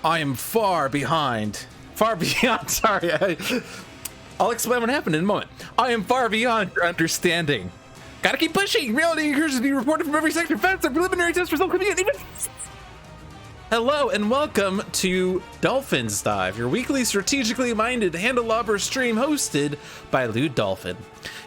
I am far behind. Far beyond, sorry. I'll explain what happened in a moment. I am far beyond your understanding. Gotta keep pushing. Reality occurs to be reported from every sector. Facts are preliminary test results could be even. Hello and welcome to Dolphin's Dive, your weekly strategically minded Handelabra stream hosted by Dolphin.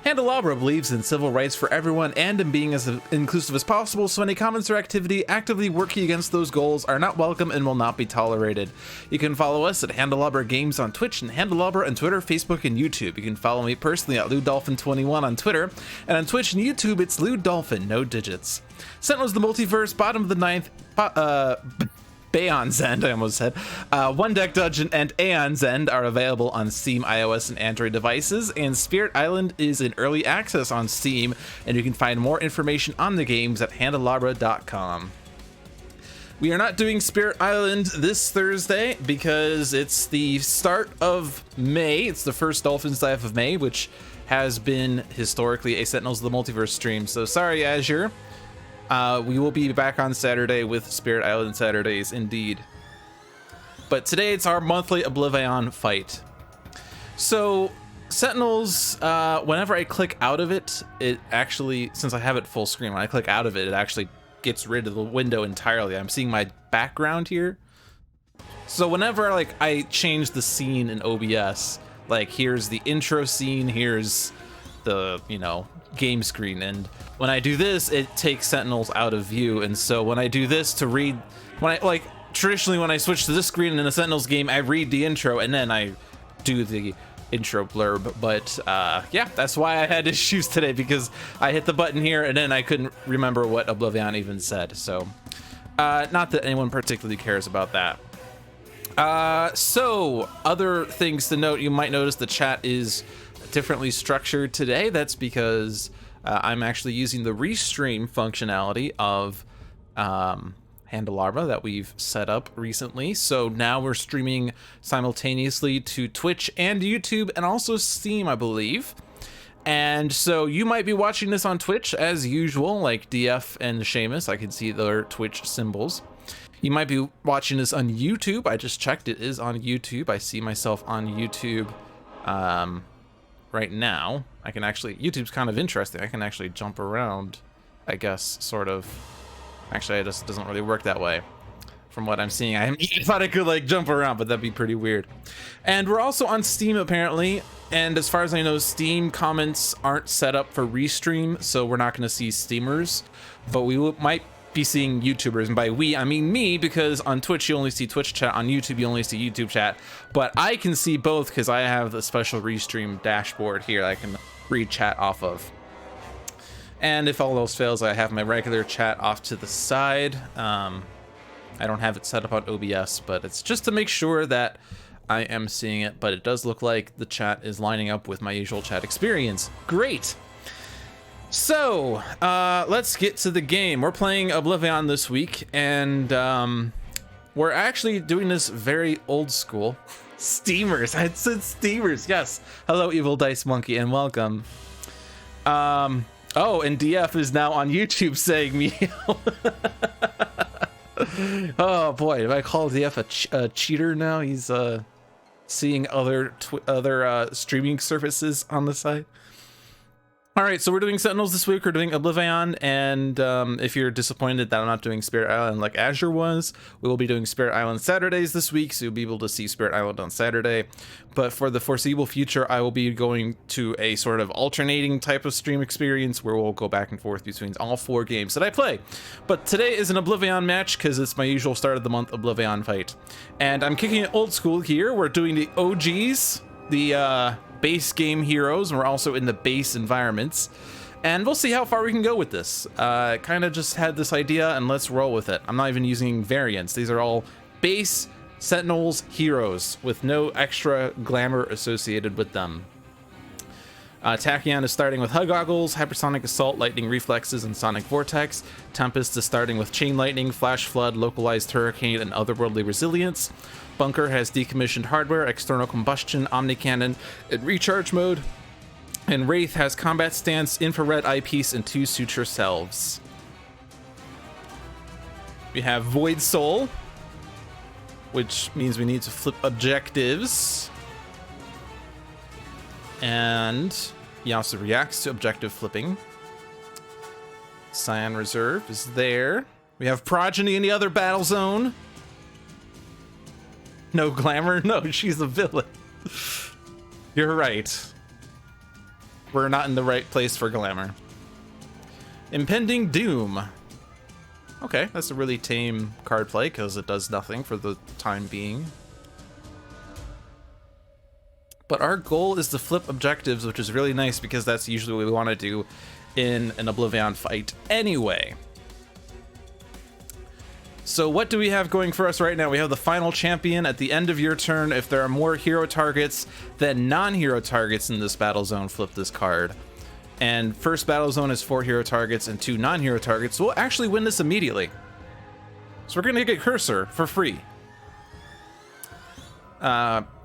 Handelabra believes in civil rights for everyone and in being as inclusive as possible, so any comments or activity actively working against those goals are not welcome and will not be tolerated. You can follow us at Handelabra Games on Twitch and Handelabra on Twitter, Facebook, and YouTube. You can follow me personally at LewDolphin21 on Twitter, and on Twitch and YouTube it's LewDolphin, no digits. Sentinels of the Multiverse, bottom of the ninth, Baon's End, I almost said. One Deck Dungeon and Aeon's End are available on Steam, iOS, and Android devices, and Spirit Island is in early access on Steam, and you can find more information on the games at handelabra.com. We are not doing Spirit Island this Thursday because it's the start of May. It's the first Dolphin's Dive of May, which has been historically a Sentinels of the Multiverse stream, so sorry, Azure. We will be back on Saturday with Spirit Island Saturdays, indeed. But today it's our monthly Oblivion fight. So, Sentinels, whenever I click out of it, it actually, since I have it full screen, when I click out of it, it actually gets rid of the window entirely. I'm seeing my background here. So whenever I change the scene in OBS, here's the intro scene, here's the, game screen, and when I do this it takes Sentinels out of view, and so when I do this to read, traditionally when I switch to this screen in a Sentinels game, I read the intro and then I do the intro blurb, but yeah, that's why I had issues today, because I hit the button here and then I couldn't remember what Oblivion even said, so not that anyone particularly cares about that. So other things to note, you might notice the chat is differently structured today. That's because I'm actually using the restream functionality of Handelabra that we've set up recently. So now we're streaming simultaneously to Twitch and YouTube and also Steam, I believe. And so you might be watching this on Twitch as usual, like DF and Seamus. I can see their Twitch symbols. You might be watching this on YouTube. I just checked, it is on YouTube. I see myself on YouTube right now. I can actually, YouTube's kind of interesting. I can actually jump around, I guess, sort of. Actually, it just doesn't really work that way from what I'm seeing. I thought I could jump around, but that'd be pretty weird. And we're also on Steam apparently, and as far as I know, Steam comments aren't set up for restream, so we're not going to see Steamers, but we might be seeing YouTubers, and by we I mean me, because on Twitch you only see Twitch chat, on YouTube you only see YouTube chat, but I can see both because I have the special restream dashboard here I can read chat off of. And if all else fails, I have my regular chat off to the side. I don't have it set up on OBS, but it's just to make sure that I am seeing it, but it does look like the chat is lining up with my usual chat experience. Great. So, let's get to the game. We're playing Oblivion this week, and we're actually doing this very old school. Steamers, I said Steamers, yes. Hello, Evil Dice Monkey, and welcome. Oh, and DF is now on YouTube saying me. Oh boy, do I call DF a cheater now? He's seeing other streaming services on the site. All right, so we're doing Sentinels this week. We're doing Oblivion, and if you're disappointed that I'm not doing Spirit Island like Azure was, we will be doing Spirit Island Saturdays this week, so you'll be able to see Spirit Island on Saturday. But for the foreseeable future, I will be going to a sort of alternating type of stream experience where we'll go back and forth between all 4 games that I play. But today is an Oblivion match because it's my usual start of the month Oblivion fight. And I'm kicking it old school here. We're doing the OGs, the base game heroes, and we're also in the base environments, and we'll see how far we can go with this. Kind of just had this idea and let's roll with it. I'm not even using variants. These are all base Sentinels heroes with no extra glamour associated with them. Tachyon is starting with Hug Goggles, Hypersonic Assault, Lightning Reflexes, and Sonic Vortex. Tempest is starting with Chain Lightning, Flash Flood, Localized Hurricane, and Otherworldly Resilience. Bunker has Decommissioned Hardware, External Combustion, Omni Cannon, and Recharge Mode. And Wraith has Combat Stance, Infrared Eyepiece, and 2 Suture Selves. We have Void Soul, which means we need to flip objectives. And he also reacts to objective flipping. Scion Reserve is there. We have Progeny in the other battle zone. No glamour? No, she's a villain. You're right. We're not in the right place for glamour. Impending Doom. Okay, that's a really tame card play because it does nothing for the time being. But our goal is to flip objectives, which is really nice because that's usually what we want to do in an Oblivion fight anyway. So what do we have going for us right now? We have the final champion at the end of your turn. If there are more hero targets than non-hero targets in this battle zone, flip this card. And first battle zone is 4 hero targets and 2 non-hero targets. So we'll actually win this immediately. So we're gonna get Cursor for free.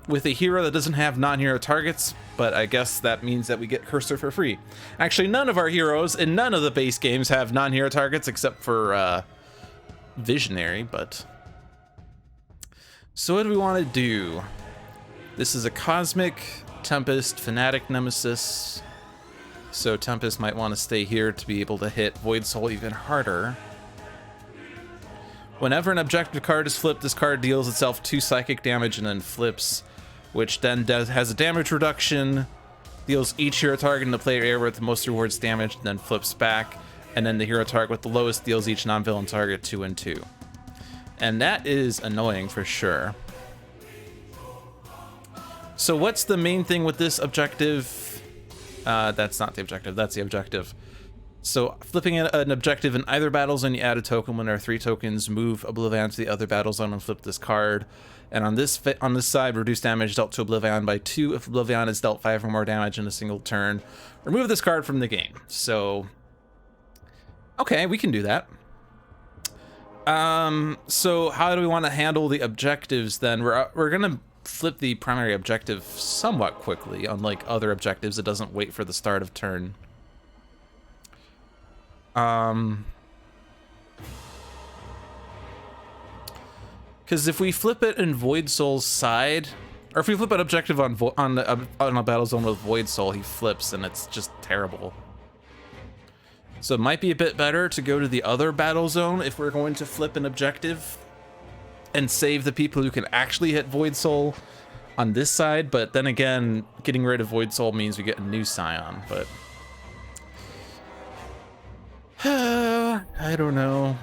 With a hero that doesn't have non-hero targets, but I guess that means that we get Cursor for free. Actually, none of our heroes in none of the base games have non-hero targets except for Visionary, but... So what do we want to do? This is a Cosmic, Tempest, Fanatic, Nemesis. So Tempest might want to stay here to be able to hit Void Soul even harder. Whenever an objective card is flipped, this card deals itself 2 psychic damage and then flips, which then has a damage reduction, deals each hero target in the player area with the most rewards damage, and then flips back, and then the hero target with the lowest deals each non-villain target 2 and 2. And that is annoying for sure. So what's the main thing with this objective? That's not the objective, that's the objective. So flipping an objective in either battle zone, you add a token. When there are 3 tokens, move Oblivion to the other battle zone and flip this card. And on this side, reduce damage dealt to Oblivion by 2 if Oblivion is dealt 5 or more damage in a single turn. Remove this card from the game. So, okay, we can do that. So how do we want to handle the objectives then? We're gonna flip the primary objective somewhat quickly. Unlike other objectives, it doesn't wait for the start of turn. Because if we flip it in Void Soul's side, or if we flip an objective on a battle zone with Void Soul, he flips and it's just terrible. So it might be a bit better to go to the other battle zone if we're going to flip an objective and save the people who can actually hit Void Soul on this side. But then again, getting rid of Void Soul means we get a new Scion, but I don't know.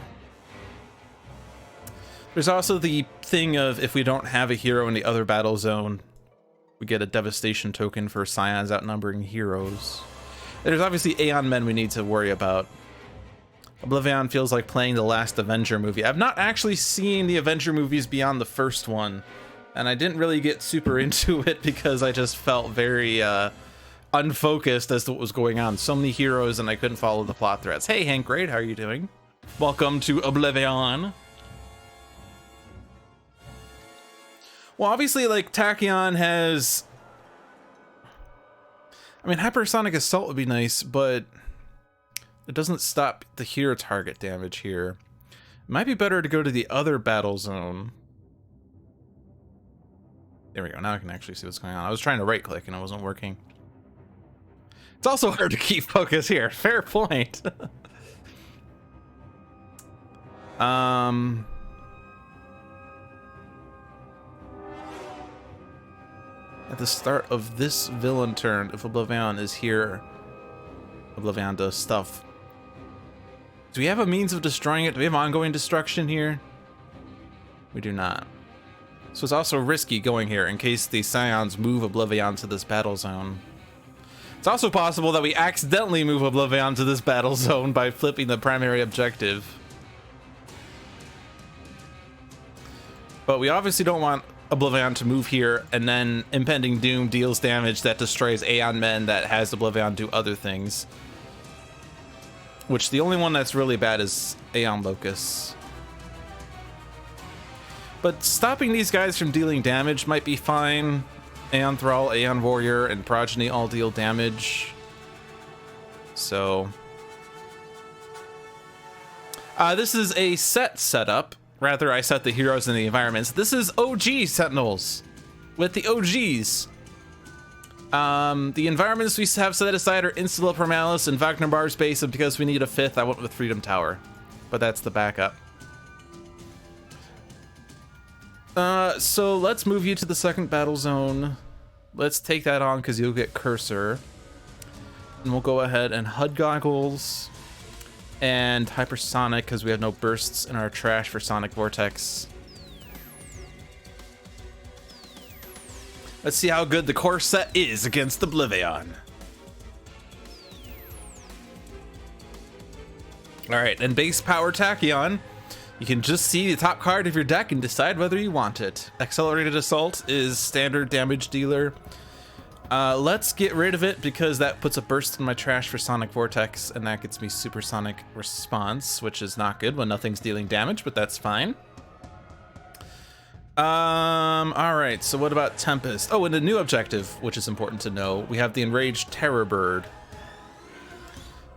There's also the thing of if we don't have a hero in the other battle zone, we get a devastation token for Scions outnumbering heroes. There's obviously Aeon Men we need to worry about. Oblivion feels like playing the last Avenger movie. I've not actually seen the Avenger movies beyond the first one, and I didn't really get super into it because I just felt very unfocused as to what was going on. So many heroes and I couldn't follow the plot threads. Hey Hank, great, how are you doing? Welcome to Oblivion. Well, obviously, like, Tachyon has... I mean, Hypersonic Assault would be nice, but it doesn't stop the hero target damage here. It might be better to go to the other battle zone. There we go, now I can actually see what's going on. I was trying to right-click and it wasn't working. It's also hard to keep focus here. Fair point. At the start of this villain turn, if Oblivion is here, Oblivion does stuff. Do we have a means of destroying it? Do we have ongoing destruction here? We do not. So it's also risky going here in case the Scions move Oblivion to this battle zone. It's also possible that we accidentally move Oblivion to this battle zone by flipping the primary objective. But we obviously don't want Oblivion to move here, and then Impending Doom deals damage that destroys Aeon Men that has Oblivion do other things. Which the only one that's really bad is Aeon Locus. But stopping these guys from dealing damage might be fine. Aeon Thrall, Aeon Warrior, and Progeny all deal damage. So... this is a set setup. Rather, I set the heroes in the environments. This is OG Sentinels with the OGs. The environments we have set aside are Installa Permalis and Wagner Bar's base, and because we need a fifth, I went with Freedom Tower. But that's the backup. So let's move you to the second battle zone. Let's take that on because you'll get Cursor. And we'll go ahead and HUD Goggles and Hypersonic because we have no bursts in our trash for Sonic Vortex. Let's see how good the core set is against Oblivion. Alright, and base power Tachyon. You can just see the top card of your deck and decide whether you want it. Accelerated Assault is standard damage dealer. Let's get rid of it because that puts a burst in my trash for Sonic Vortex, and that gets me Supersonic Response, which is not good when nothing's dealing damage, but that's fine. Alright, so what about Tempest? Oh, and a new objective, which is important to know. We have the Enraged Terror Bird,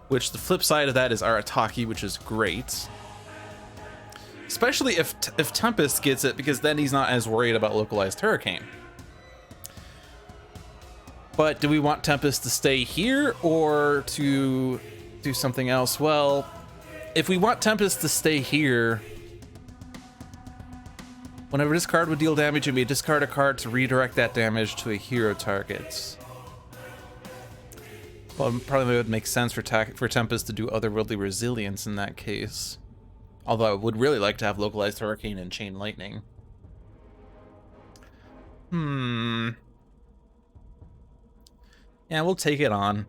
which the flip side of that is Arataki, which is great. Especially if Tempest gets it, because then he's not as worried about Localized Hurricane. But do we want Tempest to stay here or to do something else? Well, if we want Tempest to stay here, whenever this card would deal damage, you may discard a card to redirect that damage to a hero target. Well, it probably would make sense for Tempest to do Otherworldly Resilience in that case. Although I would really like to have Localized Hurricane and Chain Lightning. Yeah, we'll take it on.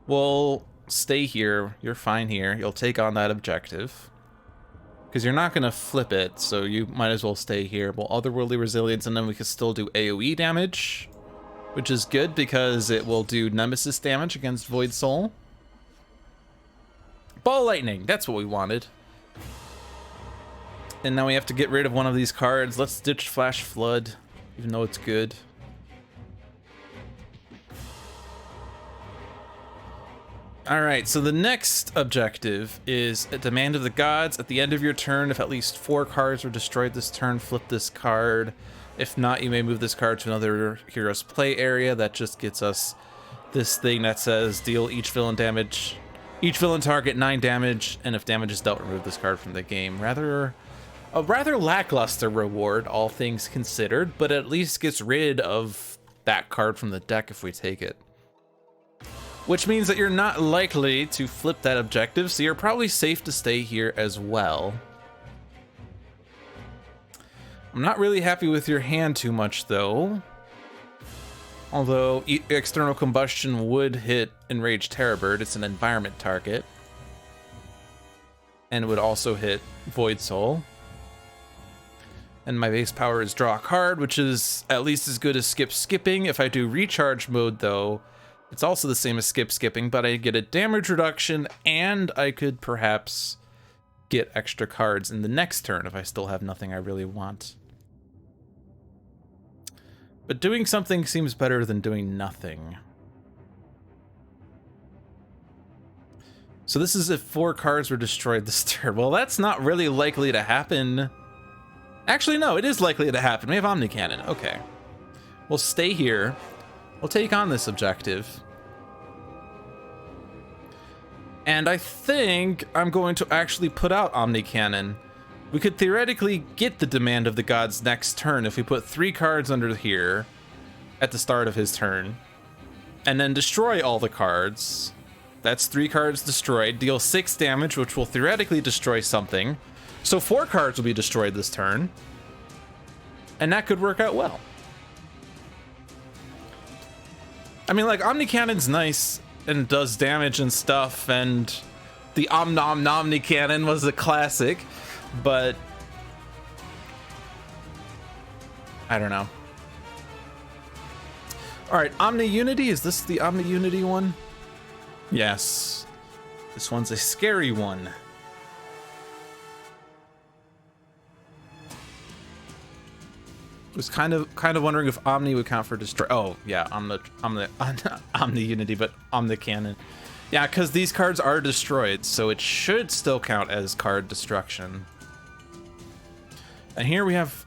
We'll stay here. You're fine here. You'll take on that objective. Because you're not going to flip it, so you might as well stay here. We'll Otherworldly Resilience, and then we can still do AoE damage, which is good because it will do Nemesis damage against Void Soul. Ball Lightning, that's what we wanted. And now we have to get rid of one of these cards. Let's ditch Flash Flood, even though it's good. Alright, so the next objective is a Demand of the Gods. At the end of your turn, if at least 4 cards were destroyed this turn, flip this card. If not, you may move this card to another hero's play area. That just gets us this thing that says deal each villain target 9 damage, and if damage is dealt, remove this card from the game. A rather lackluster reward, all things considered, but at least gets rid of that card from the deck if we take it. Which means that you're not likely to flip that objective, so you're probably safe to stay here as well. I'm not really happy with your hand too much, though. Although External Combustion would hit Enraged Terrorbird, it's an environment target. And it would also hit Void Soul. And my base power is draw a card, which is at least as good as skipping. If I do recharge mode, though, it's also the same as skipping, but I get a damage reduction, and I could perhaps get extra cards in the next turn if I still have nothing I really want. But doing something seems better than doing nothing. So this is if 4 cards were destroyed this turn. Well, that's not really likely to happen. Actually, no, it is likely to happen. We have Omni Cannon. Okay. We'll stay here. We'll take on this objective. And I think I'm going to actually put out Omni Cannon. We could theoretically get the Demand of the Gods next turn if we put 3 cards under here at the start of his turn. And then destroy all the cards. That's 3 cards destroyed. Deal 6 damage, which will theoretically destroy something. So 4 cards will be destroyed this turn. And that could work out well. I mean, like, Omni Cannon's nice and does damage and stuff, and the Omni Cannon was a classic, but I don't know. Alright, Omni Unity, is this the Omni Unity one? Yes. This one's a scary one. I was kind of wondering if Omni would count for destroy. Oh yeah, Omni Unity, but Omni Cannon. Yeah, because these cards are destroyed, so it should still count as card destruction. And here we have,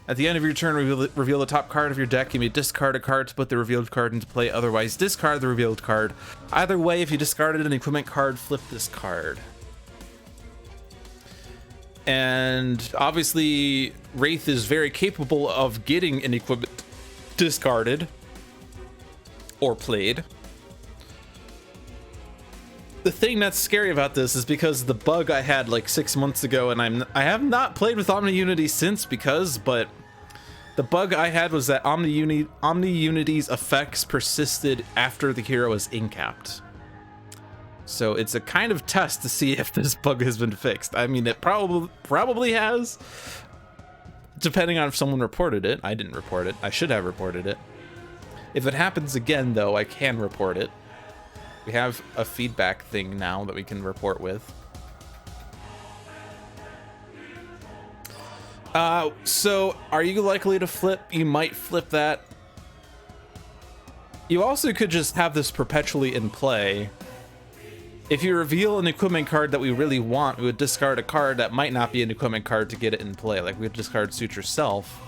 at the end of your turn, reveal the top card of your deck. You may discard a card to put the revealed card into play. Otherwise, discard the revealed card. Either way, if you discarded an equipment card, flip this card. And obviously, Wraith is very capable of getting an equipment discarded or played. The thing that's scary about this is because the bug I had like 6 months ago, and I have not played with Omni Unity since but the bug I had was that Omni Unity's effects persisted after the hero is incapped. So it's a kind of test to see if this bug has been fixed. I mean, it probably has, depending on if someone reported it. I didn't report it. I should have reported it. If it happens again, though, I can report it. We have a feedback thing now that we can report with. So are you likely to flip? You might flip that. You also could just have this perpetually in play. If you reveal an equipment card that we really want, we would discard a card that might not be an equipment card to get it in play. Like we would discard Suture Self.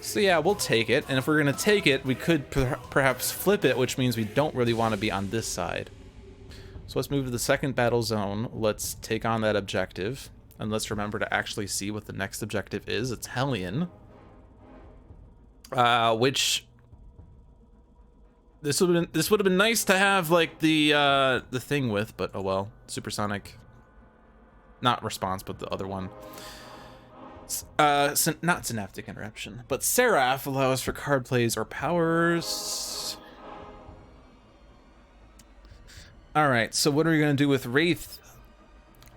So yeah, we'll take it, and if we're gonna take it, we could perhaps flip it, which means we don't really want to be on this side. So let's move to the second battle zone. Let's take on that objective, and let's remember to actually see what the next objective is. It's Hellion, which this would have been nice to have like the thing with, but oh well. Supersonic, not response, but the other one. Not Synaptic Interruption, but Seraph allows for card plays or powers. Alright, so what are we going to do with Wraith?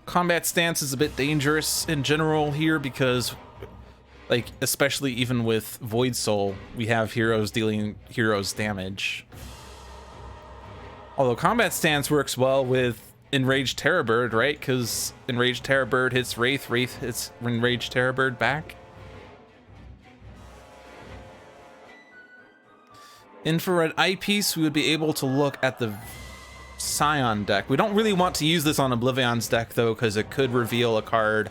Combat stance is a bit dangerous in general here because, like, especially even with Void Soul, we have heroes dealing heroes damage. Although combat stance works well with Enraged Terrorbird, right? Because Enraged Terrorbird hits Wraith, Wraith hits Enraged Terrorbird back. Infrared Eyepiece, we would be able to look at the Scion deck. We don't really want to use this on Oblivion's deck, though, because it could reveal a card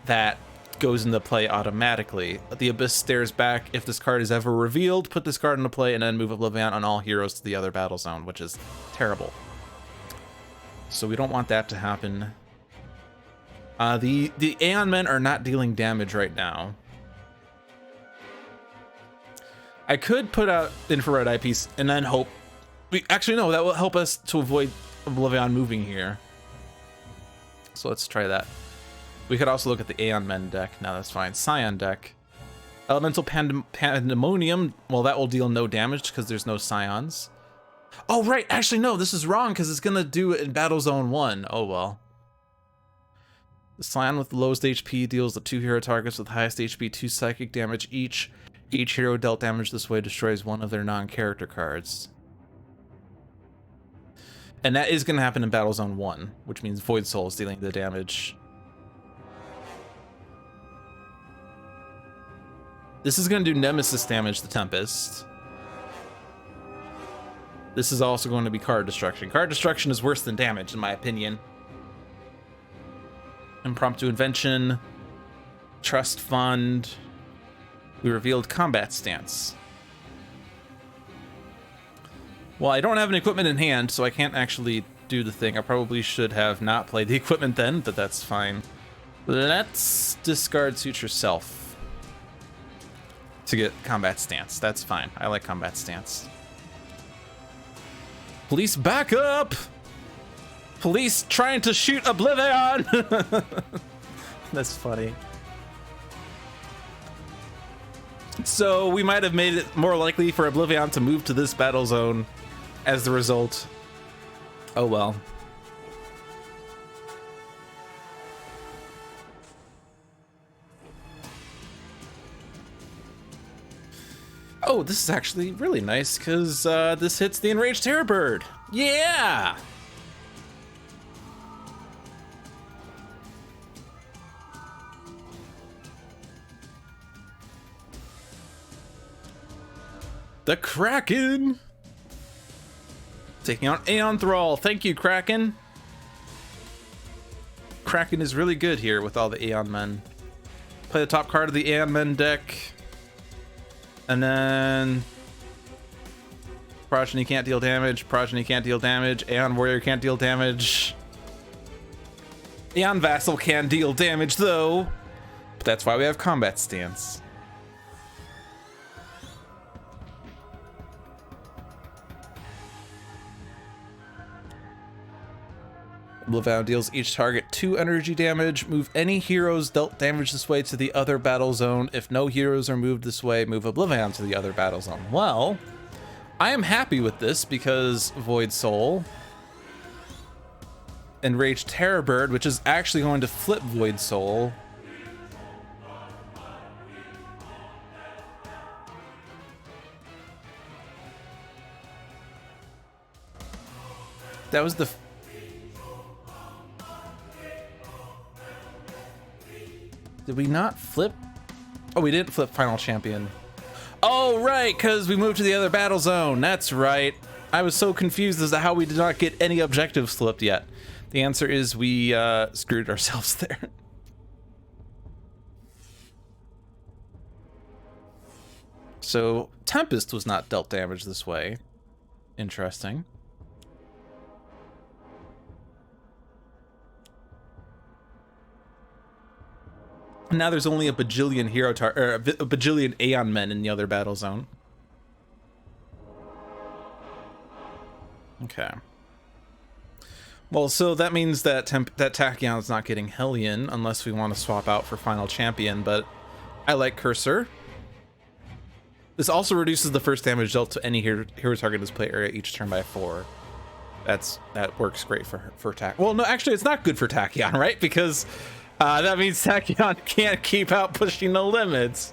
that goes into play automatically. The Abyss stares back. If this card is ever revealed, put this card into play and then move Oblivion on all heroes to the other battle zone, which is terrible. So we don't want that to happen. The Aeon Men are not dealing damage right now. I could put out Infrared Eyepiece and then hope... Actually, no, that will help us to avoid Oblivion moving here. So let's try that. We could also look at the Aeon Men deck. No, that's fine. Scion deck. Elemental Pandemonium. Well, that will deal no damage because there's no Scions. Oh, right. Actually, no, this is wrong because it's going to do it in Battle Zone 1. Oh, well. The Scion with the lowest HP deals the 2 hero targets with highest HP 2 psychic damage each. Each hero dealt damage this way destroys one of their non-character cards. And that is going to happen in Battle Zone 1, which means Void Soul is dealing the damage. This is going to do Nemesis damage to Tempest. This is also going to be card destruction. Card destruction is worse than damage, in my opinion. Impromptu Invention. Trust Fund. We revealed Combat Stance. Well, I don't have an equipment in hand, so I can't actually do the thing. I probably should have not played the equipment then, but that's fine. Let's discard Suture Self to get Combat Stance. That's fine. I like Combat Stance. Police backup! Police trying to shoot Oblivion! That's funny. So we might have made it more likely for Oblivion to move to this battle zone as the result. Oh well. Oh, this is actually really nice because this hits the Enraged Terrorbird. Yeah! The Kraken! Taking on Aeon Thrall. Thank you, Kraken. Kraken is really good here with all the Aeon Men. Play the top card of the Aeon Men deck. And then Progeny can't deal damage. Progeny can't deal damage. Aeon Warrior can't deal damage. Aeon Vassal can deal damage though. But that's why we have Combat Stance. Oblivion deals each target 2 energy damage. Move any heroes dealt damage this way to the other battle zone. If no heroes are moved this way, move Oblivion to the other battle zone. Well, I am happy with this because Void Soul, Enraged Terrorbird, which is actually going to flip Void Soul. That was the... Did we not flip? Oh, we didn't flip Final Champion. Oh, right, because we moved to the other battle zone. That's right. I was so confused as to how we did not get any objectives flipped yet. The answer is we screwed ourselves there. So Tempest was not dealt damage this way. Interesting. Now there's only a bajillion a bajillion Aeon Men in the other battle zone. Okay. Well, so that means that that Tachyon's not getting Hellion unless we want to swap out for Final Champion, but I like Cursor. This also reduces the first damage dealt to any hero target in this play area each turn by 4. That works great for Tachyon. Well, no, actually, it's not good for Tachyon, right? Because that means Tachyon can't keep out pushing the limits.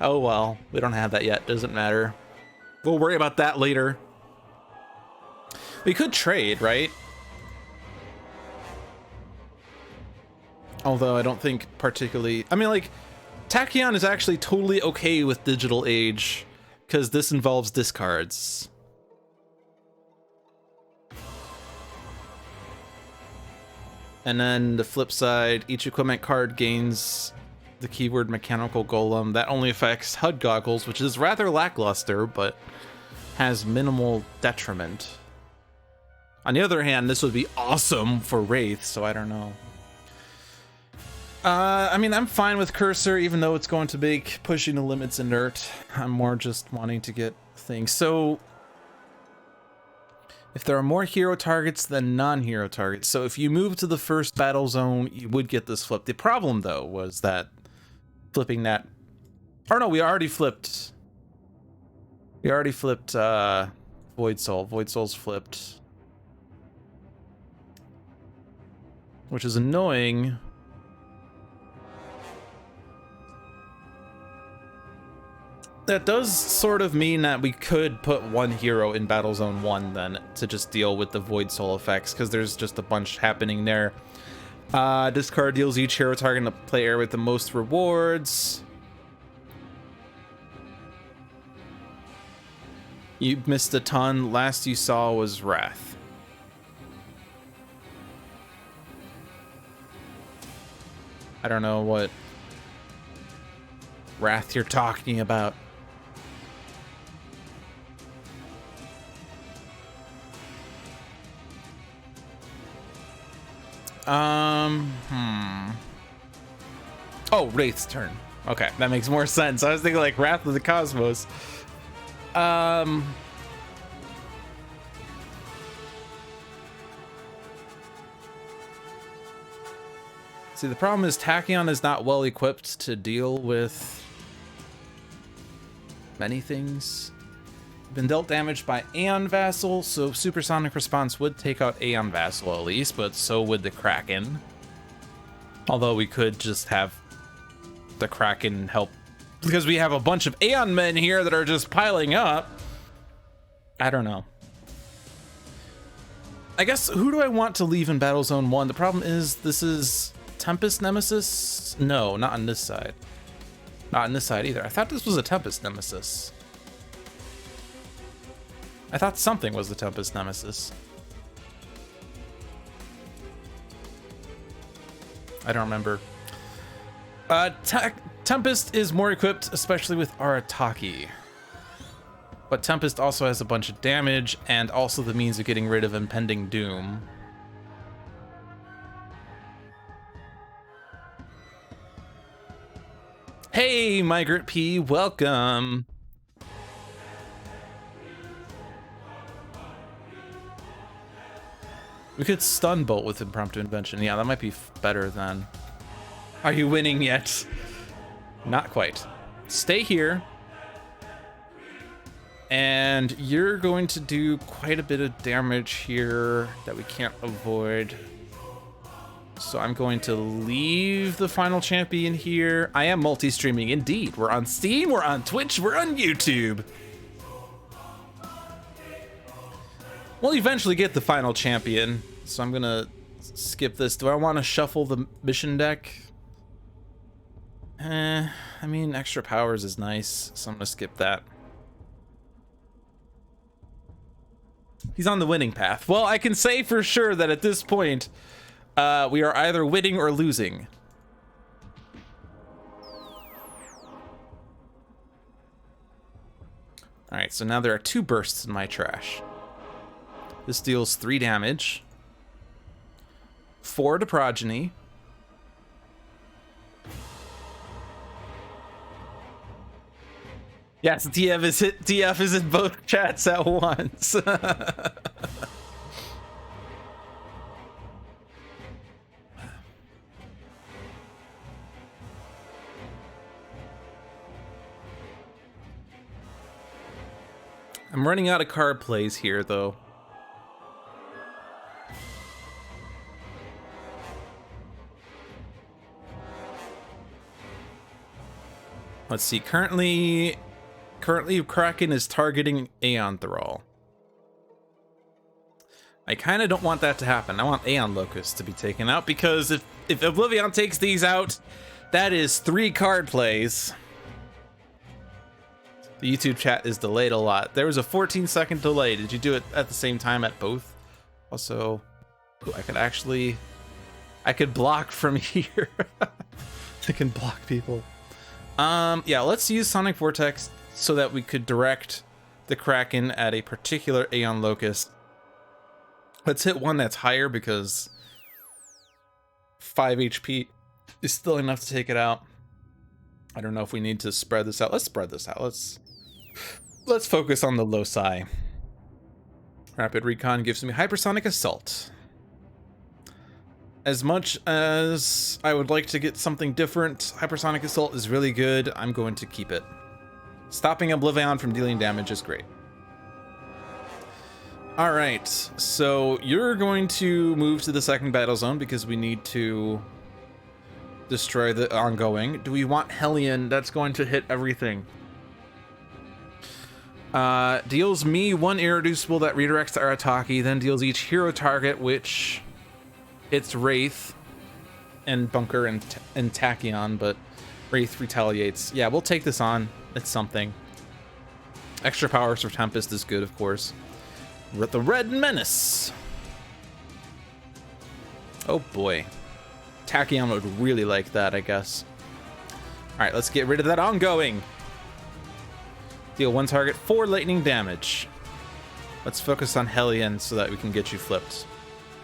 Oh well, we don't have that yet. Doesn't matter. We'll worry about that later. We could trade, right? Although I don't think particularly... I mean, like, Tachyon is actually totally okay with Digital Age because this involves discards. And then the flip side, each equipment card gains the keyword Mechanical Golem. That only affects HUD goggles, which is rather lackluster, but has minimal detriment. On the other hand, this would be awesome for Wraith, so I don't know. I mean, I'm fine with Cursor, even though it's going to make pushing the limits inert. I'm more just wanting to get things. So, if there are more hero targets than non-hero targets, so if you move to the first battle zone, you would get this flip. The problem, though, was that flipping that... Or no, we already flipped... Void Soul. Void Soul's flipped. Which is annoying. That does sort of mean that we could put one hero in Battle Zone 1 then to just deal with the Void Soul effects, because there's just a bunch happening there. This card deals each hero target in the play area with the most rewards. You missed a ton. Last you saw was Wrath. I don't know what Wrath you're talking about. Oh, Wraith's turn. Okay, that makes more sense. I was thinking like Wrath of the Cosmos. See, the problem is Tachyon is not well equipped to deal with many things. Been dealt damage by Aeon Vassal, so Supersonic Response would take out Aeon Vassal at least, but so would the Kraken. Although we could just have the Kraken help, because we have a bunch of Aeon Men here that are just piling up. I don't know. I guess, who do I want to leave in Battle Zone 1? The problem is, this is Tempest Nemesis? No, not on this side. Not on this side either. I thought this was a Tempest Nemesis. I thought something was the Tempest Nemesis. I don't remember. Tempest is more equipped, especially with Arataki. But Tempest also has a bunch of damage and also the means of getting rid of impending doom. Hey, Migrant P, welcome. We could stun bolt with impromptu invention. Yeah, that might be better than. Are you winning yet? Not quite. Stay here. And you're going to do quite a bit of damage here that we can't avoid. So I'm going to leave the final champion here. I am multi-streaming indeed. We're on Steam, we're on Twitch, we're on YouTube. We'll eventually get the final champion. So I'm gonna skip this. Do I want to shuffle the mission deck? I mean, extra powers is nice, so I'm gonna skip that. He's on the winning path. Well, I can say for sure that at this point, we are either winning or losing. All right, so now there are 2 bursts in my trash. This deals 3 damage, 4 to Progeny. Yes, DF is in both chats at once. I'm running out of card plays here, though. Let's see. Currently Kraken is targeting Aeon Thrall. I kind of don't want that to happen. I want Aeon Locust to be taken out because if Oblivion takes these out, that is 3 card plays. The YouTube chat is delayed a lot. There was a 14-second delay. Did you do it at the same time at both? Also, ooh, I could block from here. I can block people. Yeah, let's use Sonic Vortex so that we could direct the Kraken at a particular Aeon Locust. Let's hit one that's higher because 5 HP is still enough to take it out. I don't know if we need to spread this out. Let's spread this out. Let's focus on the loci. Rapid Recon gives me Hypersonic Assault. As much as I would like to get something different, Hypersonic Assault is really good. I'm going to keep it. Stopping Oblivion from dealing damage is great. All right, so you're going to move to the second battle zone because we need to destroy the ongoing. Do we want Hellion? That's going to hit everything. Deals me 1 irreducible that redirects to Arataki, then deals each hero target, which hits Wraith and Bunker and Tachyon, but Wraith retaliates. Yeah, we'll take this on. It's something. Extra powers for Tempest is good, of course. The Red Menace. Oh boy. Tachyon would really like that, I guess. Alright, let's get rid of that ongoing. Deal 1 target, 4 lightning damage. Let's focus on Hellion so that we can get you flipped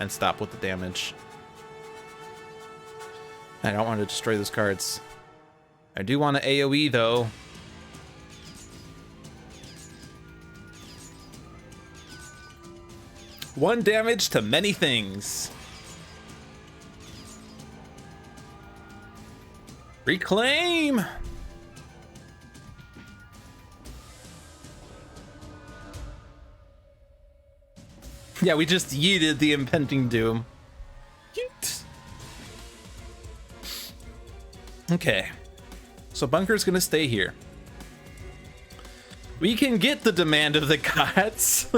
and stop with the damage. I don't want to destroy those cards. I do want to AoE though. One damage to many things. Reclaim! Yeah, we just yeeted the impending doom. Yeet. Okay. So Bunker's gonna stay here. We can get the demand of the gods.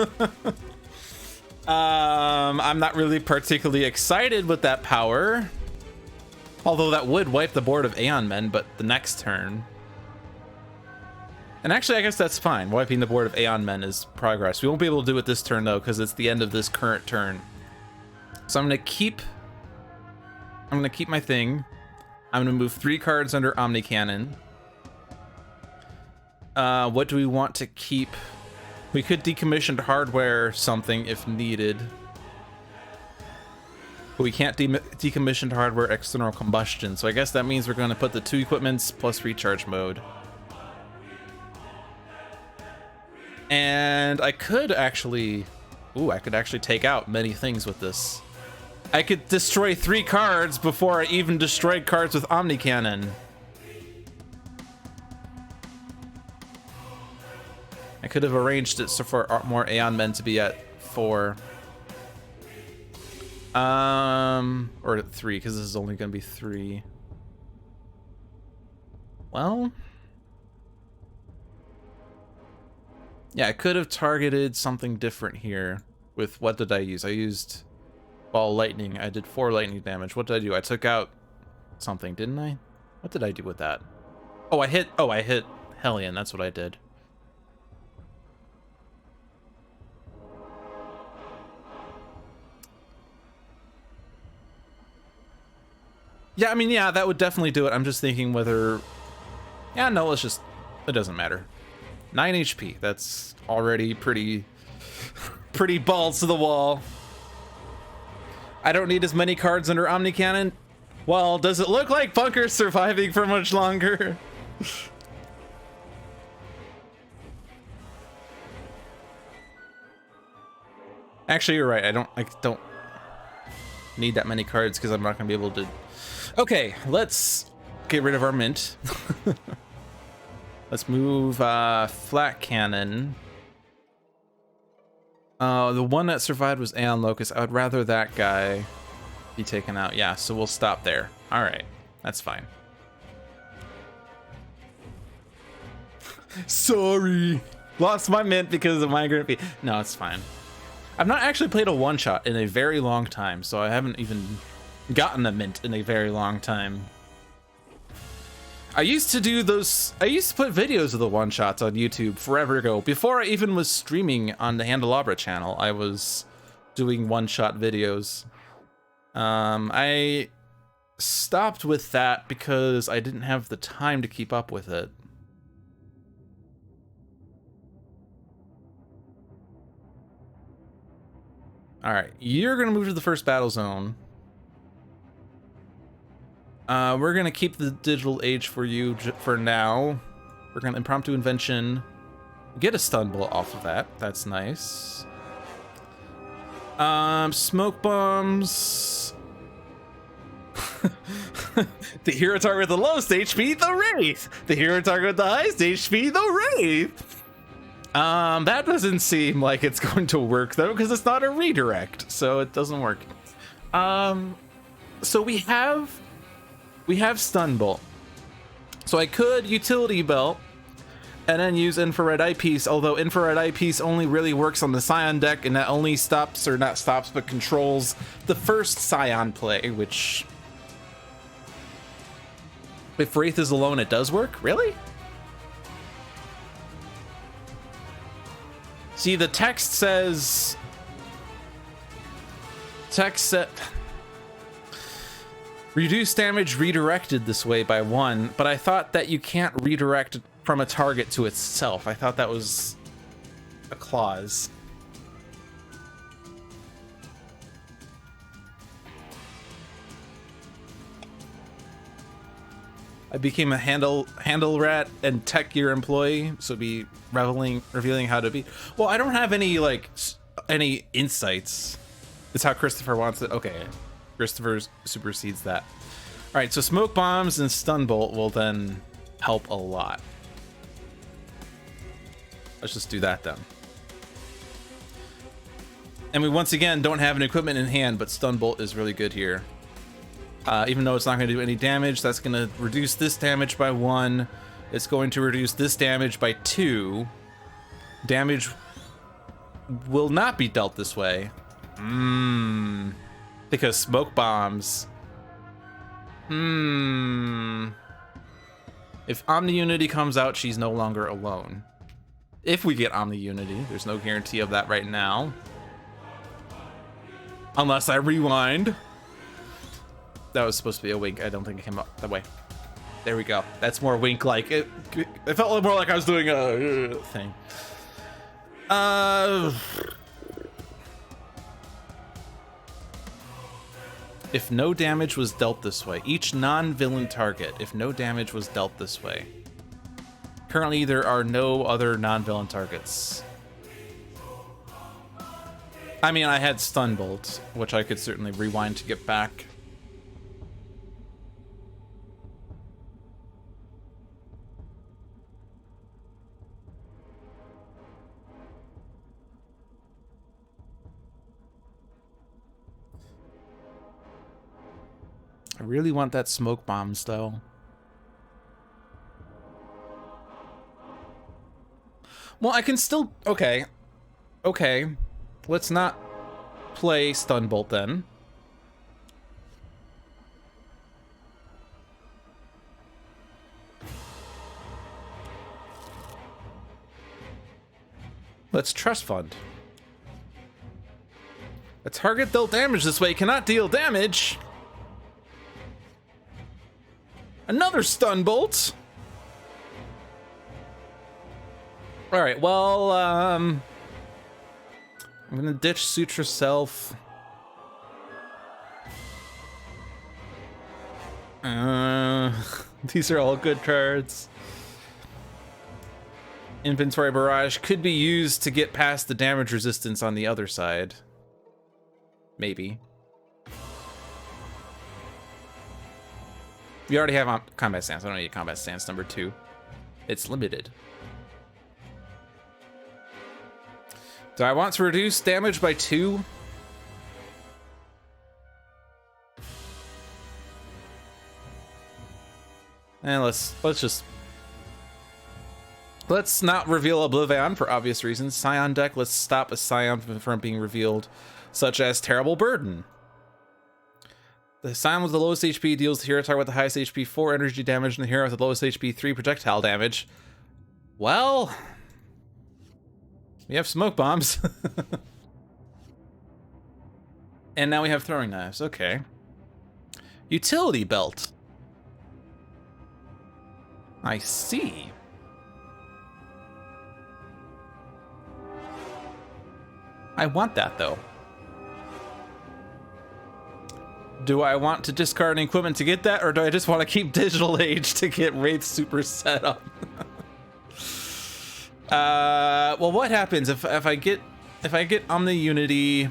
I'm not really particularly excited with that power. Although that would wipe the board of Aeon Men, but the next turn. And actually, I guess that's fine. Wiping the board of Aeon Men is progress. We won't be able to do it this turn, though, because it's the end of this current turn. So I'm gonna keep my thing. I'm gonna move 3 cards under Omni Cannon. What do we want to keep? We could decommissioned hardware something if needed. But we can't decommissioned hardware external combustion, so I guess that means we're gonna put the 2 equipments plus recharge mode. And I could actually, I could actually take out many things with this. I could destroy 3 cards before I even destroyed cards with Omni Cannon. I could have arranged it so for more Aeon Men to be at 4. Or at 3, because this is only going to be 3. Well, yeah, I could have targeted something different here. With what did I use? I used Ball Lightning. I did 4 lightning damage. What did I do? I took out something, didn't I? What did I do with that? Oh, I hit Hellion. That's what I did. Yeah, I mean, yeah, that would definitely do it. I'm just thinking whether... Yeah, no, let's just... It doesn't matter. 9 HP. That's already pretty balls to the wall. I don't need as many cards under Omni Cannon. Well, does it look like Bunker's surviving for much longer? Actually, you're right. I don't need that many cards because I'm not going to be able to... Okay, let's get rid of our mint. Let's move Flat Cannon. The one that survived was Aeon Locust. I would rather that guy be taken out. Yeah, so we'll stop there. All right, that's fine. Sorry. Lost my mint because of Migrant Bee. No, it's fine. I've not actually played a one-shot in a very long time, so I haven't even gotten a mint in a very long time. I used to do those, I used to put videos of the one-shots on YouTube forever ago. Before I even was streaming on the Handelabra channel, I was doing one-shot videos. I stopped with that because I didn't have the time to keep up with it. Alright, you're gonna move to the first battle zone. We're gonna keep the digital age for you for now. We're gonna impromptu invention. Get a stun bullet off of that. That's nice. Smoke bombs. The hero target with the lowest HP, the Wraith. The hero target with the highest HP, the Wraith. That doesn't seem like it's going to work though, because it's not a redirect, so it doesn't work. So we have stun bolt. So I could utility belt and then use infrared eyepiece, although infrared eyepiece only really works on the Scion deck, and that only stops, or not stops, but controls the first Scion play, which if Wraith is alone, it does work. Really? See, the text says... Reduce damage redirected this way by 1, but I thought that you can't redirect from a target to itself. I thought that was a clause. I became a handle rat and tech gear employee, so be revealing how to be. Well, I don't have any any insights. It's how Christopher wants it. Okay, Christopher supersedes that. All right, so smoke bombs and stun bolt will then help a lot. Let's just do that then. And we once again don't have an equipment in hand, but stun bolt is really good here. Even though it's not going to do any damage, that's going to reduce this damage by 1. It's going to reduce this damage by 2. Damage will not be dealt this way. Because smoke bombs. If Omni Unity comes out, she's no longer alone. If we get Omni Unity, there's no guarantee of that right now. Unless I rewind. That was supposed to be a wink. I don't think it came up that way. There we go. That's more wink-like. It felt a little more like I was doing a thing. If no damage was dealt this way. Each non-villain target, if no damage was dealt this way. Currently, there are no other non-villain targets. I mean, I had stun bolts, which I could certainly rewind to get back. I really want that smoke bombs, though. Well, I can still... Okay. Okay. Let's not play stun bolt, then. Let's trust fund. A target dealt damage this way cannot deal damage. Another stun bolt. All right, well, I'm gonna ditch Sutra Self. These are all good cards. Inventory Barrage could be used to get past the damage resistance on the other side. Maybe. We already have combat stance. I don't need combat stance number 2. It's limited. Do I want to reduce damage by 2? And let's not reveal Oblivion for obvious reasons. Scion deck, let's stop a Scion from being revealed, such as Terrible Burden. The Scion with the lowest HP deals the hero target with the highest HP 4 energy damage, and the hero with the lowest HP 3 projectile damage. Well, we have smoke bombs. And now we have throwing knives. Okay. Utility belt. I see. I want that, though. Do I want to discard an equipment to get that, or do I just want to keep Digital Age to get Wraith Super set up? Well, what happens if I get Omni Unity?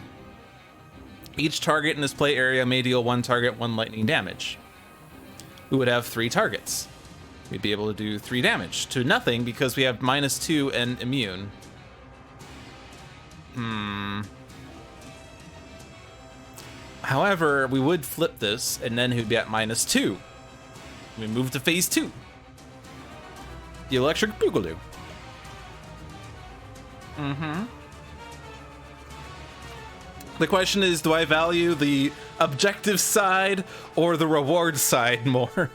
Each target in this play area may deal 1 target 1 lightning damage. We would have 3 targets. We'd be able to do 3 damage to nothing because we have -2 and immune. However, we would flip this, and then he'd be at -2. We move to phase 2. The Electric Boogaloo. The question is, do I value the objective side or the reward side more?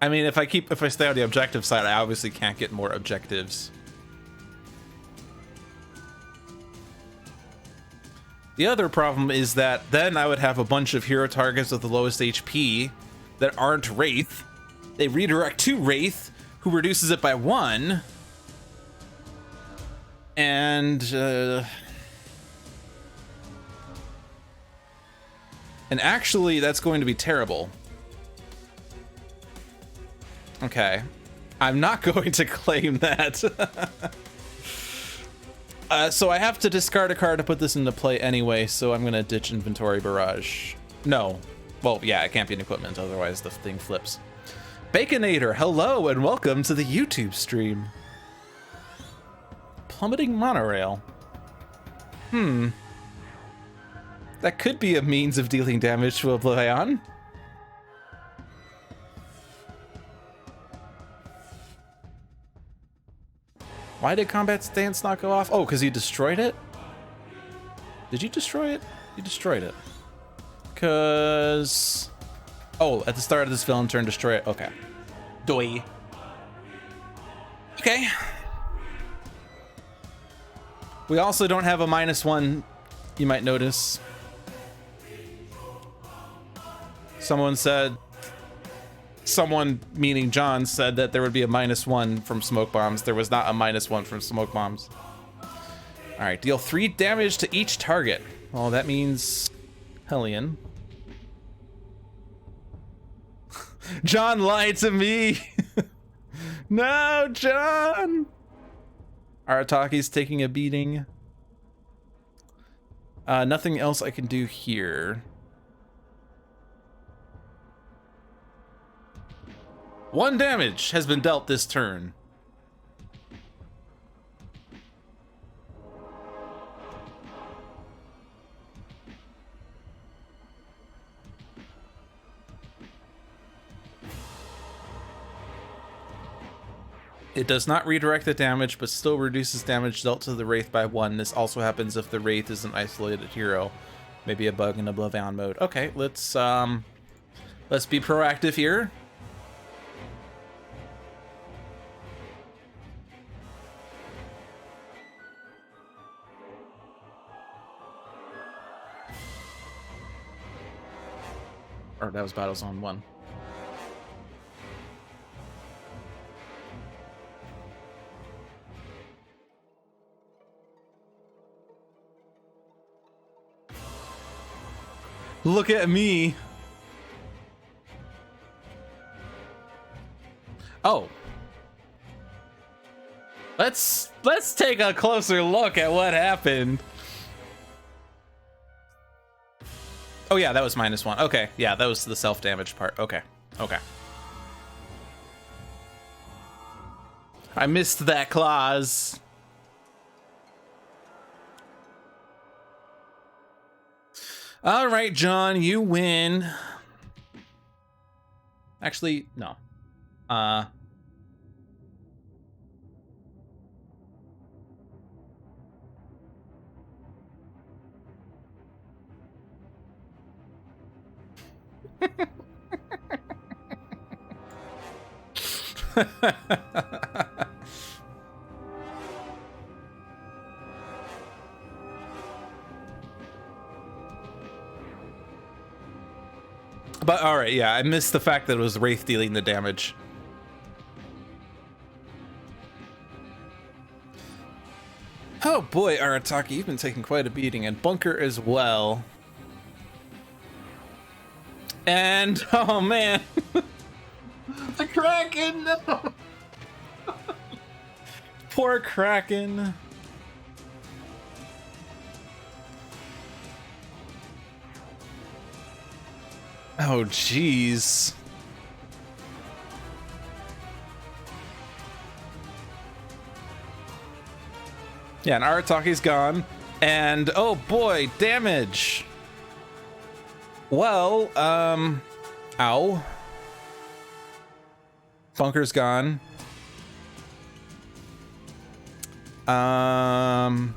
I mean, if I stay on the objective side, I obviously can't get more objectives. The other problem is that then I would have a bunch of hero targets with the lowest HP that aren't Wraith. They redirect to Wraith, who reduces it by 1. And actually, that's going to be terrible. Okay. I'm not going to claim that. So I have to discard a card to put this into play anyway, so I'm gonna ditch Inventory Barrage. No. Well, yeah, it can't be an equipment, otherwise the thing flips. Baconator, hello and welcome to the YouTube stream. Plummeting Monorail. That could be a means of dealing damage to Oblivion. Why did combat stance not go off? Oh, because you destroyed it? Did you destroy it? You destroyed it. Because... Oh, at the start of this villain turn, destroy it. Okay. Doi. Okay. We also don't have a -1, you might notice. Someone, meaning John, said that there would be a -1 from smoke bombs. There was not a -1 from smoke bombs. All right, deal 3 damage to each target. Well, that means Hellion. John lied to me. No, John. Arataki's taking a beating. Nothing else I can do here. 1 damage has been dealt this turn. It does not redirect the damage, but still reduces damage dealt to the Wraith by 1. This also happens if the Wraith is an isolated hero. Maybe a bug in Oblivion mode. Okay, let's be proactive here. Or that was Battle Zone 1. Look at me. Oh. Let's take a closer look at what happened. Oh yeah, that was -1. Okay, yeah, that was the self-damage part. Okay. I missed that clause. All right, John, you win. Actually, no. But all right, yeah, I missed the fact that it was Wraith dealing the damage. Oh boy, Arataki, you've been taking quite a beating, and Bunker as well. And oh man, the Kraken! No. Poor Kraken. Oh jeez. Yeah, and Arataki's gone. And oh boy, damage. Well, ow. Bunker's gone.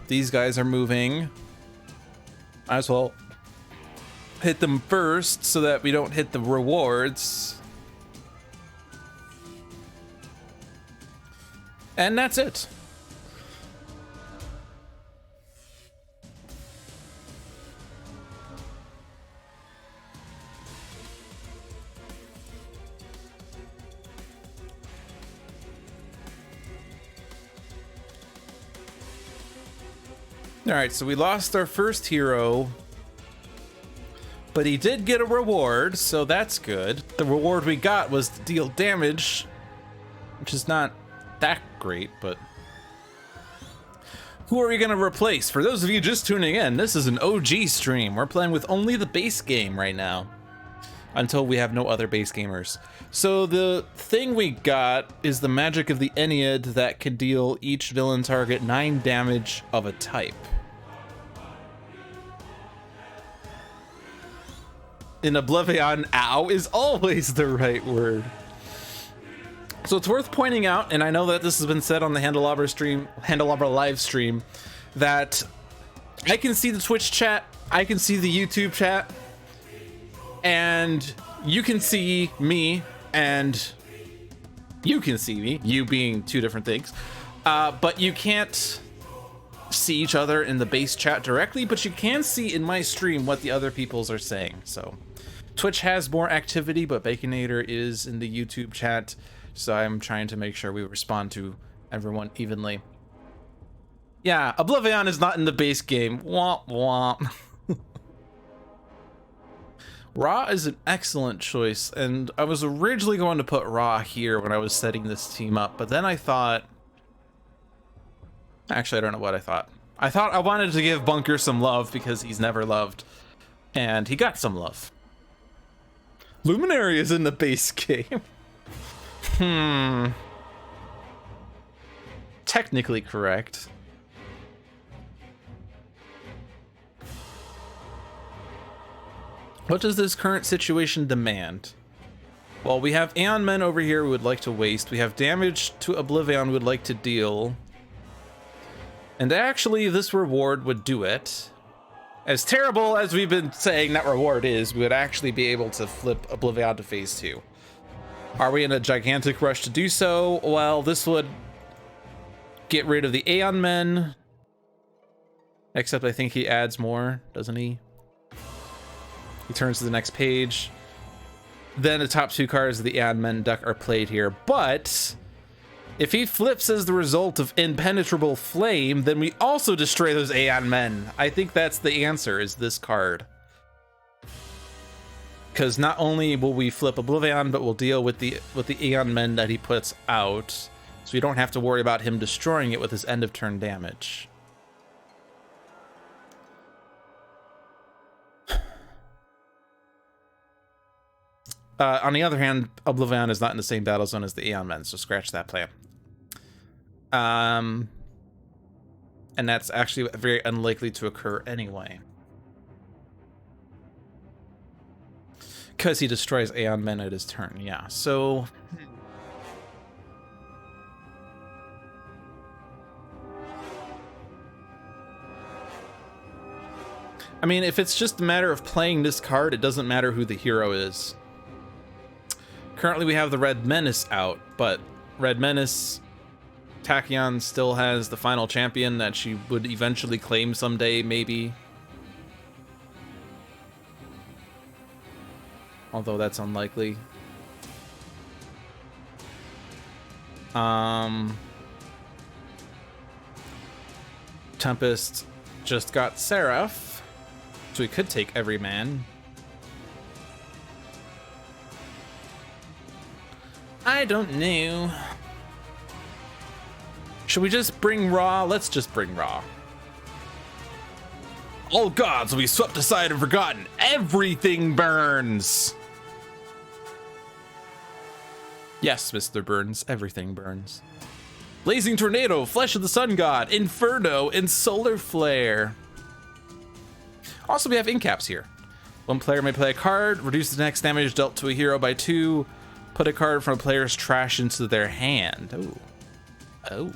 These guys are moving. Might as well hit them first so that we don't hit the rewards. And that's it. All right, so we lost our first hero, but he did get a reward, so that's good. The reward we got was to deal damage, which is not that great, but who are we gonna replace? For those of you just tuning in, this is an OG stream. We're playing with only the base game right now, until we have no other base gamers. So the thing we got is the magic of the Ennead that can deal each villain target 9 damage of a type. In Oblivion, ow is always the right word. So it's worth pointing out, and I know that this has been said on the Handelabra live stream, that I can see the Twitch chat, I can see the YouTube chat, and you can see me, and you can see me, you being two different things, but you can't see each other in the base chat directly, but you can see in my stream what the other peoples are saying. So Twitch has more activity, but Baconator is in the YouTube chat, so I'm trying to make sure we respond to everyone evenly. Yeah, Oblivion is not in the base game. Womp womp. Ra is an excellent choice, and I was originally going to put Ra here when I was setting this team up, but then I thought... Actually, I don't know what I thought. I thought I wanted to give Bunker some love because he's never loved, and he got some love. Luminary is in the base game. Technically correct. What does this current situation demand? Well, we have Aeon Men over here we would like to waste. We have damage to Oblivion we would like to deal. And actually, this reward would do it. As terrible as we've been saying that reward is, we would actually be able to flip Oblivion to phase 2. Are we in a gigantic rush to do so? Well, this would get rid of the Aeon Men. Except I think he adds more, doesn't he? He turns to the next page. Then the top 2 cards of the Aeon Men deck are played here. But if he flips as the result of Impenetrable Flame, then we also destroy those Aeon Men. I think that's the answer, is this card. Because not only will we flip Oblivion, but we'll deal with the Aeon Men that he puts out. So we don't have to worry about him destroying it with his end of turn damage. On the other hand, Oblivion is not in the same battle zone as the Aeon Men, so scratch that plan. And that's actually very unlikely to occur anyway. Because he destroys Aeon Men at his turn, yeah. So... I mean, if it's just a matter of playing this card, it doesn't matter who the hero is. Currently we have the Red Menace out, but Red Menace, Tachyon still has the final champion that she would eventually claim someday, maybe. Although that's unlikely. Tempest just got Seraph, so we could take every man. I don't know. Should we just bring Ra? Let's just bring Ra. All gods will be swept aside and forgotten. Everything burns. Yes, Mr. Burns, everything burns. Blazing Tornado, Flesh of the Sun God, Inferno, and Solar Flare. Also, we have incaps here. One player may play a card, reduce the next damage dealt to a hero by 2, put a card from a player's trash into their hand. Oh. Oh.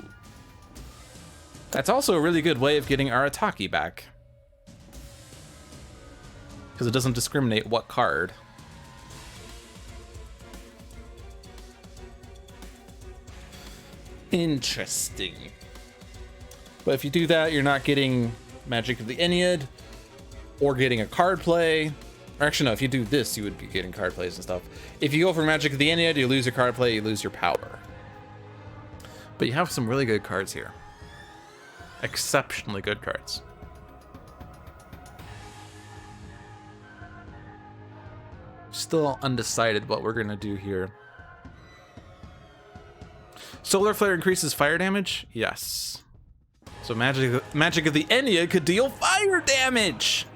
That's also a really good way of getting Arataki back. Because it doesn't discriminate what card. Interesting. But if you do that, you're not getting Magic of the Ennead or getting a card play. Or actually, no, if you do this, you would be getting card plays and stuff. If you go for Magic of the Ennead, you lose your card play, you lose your power. But you have some really good cards here. Exceptionally good cards. Still undecided what we're going to do here. Solar Flare increases fire damage? Yes. So Magic of the Ennead could deal fire damage!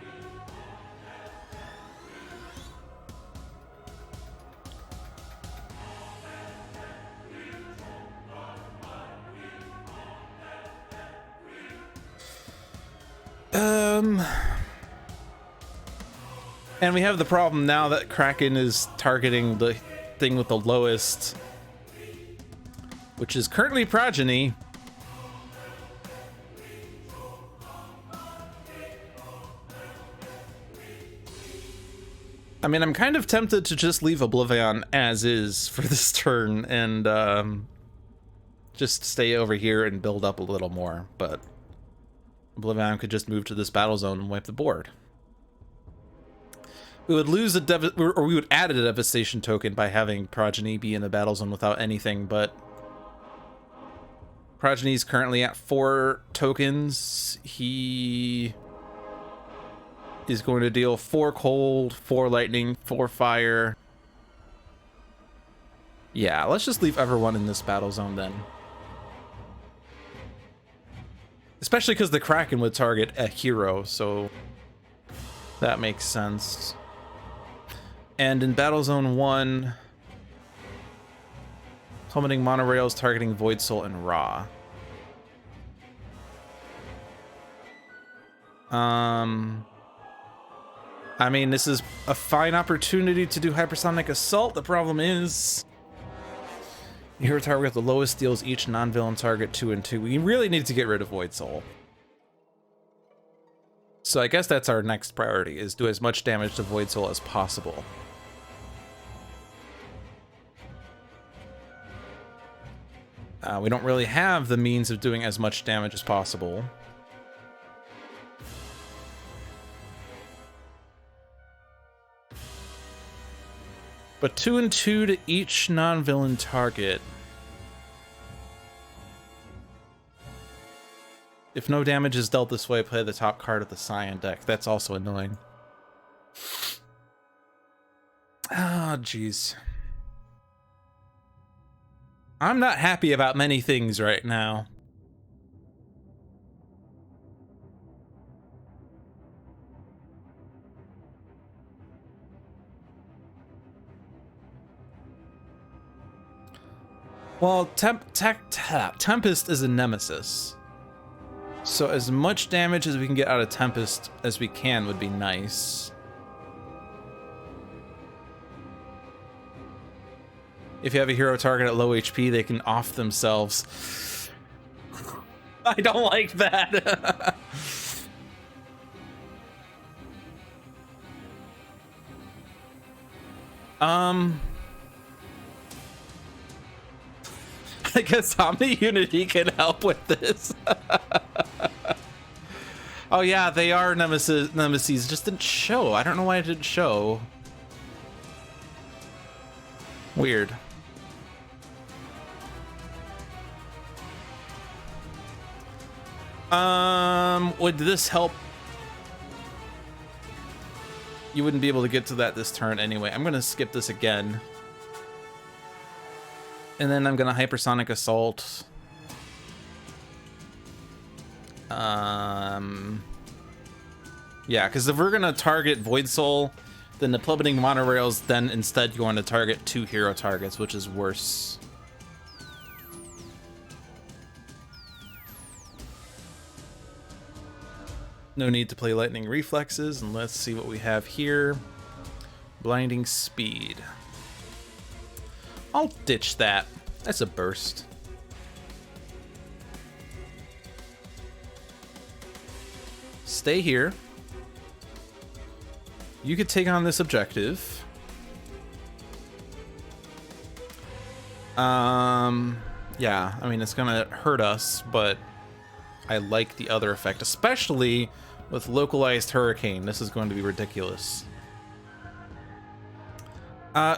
And we have the problem now that Kraken is targeting the thing with the lowest, which is currently Progeny. I mean, I'm kind of tempted to just leave Oblivion as is for this turn and just stay over here and build up a little more, but Oblivion could just move to this battle zone and wipe the board. We would lose or we would add a devastation token by having Progeny be in the battle zone without anything, but Progeny's currently at 4 tokens. He is going to deal 4 cold, 4 lightning, 4 fire. Yeah, let's just leave everyone in this battle zone then. Especially because the Kraken would target a hero, so that makes sense. And in Battle Zone 1, plummeting monorails targeting Void Soul and Ra. I mean, this is a fine opportunity to do Hypersonic Assault. The problem is, hero target with the lowest deals each non-villain target 2 and 2. We really need to get rid of Void Soul. So I guess that's our next priority, is do as much damage to Void Soul as possible. We don't really have the means of doing as much damage as possible. But 2 and 2 to each non-villain target. If no damage is dealt this way, play the top card of the Cyan deck. That's also annoying. Ah, jeez. I'm not happy about many things right now. Well, Tempest is a nemesis. So as much damage as we can get out of Tempest as we can would be nice. If you have a hero target at low HP, they can off themselves. I don't like that. I guess Omni Unity can help with this. Oh yeah, they are nemesis. Just didn't show. I don't know why it didn't show. Weird. Would this help? You wouldn't be able to get to that this turn anyway. I'm gonna skip this again. And then I'm gonna Hypersonic Assault. Yeah, because if we're gonna target Void Soul, then the plummeting monorails then instead going to target 2 hero targets, which is worse. No need to play Lightning Reflexes, and let's see what we have here. Blinding Speed. I'll ditch that. That's a burst. Stay here. You could take on this objective. Yeah, I mean, it's gonna hurt us, but I like the other effect, especially with Localized Hurricane. This is going to be ridiculous.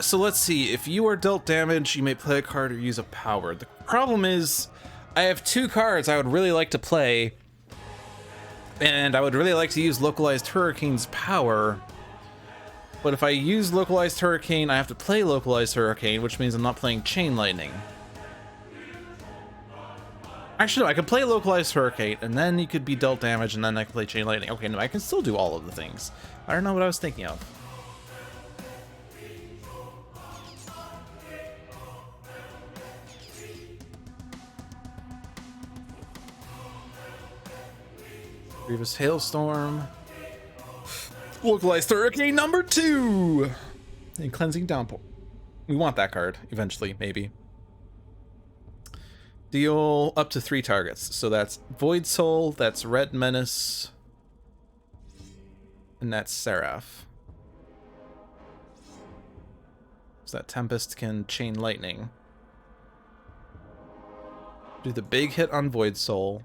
So let's see. If you are dealt damage, you may play a card or use a power. The problem is, I have 2 cards I would really like to play, and I would really like to use Localized Hurricane's power. But if I use Localized Hurricane, I have to play Localized Hurricane, which means I'm not playing Chain Lightning. Actually, no, I could play Localized Hurricane, and then you could be dealt damage, and then I can play Chain Lightning. Okay, no, I can still do all of the things. I don't know what I was thinking of. Grievous Hailstorm. Localized Hurricane number 2! And Cleansing Downpour. We want that card, eventually, maybe. Deal up to 3 targets. So that's Void Soul, that's Red Menace, and that's Seraph. So that Tempest can Chain Lightning. Do the big hit on Void Soul.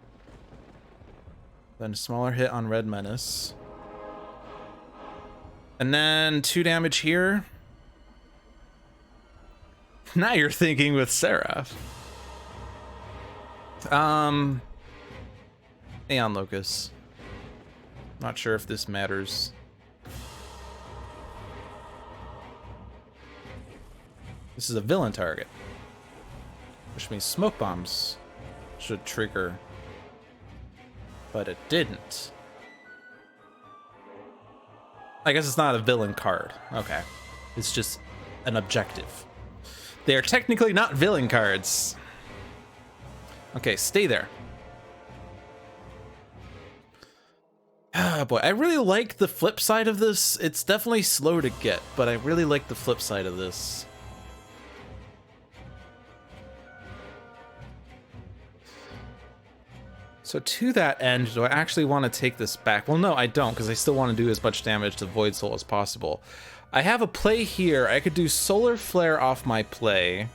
Then a smaller hit on Red Menace. And then 2 damage here. Now you're thinking with Seraph. Aeon Locus. Not sure if this matters. This is a villain target, which means smoke bombs should trigger, but it didn't. I guess it's not a villain card. Okay, it's just an objective. They are technically not villain cards. Okay, stay there. Ah, boy, I really like the flip side of this. It's definitely slow to get, but I really like the flip side of this. So to that end, do I actually want to take this back? Well, no, I don't, because I still want to do as much damage to Void Soul as possible. I have a play here. I could do Solar Flare off my play.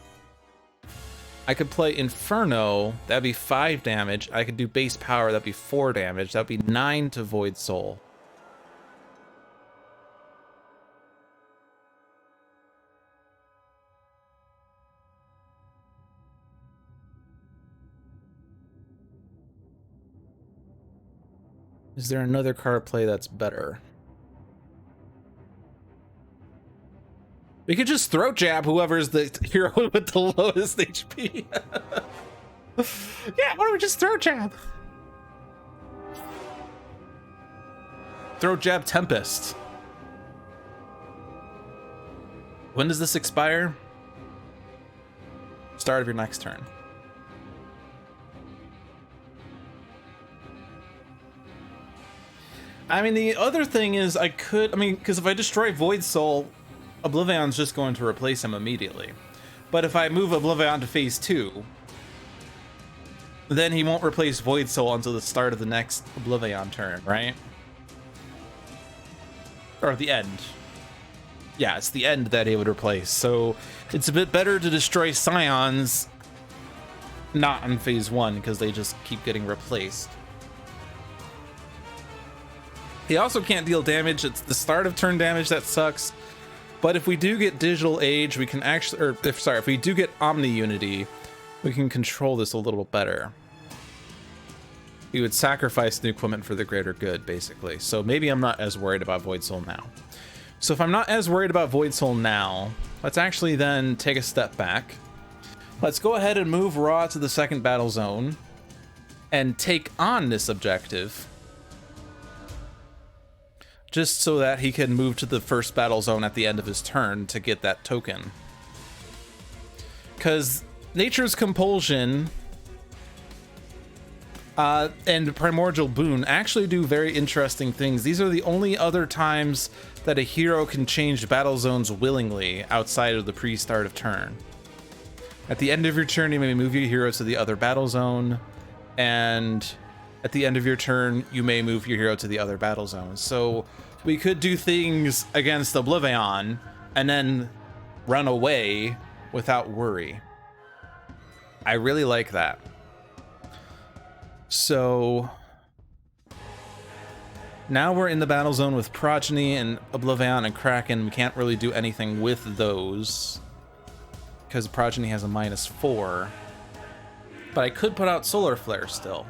I could play Inferno. That'd be 5 damage. I could do Base Power. That'd be 4 damage. That'd be 9 to Void Soul. Is there another card play that's better? We could just throat jab whoever's the hero with the lowest HP. Yeah, why don't we just throat jab? Throat jab Tempest. When does this expire? Start of your next turn. I mean, the other thing is because if I destroy Void Soul, Oblivion's just going to replace him immediately. But if I move Oblivion to phase 2, then he won't replace Void Soul until the start of the next Oblivion turn, right? Or the end. Yeah, it's the end that he would replace. So it's a bit better to destroy Scions not in phase 1, because they just keep getting replaced. He also can't deal damage. It's the start of turn damage that sucks. But if we do get Digital Age, we can actually, if we do get Omni Unity, we can control this a little better. We would sacrifice the equipment for the greater good, basically. So maybe I'm not as worried about Void Soul now. So if I'm not as worried about Void Soul now, let's actually then take a step back. Let's go ahead and move Ra to the second battle zone and take on this objective, just so that he can move to the first battle zone at the end of his turn to get that token. Because Nature's Compulsion and Primordial Boon actually do very interesting things. These are the only other times that a hero can change battle zones willingly outside of the pre-start of turn. At the end of your turn, you may move your hero to the other battle zone, and at the end of your turn, you may move your hero to the other battle zone. So we could do things against Oblivion and then run away without worry. I really like that. So now we're in the battle zone with Progeny and Oblivion and Kraken. We can't really do anything with those because Progeny has a -4. But I could put out Solar Flare still.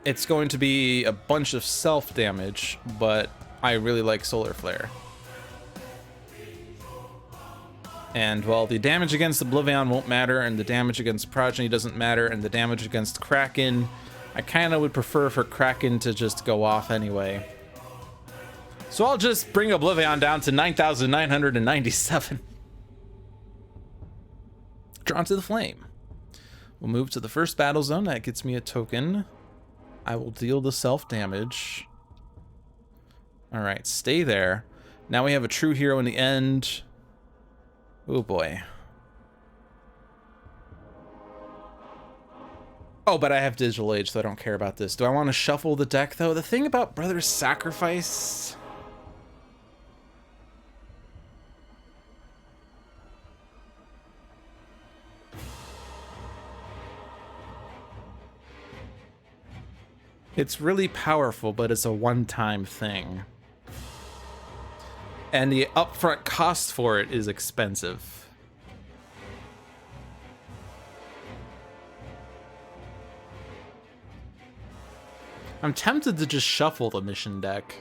It's going to be a bunch of self damage, but I really like Solar Flare. And while the damage against Oblivion won't matter, and the damage against Progeny doesn't matter, and the damage against Kraken, I kind of would prefer for Kraken to just go off anyway. So I'll just bring Oblivion down to 9,997. Drawn to the Flame. We'll move to the first battle zone. That gets me a token. I will deal the self damage. All right, stay there. Now we have a true hero in the end. Oh boy. Oh, but I have Digital Age, so I don't care about this. Do I want to shuffle the deck, though? The thing about Brother's Sacrifice... it's really powerful, but it's a one-time thing. And the upfront cost for it is expensive. I'm tempted to just shuffle the mission deck.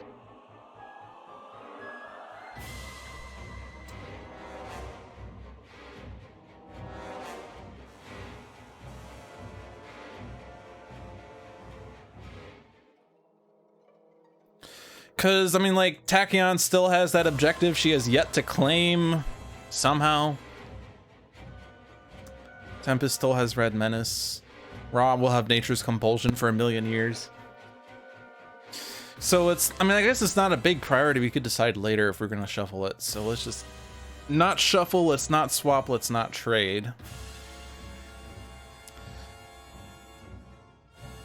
Because, I mean, like, Tachyon still has that objective she has yet to claim, somehow. Tempest still has Red Menace. Rob will have Nature's Compulsion for 1,000,000 years. So it's, I mean, I guess it's not a big priority. We could decide later if we're going to shuffle it. So let's just not shuffle, let's not swap, let's not trade.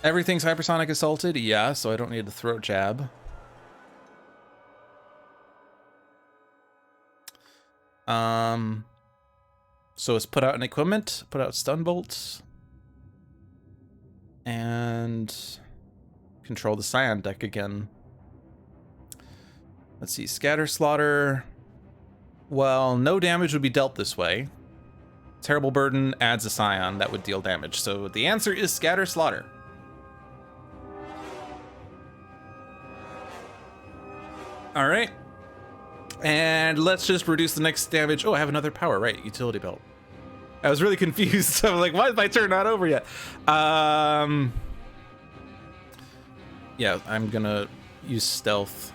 Everything's Hypersonic Assaulted? Yeah, so I don't need to throat jab. So it's put out an equipment, put out stun bolts, and control the Scion deck again. Let's see, Scatter Slaughter. Well, no damage would be dealt this way. Terrible Burden adds a Scion that would deal damage. So the answer is Scatter Slaughter. All right. And let's just reduce the next damage. Oh, I have another power, right? Utility belt. I was really confused. I'm like, why is my turn not over yet? Yeah, I'm gonna use stealth.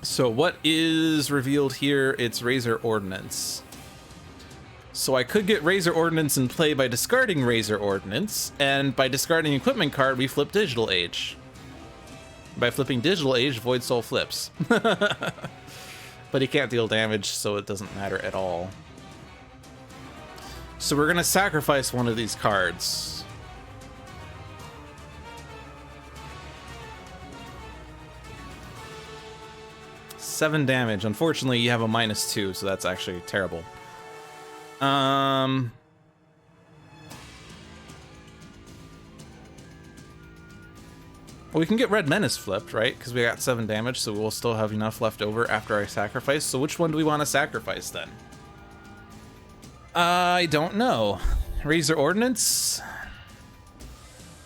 So what is revealed here? It's Razor Ordnance. So I could get Razor Ordnance in play by discarding Razor Ordnance, and by discarding equipment card, we flip Digital Age. By flipping Digital Age, Void Soul flips. But he can't deal damage, so it doesn't matter at all. So we're gonna sacrifice one of these cards. Seven damage. Unfortunately, you have a -2, so that's actually terrible. Well, we can get Red Menace flipped, right? Because we got 7 damage, so we'll still have enough left over after I sacrifice. So which one do we want to sacrifice then? I don't know. Razor Ordnance?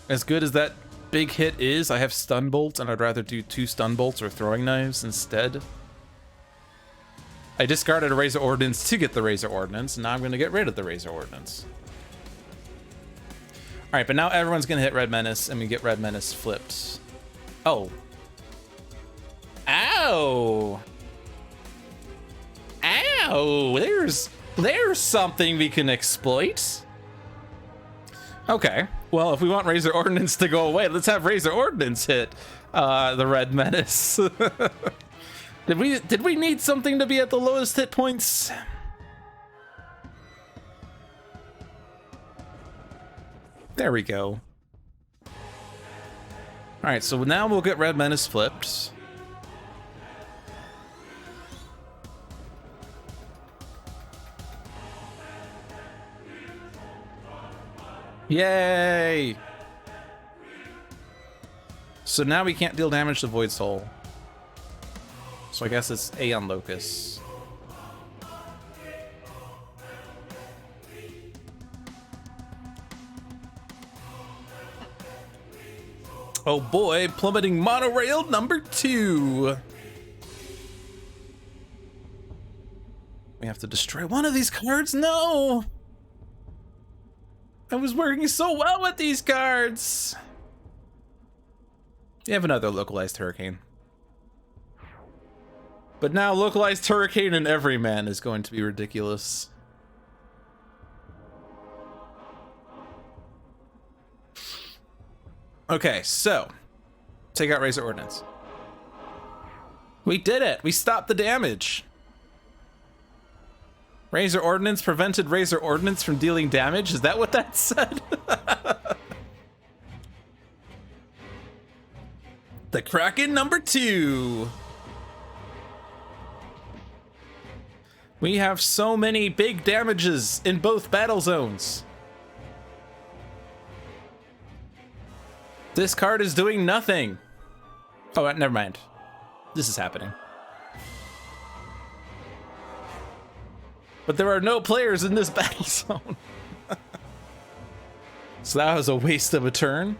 As good as that big hit is, I have Stun Bolt, and I'd rather do 2 Stun Bolts or Throwing Knives instead. I discarded a Razor Ordnance to get the Razor Ordnance, and now I'm going to get rid of the Razor Ordnance. Alright, but now everyone's going to hit Red Menace, and we get Red Menace flipped. Oh. Ow! Ow! There's something we can exploit. Okay. Well, if we want Razor Ordnance to go away, let's have Razor Ordnance hit the Red Menace. Did we need something to be at the lowest hit points? There we go. Alright, so now we'll get Red Menace flipped. Yay! So now we can't deal damage to Void Soul. So I guess it's Aeon Locus. Oh boy, plummeting monorail number 2. We have to destroy one of these cards? No! I was working so well with these cards! You have another localized hurricane. But now localized hurricane and Everyman is going to be ridiculous. Okay, so take out Razor Ordnance. We did it! We stopped the damage! Razor Ordnance prevented Razor Ordnance from dealing damage? Is that what that said? The Kraken number 2! We have so many big damages in both battle zones. This card is doing nothing. Oh, never mind. This is happening. But there are no players in this battle zone. So that was a waste of a turn.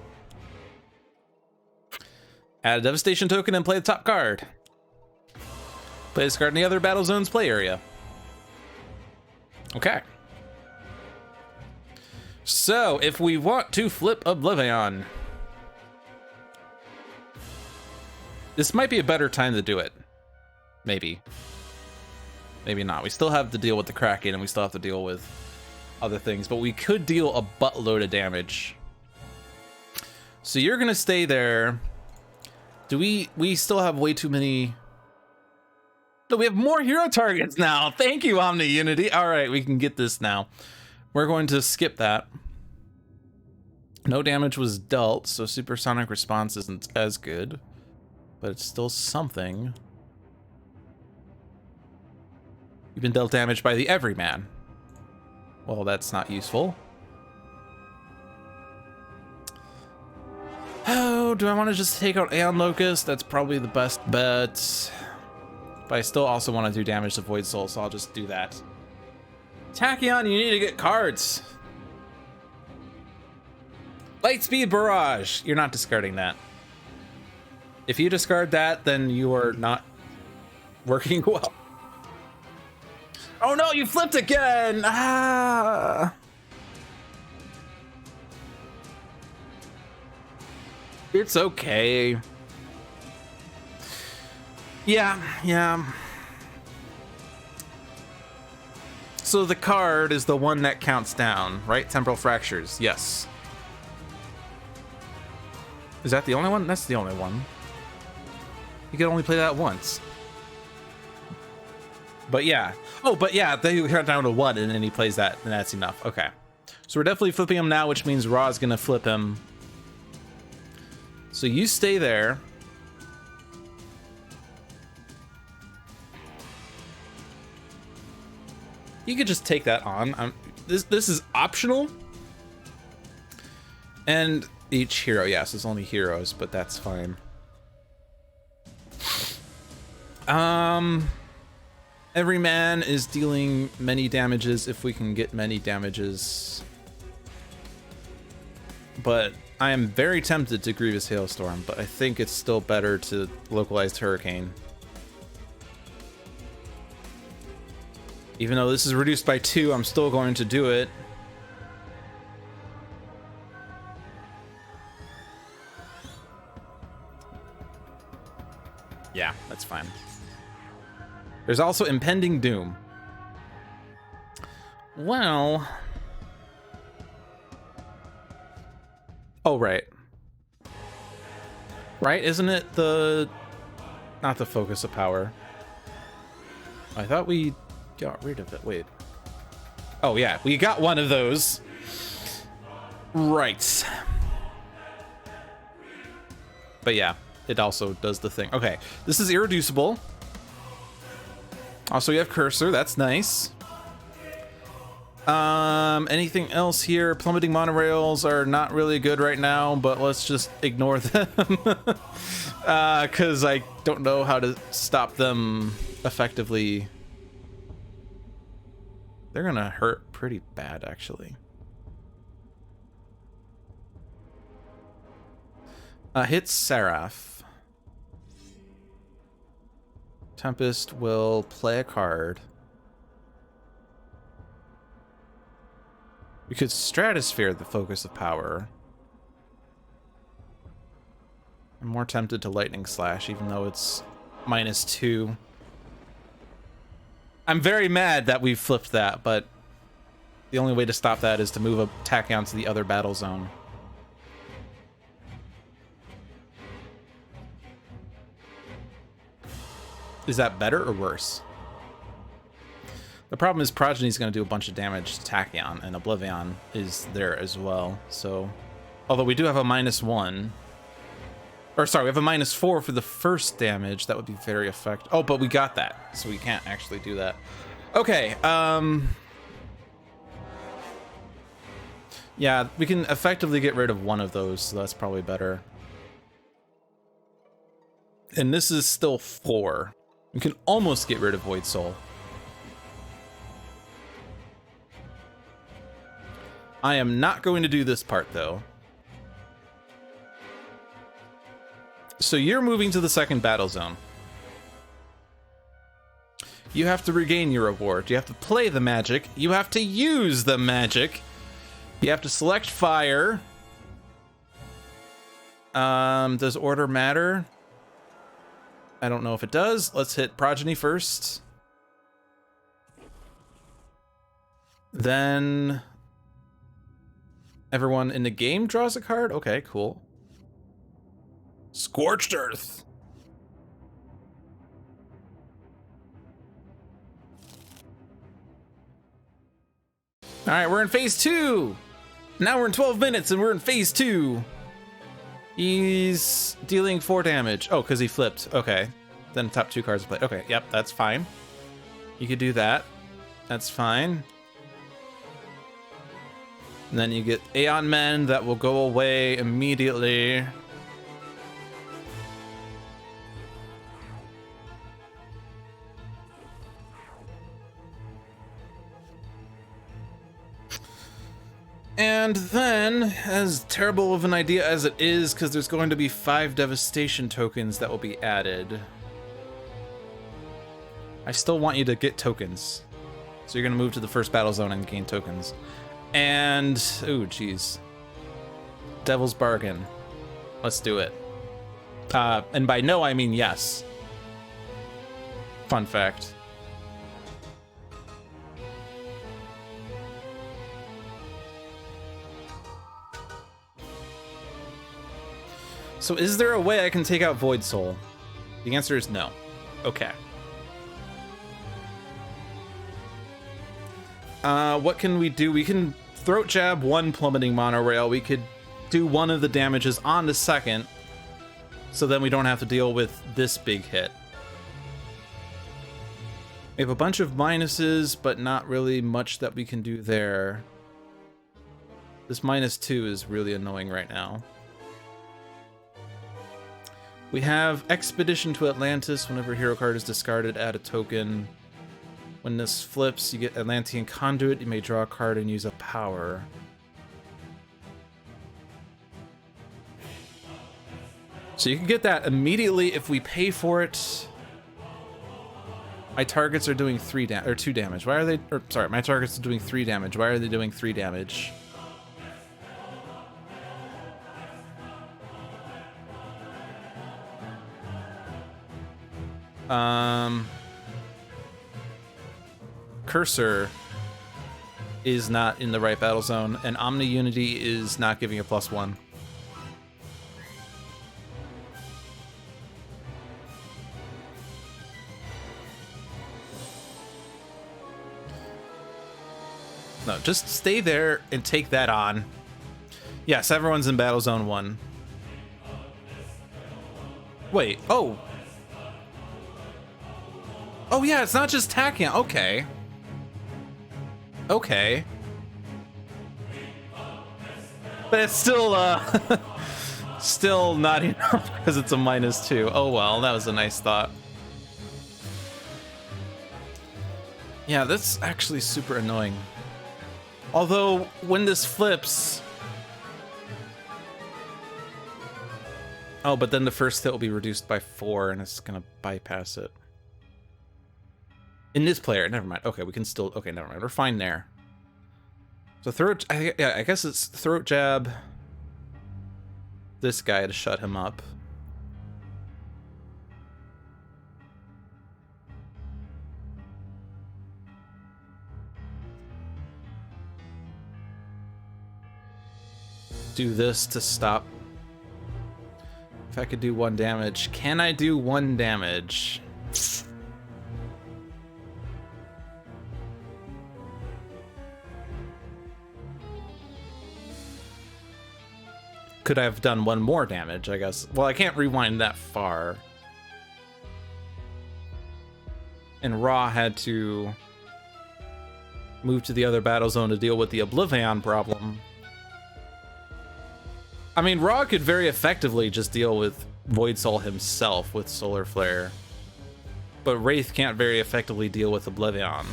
Add a devastation token and play the top card. Play this card in the other battle zone's play area. Okay. So if we want to flip Oblivion, this might be a better time to do it. Maybe. Maybe not. We still have to deal with the Kraken and we still have to deal with other things, but we could deal a buttload of damage. So you're gonna stay there. Do we still have way too many? No, we have more hero targets now. Thank you, Omni Unity. All right, we can get this now. We're going to skip that. No damage was dealt, so supersonic response isn't as good, but it's still something. You've been dealt damage by the Everyman. Well, that's not useful. Oh, do I want to just take out Aeon Locust? That's probably the best bet. But I still also want to do damage to Void Soul, so I'll just do that. Tachyon, you need to get cards. Lightspeed Barrage. You're not discarding that. If you discard that, then you are not working well. Oh no, you flipped again! Ah! It's okay. Yeah. So the card is the one that counts down, right? Temporal Fractures, yes. Is that the only one? That's the only one. You can only play that once. But yeah. Oh, but yeah, then you count down to 1 and then he plays that, and that's enough. Okay. So we're definitely flipping him now, which means Ra's gonna flip him. So you stay there. You could just take that on. This is optional. And each hero, yes, it's only heroes, but that's fine. Every man is dealing many damages if we can get many damages. But I am very tempted to Grievous Hailstorm, but I think it's still better to Localized Hurricane. Even though this is reduced by 2, I'm still going to do it. Yeah, that's fine. There's also Impending Doom. Well... Oh, right. Right, isn't it the... Not the Focus of Power. I thought we got rid of it. Wait. Oh, yeah, we got one of those. Right. But yeah, it also does the thing. Okay, this is Irreducible. Also, you have Cursor. That's nice. Anything else here? Plummeting monorails are not really good right now, but let's just ignore them. Because I don't know how to stop them effectively. They're gonna hurt pretty bad, actually. Hit Seraph. Tempest will play a card. We could Stratosphere the Focus of Power. I'm more tempted to Lightning Slash, even though it's -2. I'm very mad that we flipped that, but the only way to stop that is to move a Tachyon to the other battle zone. Is that better or worse? The problem is Progeny's going to do a bunch of damage to Tachyon, and Oblivion is there as well. So, although we do have a -1, or sorry, we have a -4 for the first damage. That would be very effective. Oh, but we got that, so we can't actually do that. Okay. Yeah, we can effectively get rid of one of those, so that's probably better. And this is still 4. We can almost get rid of Void Soul. I am not going to do this part, though. So you're moving to the second battle zone. You have to regain your reward. You have to play the magic. You have to use the magic. You have to select fire. Does order matter? I don't know if it does. Let's hit Progeny first. Then everyone in the game draws a card. Okay, cool. Scorched Earth. All right, we're in phase 2. Now we're in 12 minutes and we're in phase 2. He's dealing 4 damage. Oh, because he flipped. Okay. Then top 2 cards play. Okay, yep, that's fine. You could do that. That's fine. And then you get Aeon Men that will go away immediately. And then, as terrible of an idea as it is, because there's going to be 5 devastation tokens that will be added, I still want you to get tokens. So you're going to move to the first battle zone and gain tokens. And, ooh, geez. Devil's Bargain. Let's do it. And by no, I mean yes. Fun fact. So is there a way I can take out Void Soul? The answer is no. Okay. What can we do? We can Throat Jab 1 Plummeting Monorail. We could do one of the damages on the second, so then we don't have to deal with this big hit. We have a bunch of minuses, but not really much that we can do there. This -2 is really annoying right now. We have Expedition to Atlantis. Whenever a hero card is discarded, add a token. When this flips, you get Atlantean Conduit. You may draw a card and use a power. So you can get that immediately if we pay for it. My targets are doing 2 damage. Why are they? Or, sorry, my targets are doing 3 damage. Why are they doing 3 damage? Cursor is not in the right battle zone, and Omni Unity is not giving a +1. No, just stay there and take that on. Yes, everyone's in battle zone 1. Wait, oh. Oh yeah, it's not just Tachyon. Okay. Okay. But it's still, still not enough because it's a -2. Oh well, that was a nice thought. Yeah, that's actually super annoying. Although, when this flips... Oh, but then the first hit will be reduced by 4 and it's gonna bypass it. In this player, never mind. Okay, we can still... Okay, never mind. We're fine there. So yeah, I guess it's Throat Jab this guy to shut him up. Do this to stop. If I could do 1 damage. Can I do 1 damage? Could I have done 1 more damage, I guess? Well, I can't rewind that far. And Ra had to move to the other battle zone to deal with the Oblivion problem. I mean, Ra could very effectively just deal with Void Soul himself with Solar Flare. But Wraith can't very effectively deal with Oblivion.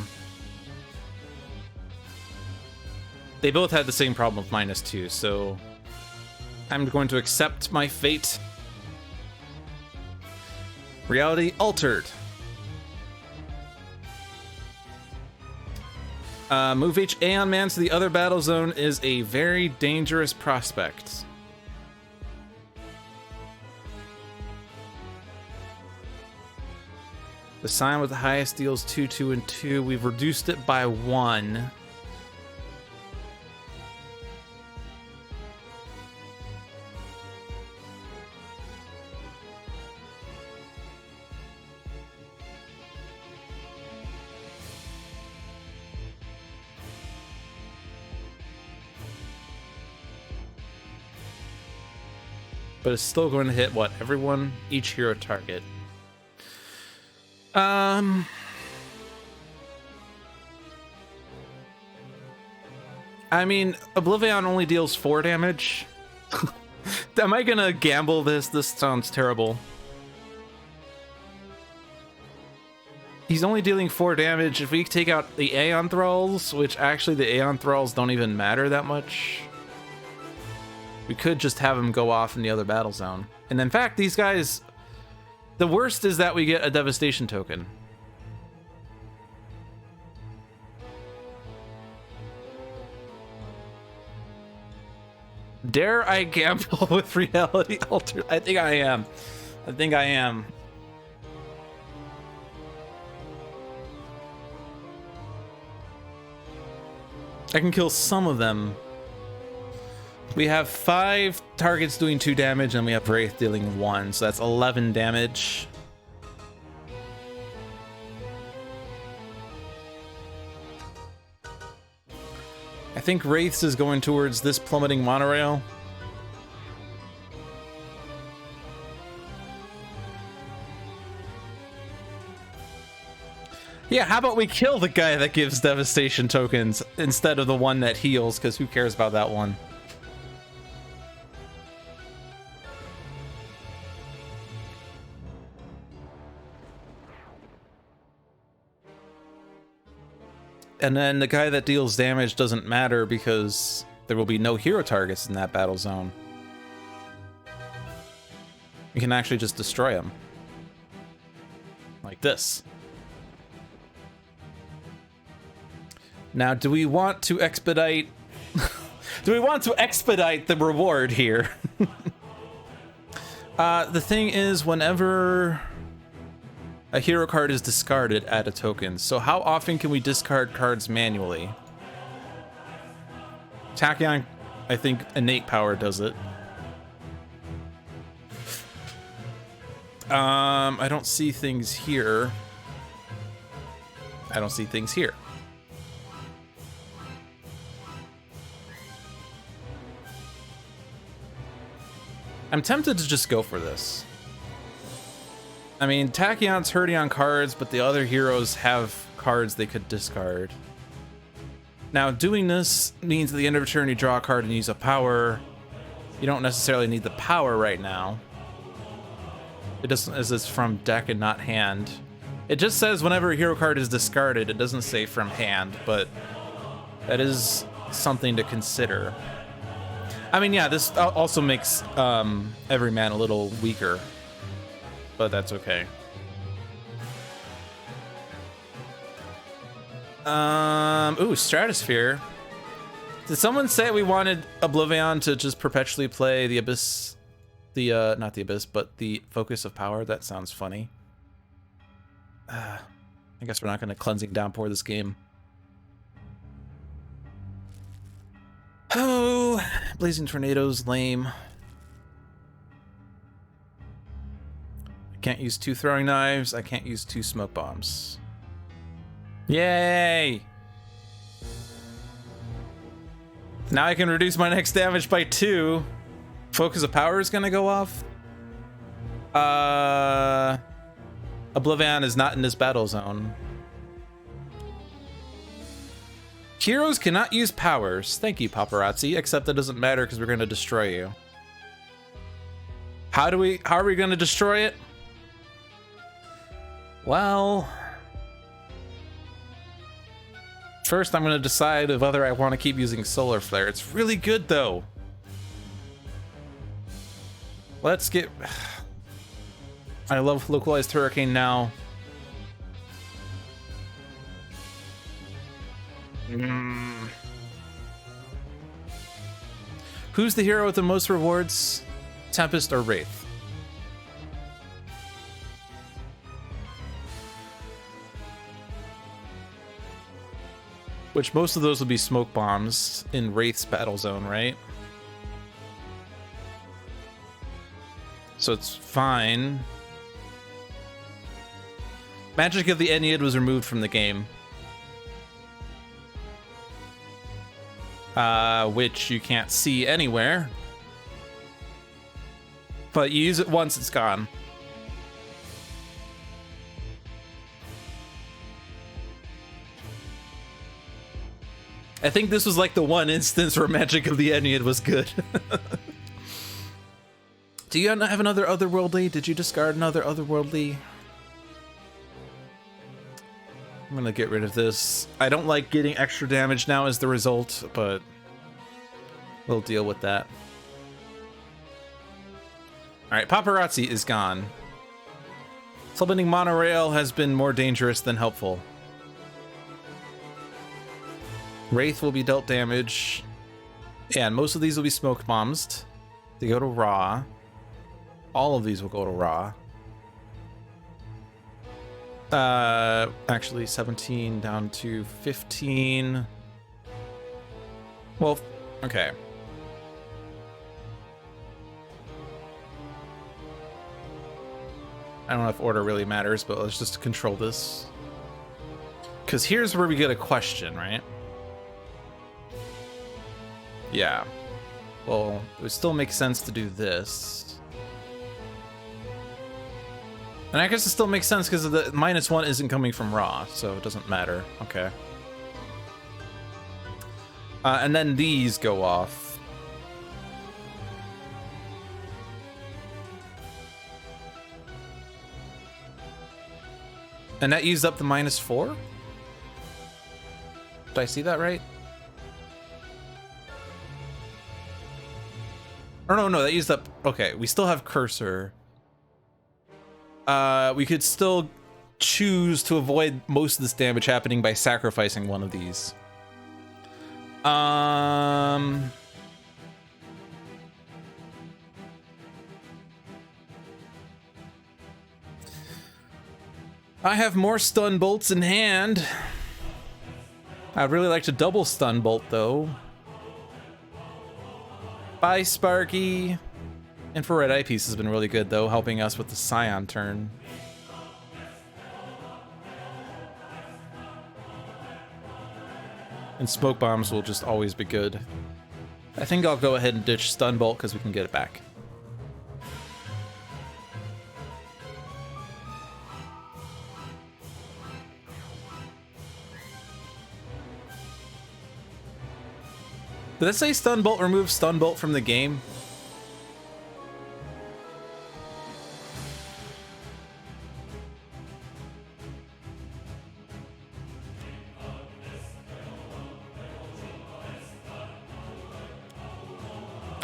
They both had the same problem with -2, so I'm going to accept my fate. Reality altered. Move each Aeon Man to the other battle zone is a very dangerous prospect. The sign with the highest deals 2, 2, and 2. We've reduced it by 1. But it's still going to hit, what, everyone? Each hero target. I mean, Oblivion only deals 4 damage. Am I gonna gamble this? This sounds terrible. He's only dealing 4 damage. If we take out the Aeon Thralls, which actually the Aeon Thralls don't even matter that much, we could just have him go off in the other battle zone. And in fact, these guys, the worst is that we get a devastation token. Dare I gamble with reality altered? I think I am. I think I am. I can kill some of them. We have 5 targets doing 2 damage, and we have Wraith dealing 1, so that's 11 damage. I think Wraith's is going towards this plummeting monorail. Yeah, how about we kill the guy that gives devastation tokens instead of the one that heals, because who cares about that one? And then the guy that deals damage doesn't matter because there will be no hero targets in that battle zone. You can actually just destroy him. Like this. Now, do we want to expedite... do we want to expedite the reward here? The thing is, whenever a hero card is discarded, add a token. So how often can we discard cards manually? Tachyon, I think innate power does it. I don't see things here. I don't see things here. I'm tempted to just go for this. I mean, Tachyon's hurting on cards, but the other heroes have cards they could discard. Now, doing this means at the end of a turn you draw a card and use a power. You don't necessarily need the power right now. It doesn't, as it's from deck and not hand. It just says whenever a hero card is discarded, it doesn't say from hand, but that is something to consider. I mean, yeah, this also makes every man a little weaker, but that's okay. Ooh, Stratosphere. Did someone say we wanted Oblivion to just perpetually play the Abyss? Not the Abyss, but the Focus of Power? That sounds funny. I guess we're not going to Cleansing Downpour this game. Oh, Blazing Tornadoes, lame. I can't use 2 throwing knives. I can't use 2 smoke bombs. Yay! Now I can reduce my next damage by 2. Focus of Power is gonna go off. Oblivion is not in this battle zone. Heroes cannot use powers. Thank you, Paparazzi, except that doesn't matter because we're going to destroy you. How are we gonna destroy it? Well, first I'm gonna decide whether I want to keep using Solar Flare. It's really good though. Let's get... I love Localized Hurricane now. Who's the hero with the most rewards? Tempest or Wraith? Which most of those will be smoke bombs in Wraith's battle zone, right? So it's fine. Magic of the Ennead was removed from the game. Which you can't see anywhere. But you use it once, it's gone. I think this was like the one instance where Magic of the Ennead was good. Do you have another otherworldly? Did you discard another otherworldly? I'm gonna get rid of this. I don't like getting extra damage now as the result, but we'll deal with that. Alright, Paparazzi is gone. Summoning Monorail has been more dangerous than helpful. Wraith will be dealt damage. Yeah, and most of these will be smoke bombs. They go to Raw. All of these will go to Raw. Actually 17 down to 15. Well, okay. I don't know if order really matters, but let's just control this. Because here's where we get a question, right? Yeah. Well, it would still make sense to do this. And I guess it still makes sense because the -1 isn't coming from Raw, so it doesn't matter. Okay. And then these go off. And that used up the -4? Did I see that right? Or no, that used up... Okay, we still have Cursor. We could still choose to avoid most of this damage happening by sacrificing one of these. I have more stun bolts in hand. I'd really like to double stun bolt though. Bye, Sparky. Infrared Eyepiece has been really good, though, helping us with the Scion turn. And Smoke Bombs will just always be good. I think I'll go ahead and ditch Stun Bolt because we can get it back. Did it say Stun Bolt removes Stun Bolt from the game?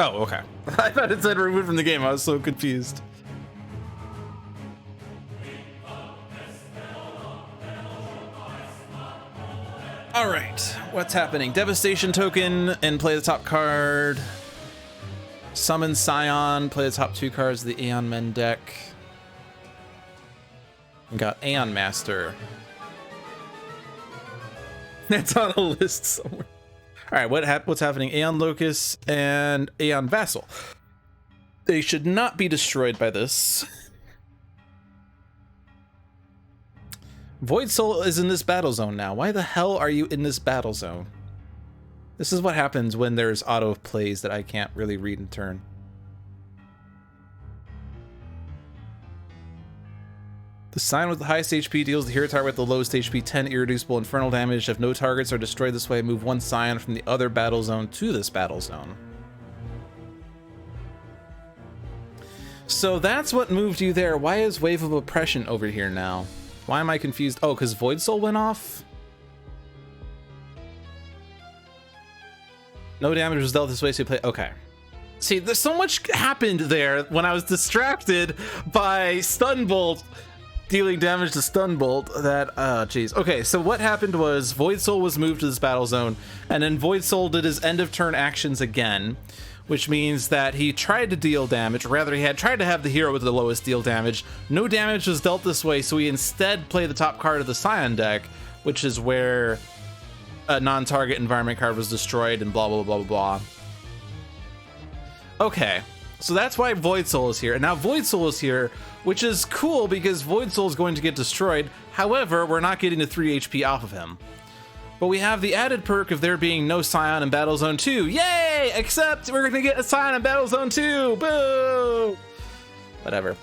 Oh, okay. I thought it said removed from the game. I was so confused. All right, what's happening? Devastation token and play the top card. Summon Scion, play the top 2 cards of the Aeon Men deck. We got Aeon Master. That's on a list somewhere. All right, what's happening? Aeon Locus and Aeon Vassal. They should not be destroyed by this. Void Soul is in this battle zone now. Why the hell are you in this battle zone? This is what happens when there's auto plays that I can't really read in turn. The sign with the highest HP deals the hero target with the lowest HP 10 irreducible infernal damage. If no targets are destroyed this way, move 1 Scion from the other battle zone to this battle zone. So that's what moved you there. Why is Wave of Oppression over here now? Why am I confused? Oh, because Void Soul went off? No damage was dealt this way, so you play... Okay. See, there's so much happened there when I was distracted by Stun Bolt, dealing damage to Stun Bolt, that... jeez. Okay, so what happened was Void Soul was moved to this battle zone, and then Void Soul did his end of turn actions again, which means that he tried to deal damage, or rather he had tried to have the hero with the lowest deal damage. No damage was dealt this way, so he instead played the top card of the Scion deck, which is where a non-target environment card was destroyed and blah, blah, blah, blah, blah. Okay, so that's why Void Soul is here. And now Void Soul is here, which is cool because Void Soul is going to get destroyed. However, we're not getting the 3 HP off of him. But we have the added perk of there being no Scion in Battle Zone 2. Yay! Except we're going to get a Scion in Battle Zone 2. Boo! Whatever.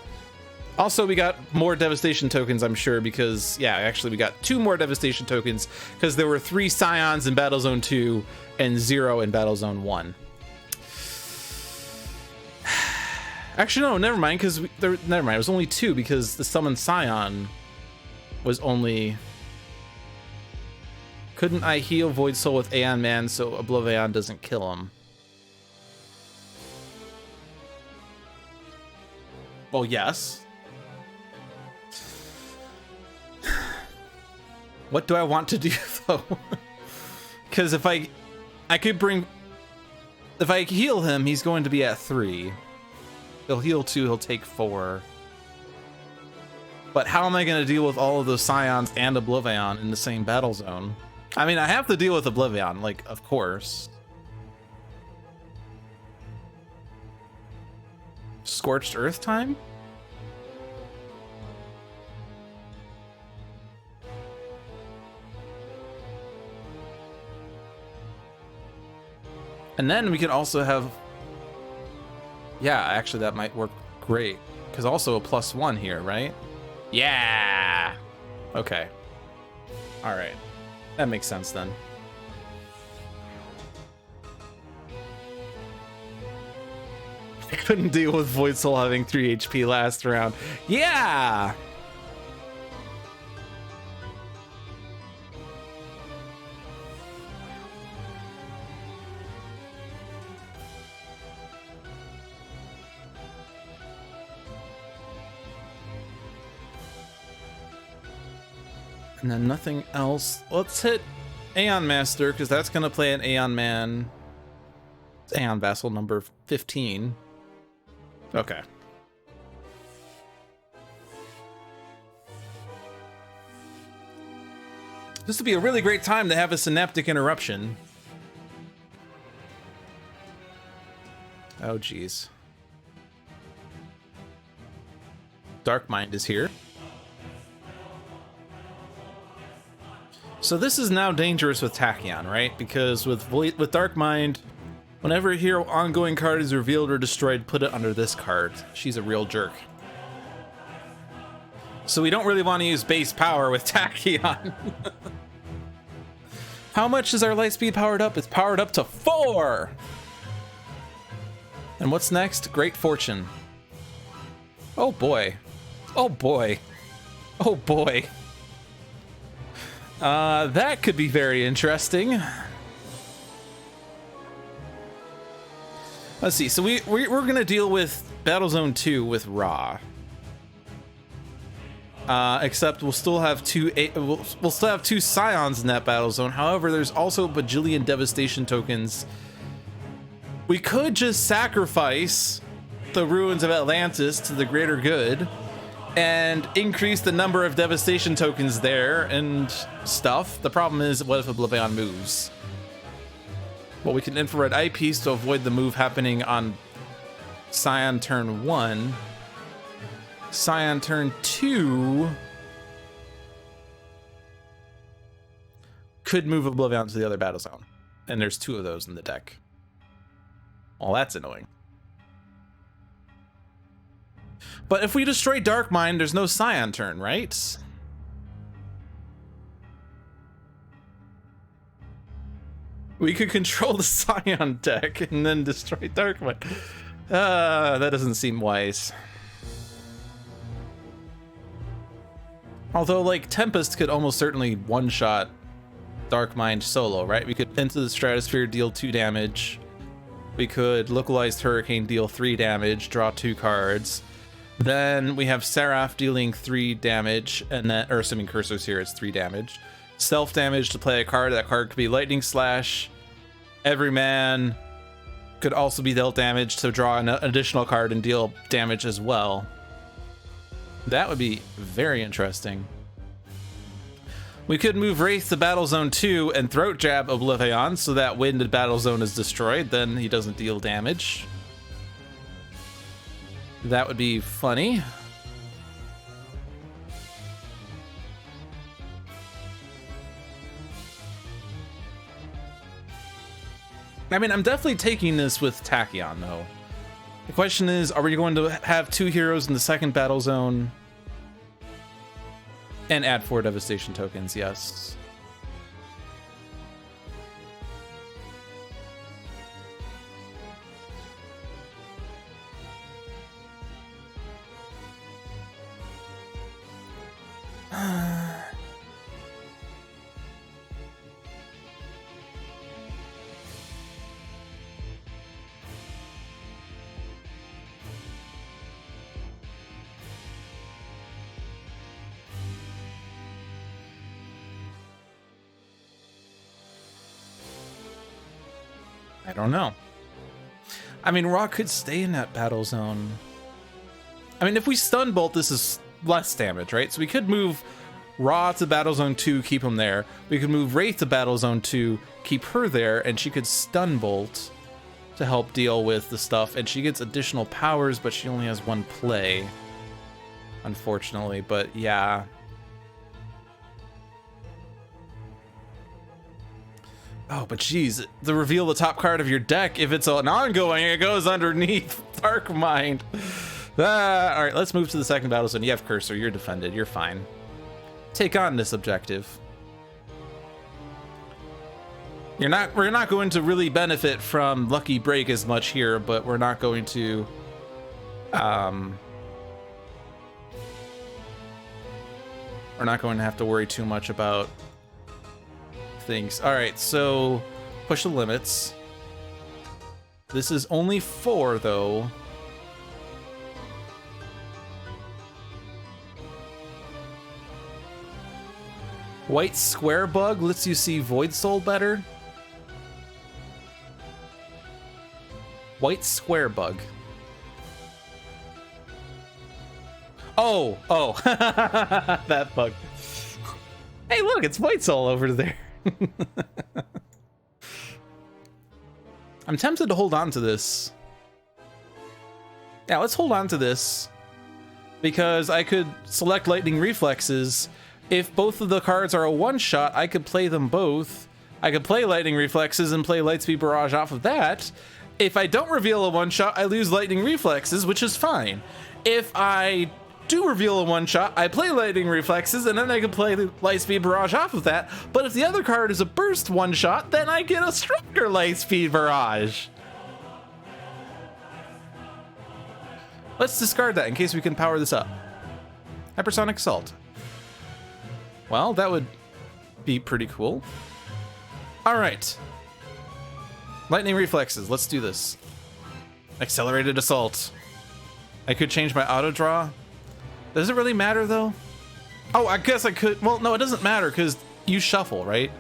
Also, we got more Devastation tokens, I'm sure, because, yeah, actually we got 2 more Devastation tokens because there were 3 Scions in Battle Zone 2 and 0 in Battle Zone 1. Actually, no, never mind, because never mind. It was only 2 because the Summon Scion was only... Couldn't I heal Void Soul with Aeon Man so Oblivion doesn't kill him? Well, yes. What do I want to do, though? Because if I could bring... If I heal him, he's going to be at 3. He'll heal 2, he'll take 4. But how am I going to deal with all of those Scions and Oblivion in the same battle zone? I mean, I have to deal with Oblivion, like, of course. Scorched Earth time? And then we could also have... Yeah, actually that might work great. Because also a +1 here, right? Yeah! Okay. Alright. That makes sense then. I couldn't deal with Void Soul having 3 HP last round. Yeah! And then nothing else. Let's hit Aeon Master, because that's going to play an Aeon Man. It's Aeon Vassal number 15. Okay. This would be a really great time to have a Synaptic Interruption. Oh, geez. Dark Mind is here. So this is now dangerous with Tachyon, right? Because with Dark Mind, whenever a hero ongoing card is revealed or destroyed, put it under this card. She's a real jerk. So we don't really want to use base power with Tachyon. How much is our light speed powered up? It's powered up to 4! And what's next? Great Fortune. Oh boy. Oh boy. Oh boy. That could be very interesting. Let's see. So we're gonna deal with Battle Zone 2 with Ra. Except we'll still have we'll still have 2 Scions in that battle zone. However, there's also a bajillion Devastation tokens. We could just sacrifice the Ruins of Atlantis to the greater good and increase the number of Devastation tokens there and stuff. The problem is, what if Oblivion moves? Well, we can Infrared Eyepiece to avoid the move happening on Scion turn 1. Scion turn 2 could move Oblivion to the other battle zone. And there's 2 of those in the deck. Well, that's annoying. But if we destroy Dark Mind, there's no Scion turn, right? We could control the Scion deck and then destroy Dark Mind. That doesn't seem wise. Although, like, Tempest could almost certainly one-shot Dark Mind solo, right? We could Into the Stratosphere, deal 2 damage. We could Localized Hurricane, deal 3 damage, draw 2 cards. Then we have Seraph dealing 3 damage, and then, or assuming Cursor's here, it's 3 damage. Self-damage to play a card. That card could be Lightning Slash. Everyman could also be dealt damage to draw an additional card and deal damage as well. That would be very interesting. We could move Wraith to Battle Zone 2 and Throat Jab Oblivion so that when the Battle Zone is destroyed, then he doesn't deal damage. That would be funny. I mean, I'm definitely taking this with Tachyon, though. The question is, are we going to have 2 heroes in the second battle zone and add 4 devastation tokens? Yes. I don't know. I mean, Raw could stay in that battle zone. I mean, if we stun bolt, this is less damage, right? So we could move Raw to battle zone 2, keep him there. We could move Wraith to battle zone 2, keep her there, and she could stun bolt to help deal with the stuff. And she gets additional powers, but she only has 1 play, unfortunately. But yeah. Oh, but geez, to reveal the top card of your deck, if it's an ongoing, it goes underneath Dark Mind. All right, let's move to the second battle zone. You have Cursor, you're defended, you're fine. Take on this objective. We're not going to really benefit from Lucky Break as much here, but we're not going to we're not going to have to worry too much about things. All right, so push the limits. This is only 4 though. White Square Bug lets you see Void Soul better. White Square Bug. Oh, that bug. Hey, look, it's White Soul over there. I'm tempted to hold on to this. Yeah, let's hold on to this because I could select Lightning Reflexes. If both of the cards are a one-shot, I could play them both. I could play Lightning Reflexes and play Lightspeed Barrage off of that. If I don't reveal a one-shot, I lose Lightning Reflexes, which is fine. If I do reveal a one-shot, I play Lightning Reflexes, and then I can play the Lightspeed Barrage off of that. But if the other card is a burst one-shot, then I get a stronger Lightspeed Barrage. Let's discard that in case we can power this up. Hypersonic Assault. Well, that would be pretty cool. All right. Lightning Reflexes, let's do this. Accelerated Assault. I could change my auto draw. Does it really matter though? Oh, I guess I could. Well, no, it doesn't matter because you shuffle, right?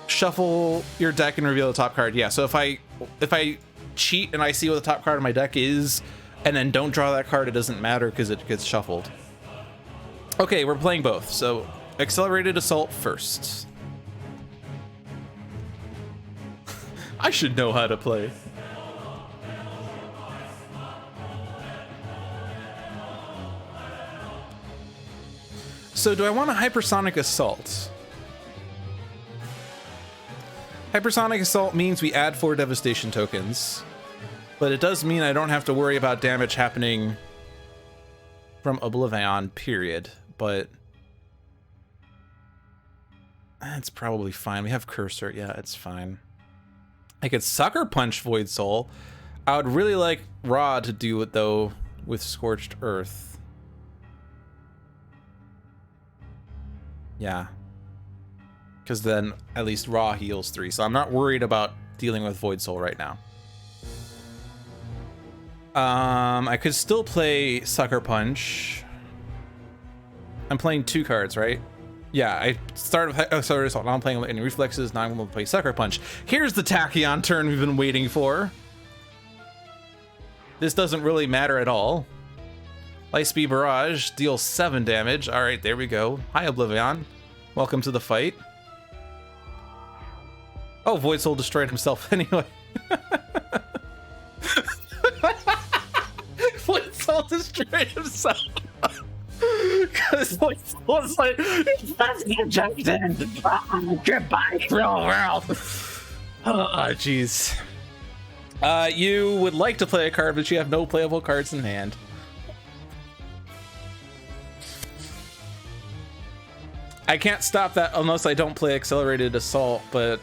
Shuffle your deck and reveal the top card. Yeah, so if I cheat and I see what the top card of my deck is and then don't draw that card, it doesn't matter because it gets shuffled. Okay, we're playing both. So Accelerated Assault first. I should know how to play. So do I want a Hypersonic Assault? Hypersonic Assault means we add 4 devastation tokens, but it does mean I don't have to worry about damage happening from Oblivion, period. But it's probably fine. We have Cursor. Yeah, it's fine. I could Sucker Punch Void Soul. I would really like Ra to do it, though, with Scorched Earth. Yeah. Because then at least Raw heals 3, so I'm not worried about dealing with Void Soul right now. I could still play Sucker Punch. I'm playing 2 cards, right? Yeah, I started with Accelerated Assault. Now I'm playing Lightning Reflexes. Now I'm going to play Sucker Punch. Here's the Tachyon turn we've been waiting for. This doesn't really matter at all. Lightspeed Barrage deals 7 damage. All right, there we go. Hi, Oblivion. Welcome to the fight. Oh, Void Soul destroyed himself anyway. Void Soul destroyed himself. Because Void Soul was like, goodbye, real world. Oh, jeez. You would like to play a card, but you have no playable cards in hand. I can't stop that unless I don't play Accelerated Assault, but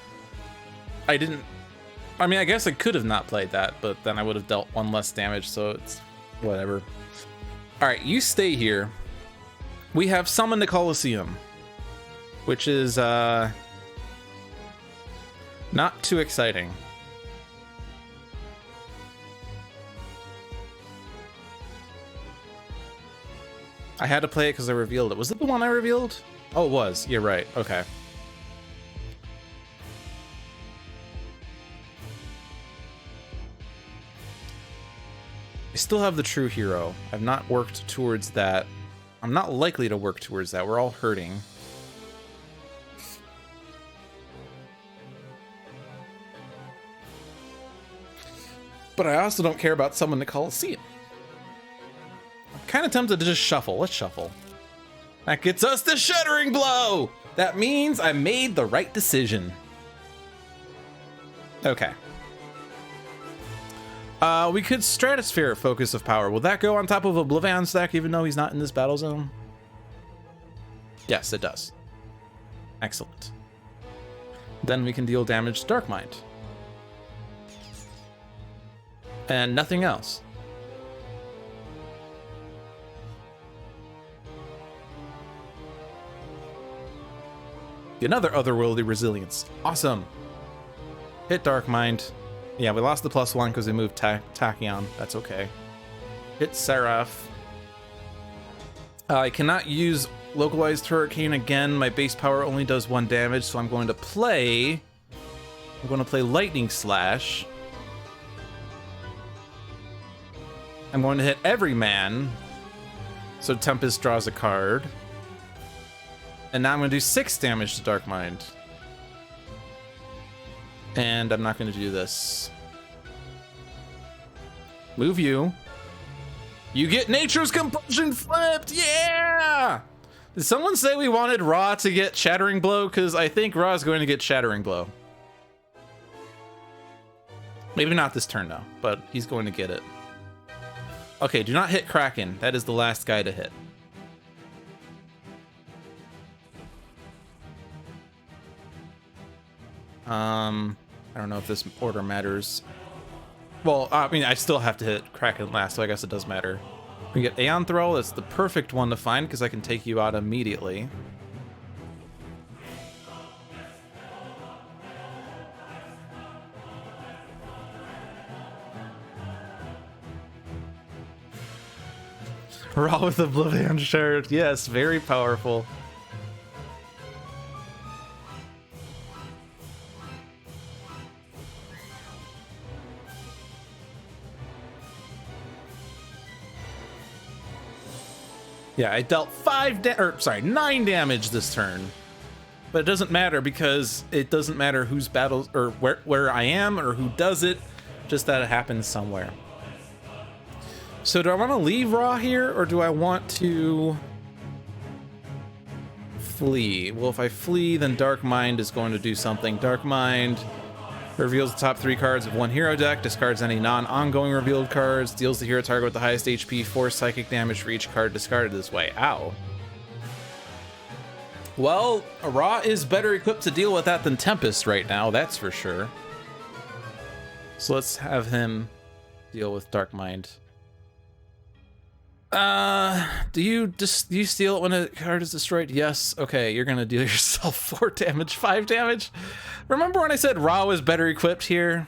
I didn't. I mean, I guess I could have not played that, but then I would have dealt 1 less damage, so it's whatever. All right, you stay here. We have Summon the Colosseum, which is not too exciting. I had to play it because I revealed it. Was it the one I revealed? Oh, it was. You're right. Okay. I still have the True Hero. I've not worked towards that. I'm not likely to work towards that. We're all hurting. But I also don't care about Summon the Colosseum. I'm kind of tempted to just shuffle. Let's shuffle. That gets us the Shattering Blow! That means I made the right decision. Okay. We could Stratosphere Focus of Power. Will that go on top of Oblivion stack even though he's not in this battle zone? Yes, it does. Excellent. Then we can deal damage to Dark Mind. And nothing else. Another otherworldly resilience. Awesome. Hit Dark Mind. Yeah, we lost the +1 because we moved Tachyon. That's okay. Hit Seraph. I cannot use Localized Hurricane again. My base power only does 1 damage, so I'm going to play Lightning Slash. I'm going to hit every man, so Tempest draws a card. And now I'm going to do 6 damage to Dark Mind. And I'm not going to do this. Move you. You get Nature's Compulsion flipped! Yeah! Did someone say we wanted Ra to get Shattering Blow? Because I think Ra is going to get Shattering Blow. Maybe not this turn, though, but he's going to get it. Okay, do not hit Kraken. That is the last guy to hit. I don't know if this order matters. Well, I mean, I still have to hit Kraken last, so I guess it does matter. We get Aeon Throw. That's the perfect one to find because I can take you out immediately. Raw with Oblivion Shard. Yes, very powerful. Yeah, I dealt 9 damage this turn. But it doesn't matter because it doesn't matter whose battles or where I am or who does it, just that it happens somewhere. So do I want to leave Raw here or do I want to flee? Well, if I flee, then Dark Mind is going to do something. Dark Mind reveals the top 3 cards of 1 hero deck, discards any non-ongoing revealed cards, deals the hero target with the highest HP 4 psychic damage for each card discarded this way. Ow. Well, Ra is better equipped to deal with that than Tempest right now, that's for sure. So let's have him deal with Dark Mind. Do you steal it when a card is destroyed? Yes. Okay, you're gonna deal yourself 4 damage, 5 damage. Remember when I said Ra was better equipped here?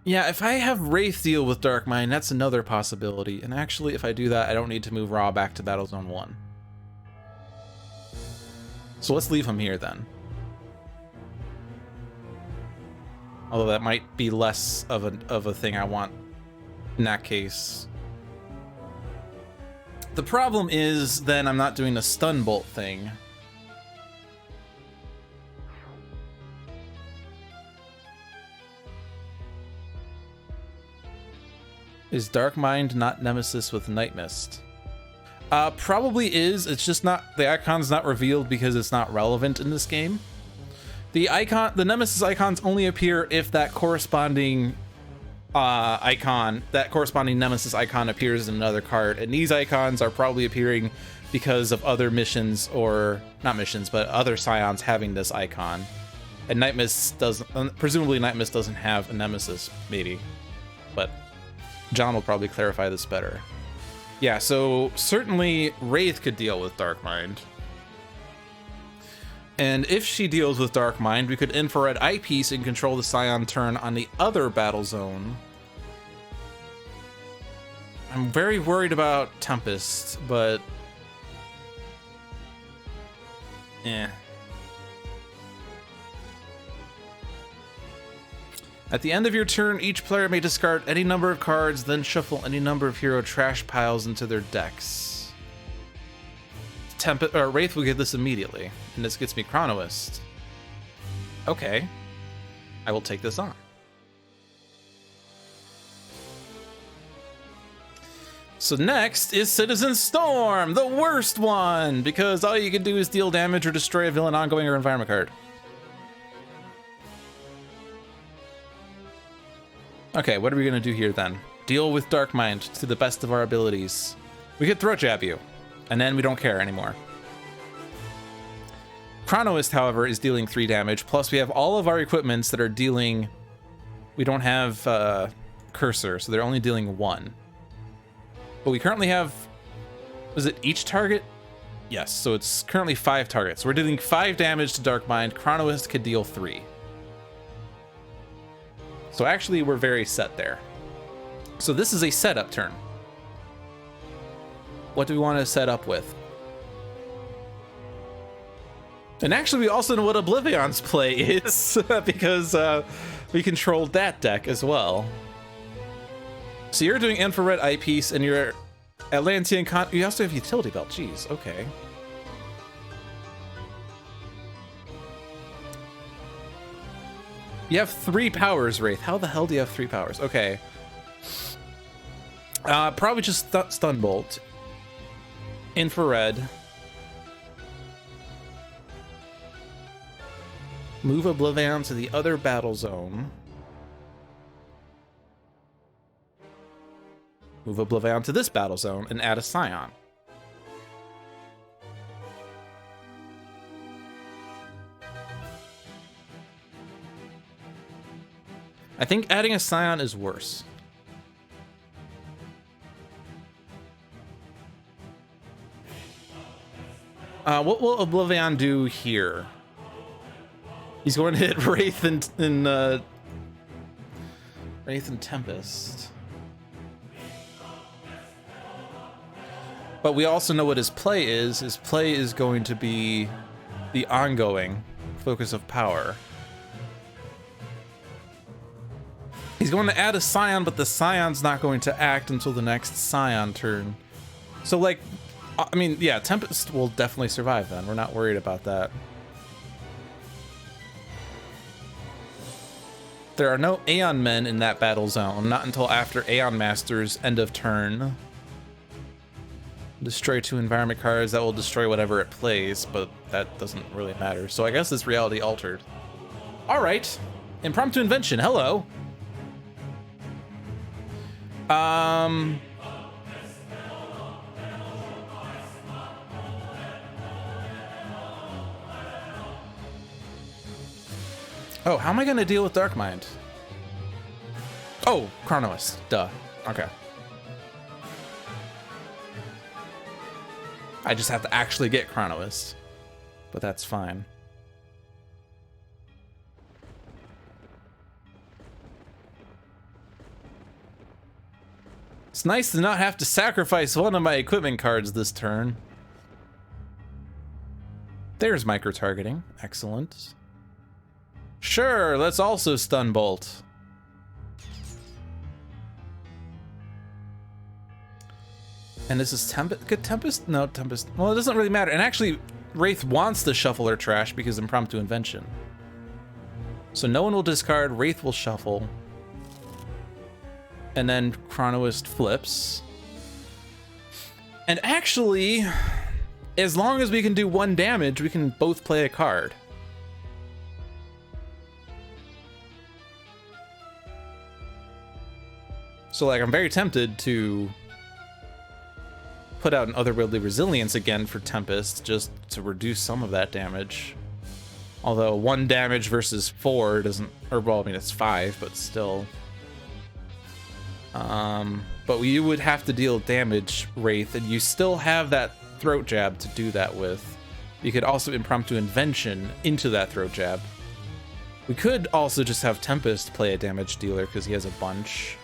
Yeah, if I have Wraith deal with Dark Mind, that's another possibility. And actually, if I do that, I don't need to move Ra back to Battle Zone 1. So let's leave him here then. Although that might be less of a thing I want in that case. The problem is then I'm not doing the stun bolt thing. Is Dark Mind not Nemesis with Night Mist? Probably is. It's just not, the icon's not revealed because it's not relevant in this game. The Nemesis icons only appear if that corresponding corresponding Nemesis icon appears in another card, and these icons are probably appearing because of other missions, or not missions, but other Scions having this icon. And Night Mist doesn't, presumably Night Mist doesn't have a Nemesis, maybe, but John will probably clarify this better. Yeah, so certainly Wraith could deal with Dark Mind. And if she deals with Dark Mind, we could Infrared Eyepiece and control the Scion turn on the other battle zone. I'm very worried about Tempest, but... At the end of your turn, each player may discard any number of cards, then shuffle any number of hero trash piles into their decks. Wraith will get this immediately, and this gets me Chronoist. Okay, I will take this on. So next is Citizen Storm, the worst one, because all you can do is deal damage or destroy a villain, ongoing, or environment card. Okay, what are we gonna do here then? Deal with Dark Mind to the best of our abilities. We could Throat Jab you, and then we don't care anymore. Chronoist, however, is dealing 3 damage, plus we have all of our equipments that are dealing... We don't have Cursor, so they're only dealing 1. But we currently have... Is it each target? Yes, so it's currently 5 targets. We're dealing 5 damage to Dark Mind. Chronoist could deal 3. So actually, we're very set there. So this is a setup turn. What do we want to set up with? And actually, we also know what Oblivion's play is, because we controlled that deck as well. So you're doing Infrared Eyepiece, and you're Atlantean you also have Utility Belt. Jeez, okay. You have 3 powers, Wraith. How the hell do you have 3 powers? Okay. Probably just Stun Bolt. Infrared. Move Oblivion to the other battle zone. Move Oblivion to this battle zone and add a Scion. I think adding a Scion is worse. What will Oblivion do here? He's going to hit Wraith and Tempest. But we also know what his play is. His play is going to be the ongoing focus of power. He's going to add a Scion, but the Scion's not going to act until the next Scion turn. So, like, I mean, yeah, Tempest will definitely survive then. We're not worried about that. There are no Aeon Men in that battle zone, not until after Aeon Master's end of turn. Destroy 2 environment cards, that will destroy whatever it plays, but that doesn't really matter. So I guess it's reality altered. All right, Impromptu Invention, hello. Oh, how am I gonna deal with Dark Mind? Oh, Chronoist. Duh. Okay. I just have to actually get Chronoist. But that's fine. It's nice to not have to sacrifice one of my equipment cards this turn. There's micro-targeting. Excellent. Sure, let's also stun bolt. And this is Tempest. Could Tempest? No, Tempest. Well, it doesn't really matter. And actually, Wraith wants to shuffle or trash because impromptu invention. So no one will discard. Wraith will shuffle. And then Chronoist flips. And actually, as long as we can do 1 damage, we can both play a card. So, like, I'm very tempted to put out an Otherworldly Resilience again for Tempest, just to reduce some of that damage. Although 1 damage versus 4 doesn't, or well, I mean, it's 5, but still. But you would have to deal damage, Wraith, and you still have that throat jab to do that with. You could also impromptu invention into that throat jab. We could also just have Tempest play a damage dealer because he has a bunch.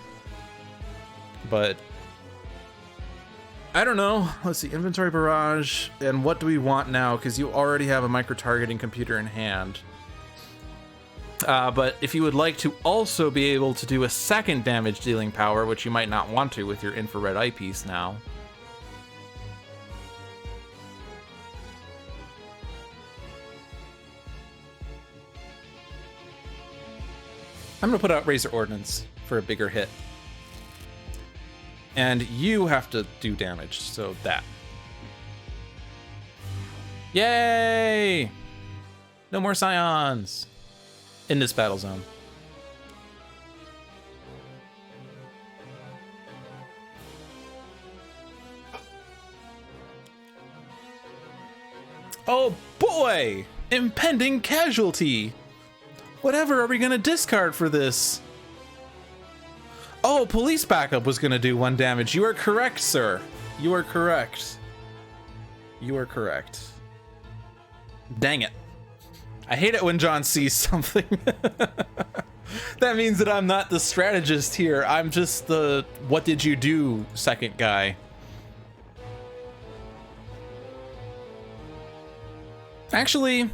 But I don't know. Let's see, inventory barrage, and what do we want now? Because you already have a micro-targeting computer in hand. But if you would like to also be able to do a second damage dealing power, which you might not want to with your infrared eyepiece now. I'm gonna put out Razor Ordnance for a bigger hit. And you have to do damage, so that. Yay! No more Scions in this battle zone. Oh boy! Impending casualty! Whatever are we gonna discard for this? Oh, police backup was gonna do 1 damage. You are correct, sir. You are correct. You are correct. Dang it. I hate it when John sees something. That means that I'm not the strategist here. I'm just the what did you do second guy. Actually,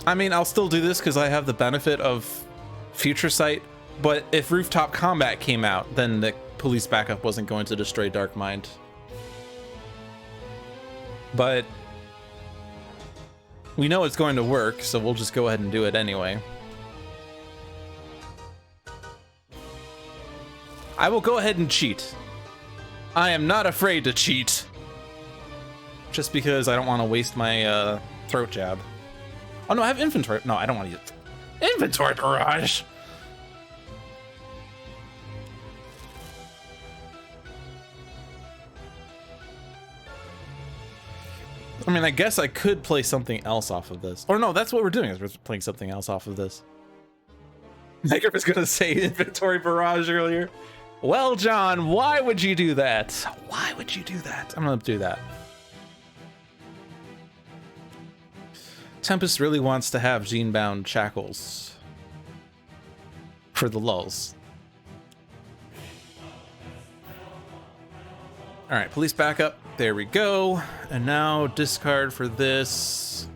I mean, I'll still do this because I have the benefit of Future Sight. But if Rooftop Combat came out, then the police backup wasn't going to destroy Darkmind. But we know it's going to work, so we'll just go ahead and do it anyway. I will go ahead and cheat. I am not afraid to cheat. Just because I don't want to waste my throat jab. Oh no, I have inventory. No, I don't want to use inventory barrage. I mean, I guess I could play something else off of this. Or no, that's what we're doing, is we're playing something else off of this. Microf was gonna say inventory barrage earlier. Well, John, why would you do that? Why would you do that? I'm gonna do that. Tempest really wants to have gene-bound shackles for the lulls. All right, police backup. There we go. And now discard for this.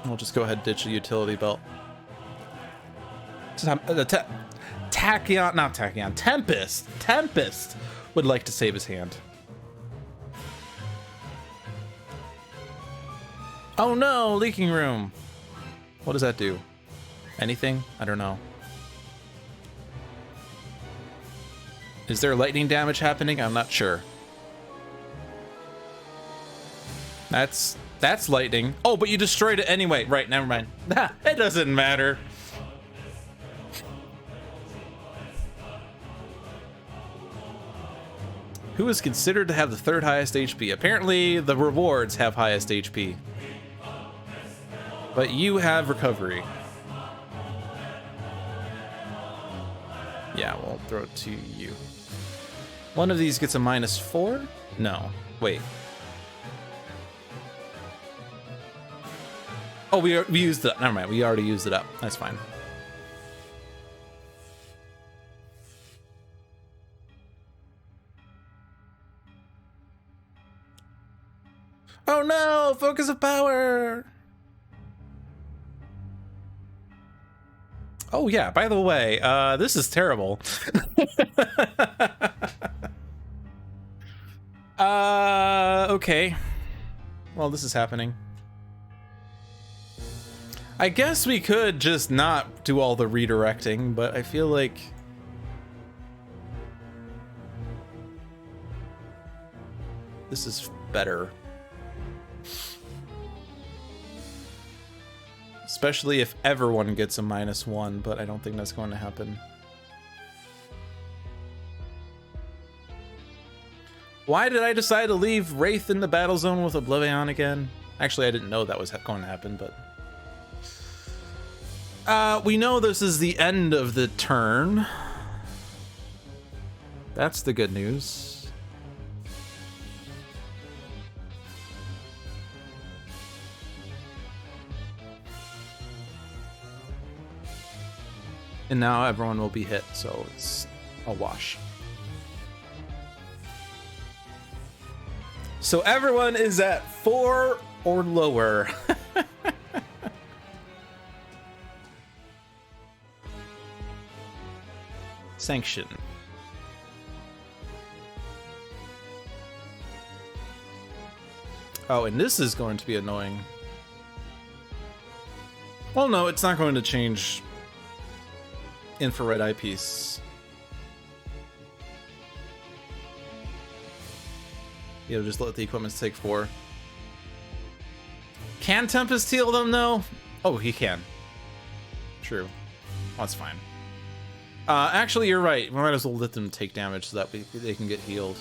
We'll just go ahead and ditch the utility belt. Tachyon, not Tachyon, Tempest. Tempest would like to save his hand. Oh no, leaking room. What does that do? Anything? I don't know. Is there lightning damage happening? I'm not sure. That's lightning. Oh, but you destroyed it anyway. Right, never mind. It doesn't matter. Who is considered to have the 3rd highest HP? Apparently, the rewards have highest HP. But you have recovery. Yeah, we'll throw it to you. One of these gets a -4? No, wait. Oh, we used it up. Never mind, we already used it up. That's fine. Oh no, focus of power. Oh yeah, by the way, this is terrible. Okay. Well, this is happening. I guess we could just not do all the redirecting, but I feel like this is better. Especially if everyone gets a -1, but I don't think that's going to happen. Why did I decide to leave Wraith in the battle zone with Oblivion again? Actually, I didn't know that was going to happen, but... we know this is the end of the turn. That's the good news. And now everyone will be hit, so it's a wash. So everyone is at 4 or lower. Sanction. Oh, and this is going to be annoying. Well, no, it's not going to change infrared eyepiece. You know, just let the equipments take 4. Can Tempest heal them though? Oh, he can. True. That's fine. Actually, you're right. We might as well let them take damage so that they can get healed.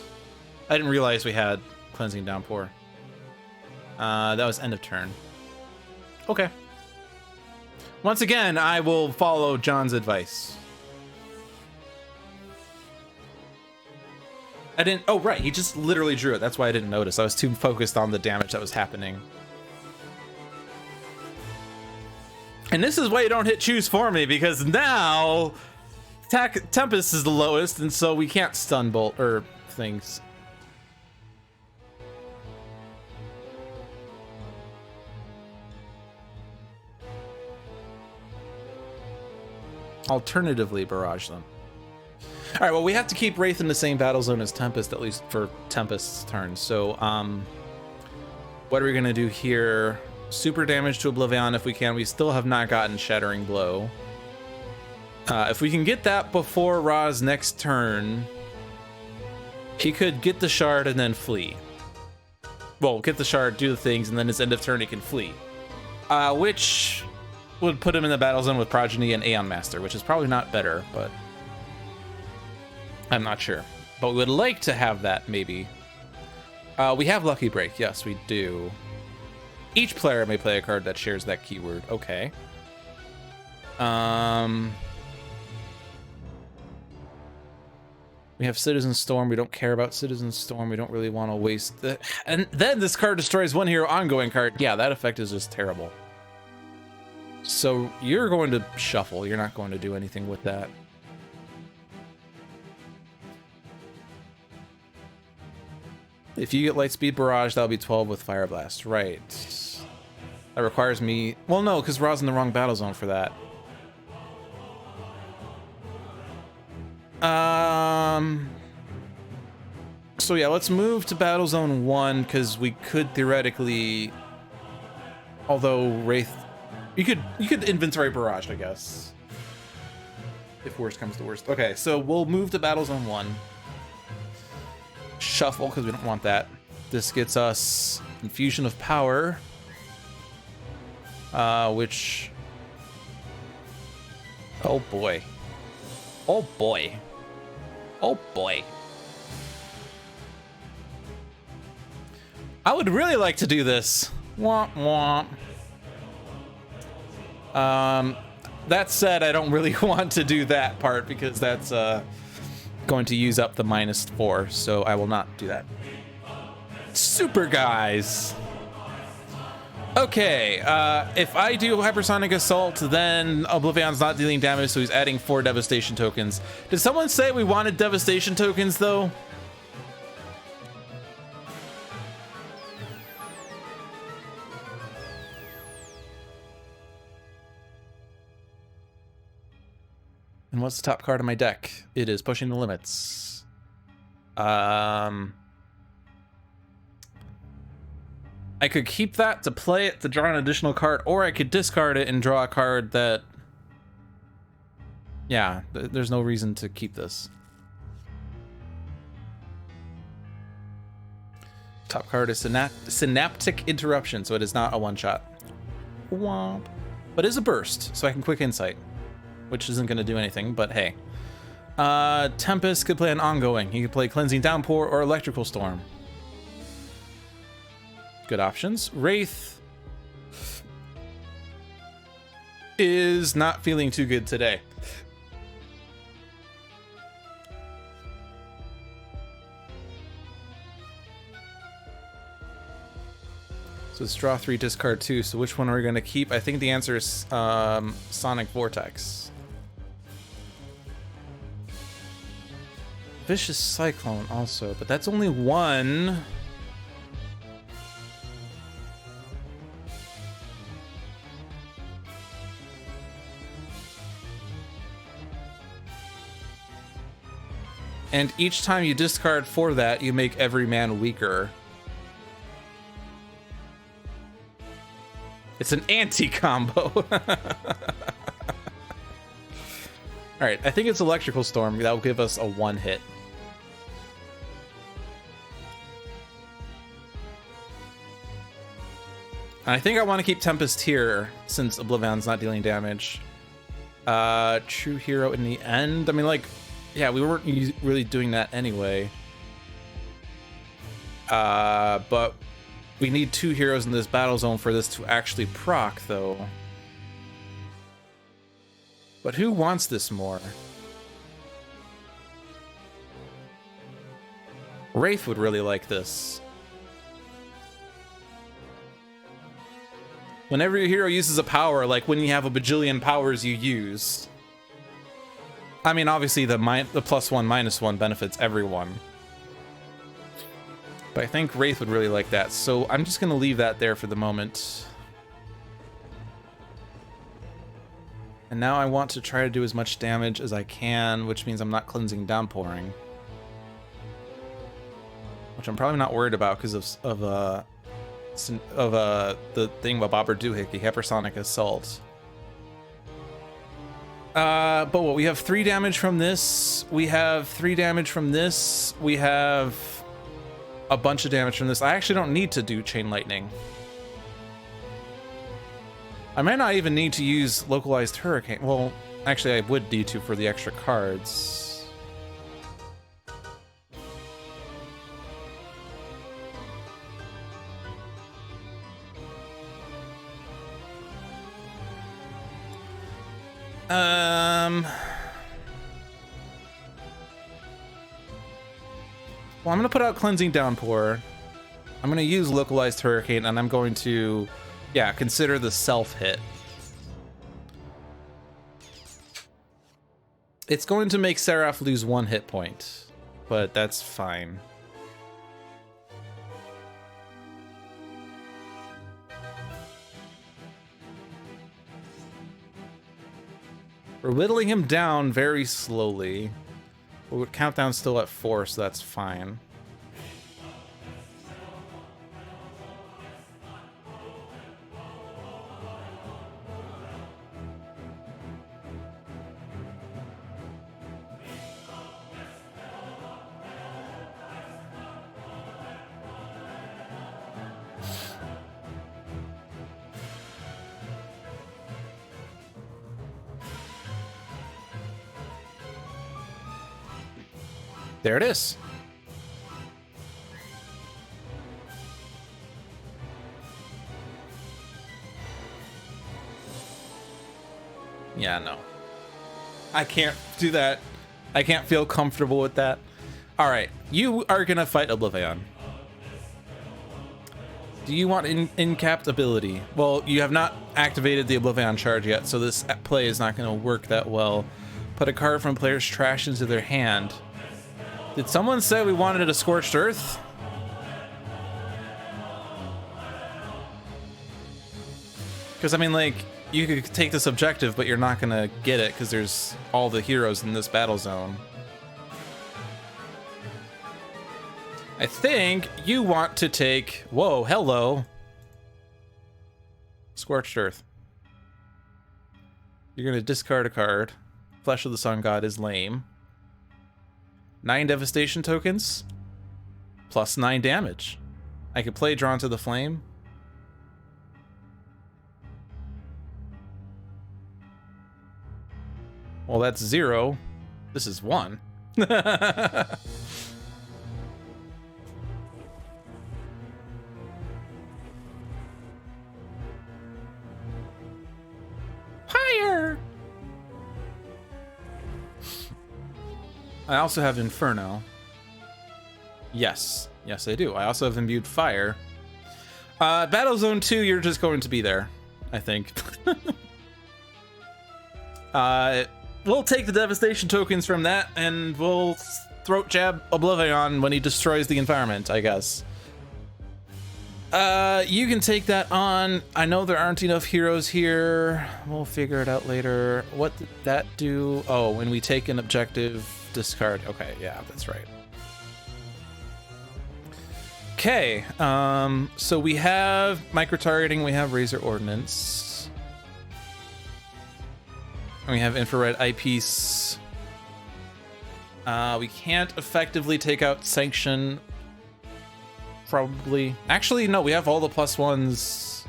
I didn't realize we had Cleansing Downpour. That was end of turn. Okay. Once again, I will follow John's advice. I didn't... Oh, right. He just literally drew it. That's why I didn't notice. I was too focused on the damage that was happening. And this is why you don't hit choose for me, because now Tempest is the lowest, and so we can't stun bolt or things. Alternatively, barrage them. All right, well, we have to keep Wraith in the same battle zone as Tempest, at least for Tempest's turn. So, what are we gonna do here? Super damage to Oblivion if we can. We still have not gotten Shattering Blow. If we can get that before Ra's next turn, he could get the shard and then flee. Well, get the shard, do the things, and then his end of turn he can flee. Which would put him in the battle zone with Progeny and Aeon Master, which is probably not better, but I'm not sure. But we would like to have that, maybe. We have Lucky Break. Yes, we do. Each player may play a card that shares that keyword. Okay. We have Citizen Storm. We don't care about Citizen Storm. We don't really want to waste the... And then this card destroys one hero ongoing card. Yeah, that effect is just terrible. So you're going to shuffle. You're not going to do anything with that. If you get Lightspeed Barrage, that'll be 12 with Fire Blast. Right. That requires me... Well, no, because Ra's in the wrong battle zone for that. So yeah, let's move to Battle Zone 1, because we could theoretically... Although Wraith... You could inventory Barrage, I guess. If worst comes to worst. Okay, so we'll move to Battle Zone 1. Shuffle, because we don't want that. This gets us Infusion of Power. Which... Oh boy. Oh boy. Oh boy. I would really like to do this. Womp womp. That said, I don't really want to do that part because that's going to use up the -4, so I will not do that. Super guys. Okay, if I do hypersonic assault, then Oblivion's not dealing damage, so he's adding 4 devastation tokens. Did someone say we wanted devastation tokens though? And what's the top card of my deck? It is Pushing the Limits. I could keep that to play it to draw an additional card, or I could discard it and draw a card that... Yeah, there's no reason to keep this. Top card is Synaptic Interruption, so it is not a one-shot. Womp. But it is a burst, so I can Quick Insight, which isn't going to do anything, but hey. Tempest could play an ongoing. He could play Cleansing Downpour or Electrical Storm. Good options. Wraith is not feeling too good today. So it's draw 3, discard 2. So which one are we going to keep? I think the answer is Sonic Vortex. Vicious Cyclone also, but that's only one. And each time you discard for that, you make every man weaker. It's an anti-combo. Alright, I think it's Electrical Storm. That will give us a 1-hit. And I think I want to keep Tempest here, since Oblivion's not dealing damage. True Hero in the end? I mean, like... Yeah, we weren't really doing that anyway. But we need 2 heroes in this battle zone for this to actually proc, though. But who wants this more? Wraith would really like this. Whenever your hero uses a power, like when you have a bajillion powers you use... I mean, obviously the +1, -1 benefits everyone. But I think Wraith would really like that, so I'm just gonna leave that there for the moment. And now I want to try to do as much damage as I can, which means I'm not cleansing downpouring. Which I'm probably not worried about because of the thing about Bobber Doohickey, Hypersonic Assault. But what, we have 3 damage from this, we have 3 damage from this, we have a bunch of damage from this. I actually don't need to do Chain Lightning. I might not even need to use Localized Hurricane. Well, actually I would need to for the extra cards. Well, I'm gonna put out Cleansing Downpour. I'm gonna use Localized Hurricane, and I'm going to, yeah, consider the self-hit. It's going to make Seraph lose 1 hit point, but that's fine. We're whittling him down very slowly. But countdown's still at 4, so that's fine. There it is. Yeah, no. I can't do that. I can't feel comfortable with that. All right, you are gonna fight Oblivion. Do you want in-capped ability? Well, you have not activated the Oblivion charge yet, so this play is not gonna work that well. Put a card from player's trash into their hand. Did someone say we wanted a Scorched Earth? Because, I mean, like, you could take this objective, but you're not gonna get it because there's all the heroes in this battle zone. I think you want to take... Whoa, hello. Scorched Earth. You're gonna discard a card. Flesh of the Sun God is lame. 9 devastation tokens. Plus 9 damage. I could play Drawn to the Flame. Well, that's 0. This is 1. Higher! I also have Inferno. Yes. Yes, I do. I also have Imbued Fire. Battle Zone 2, you're just going to be there, I think. We'll take the devastation tokens from that, and we'll throat jab Oblivion when he destroys the environment, I guess. You can take that on. I know there aren't enough heroes here. We'll figure it out later. What did that do? Oh, when we take an objective, discard. Okay, yeah, that's right. Okay, so we have micro-targeting, we have Razor Ordnance. We have infrared eyepiece. We can't effectively take out Sanction. Probably. Actually, no, we have all the +1s.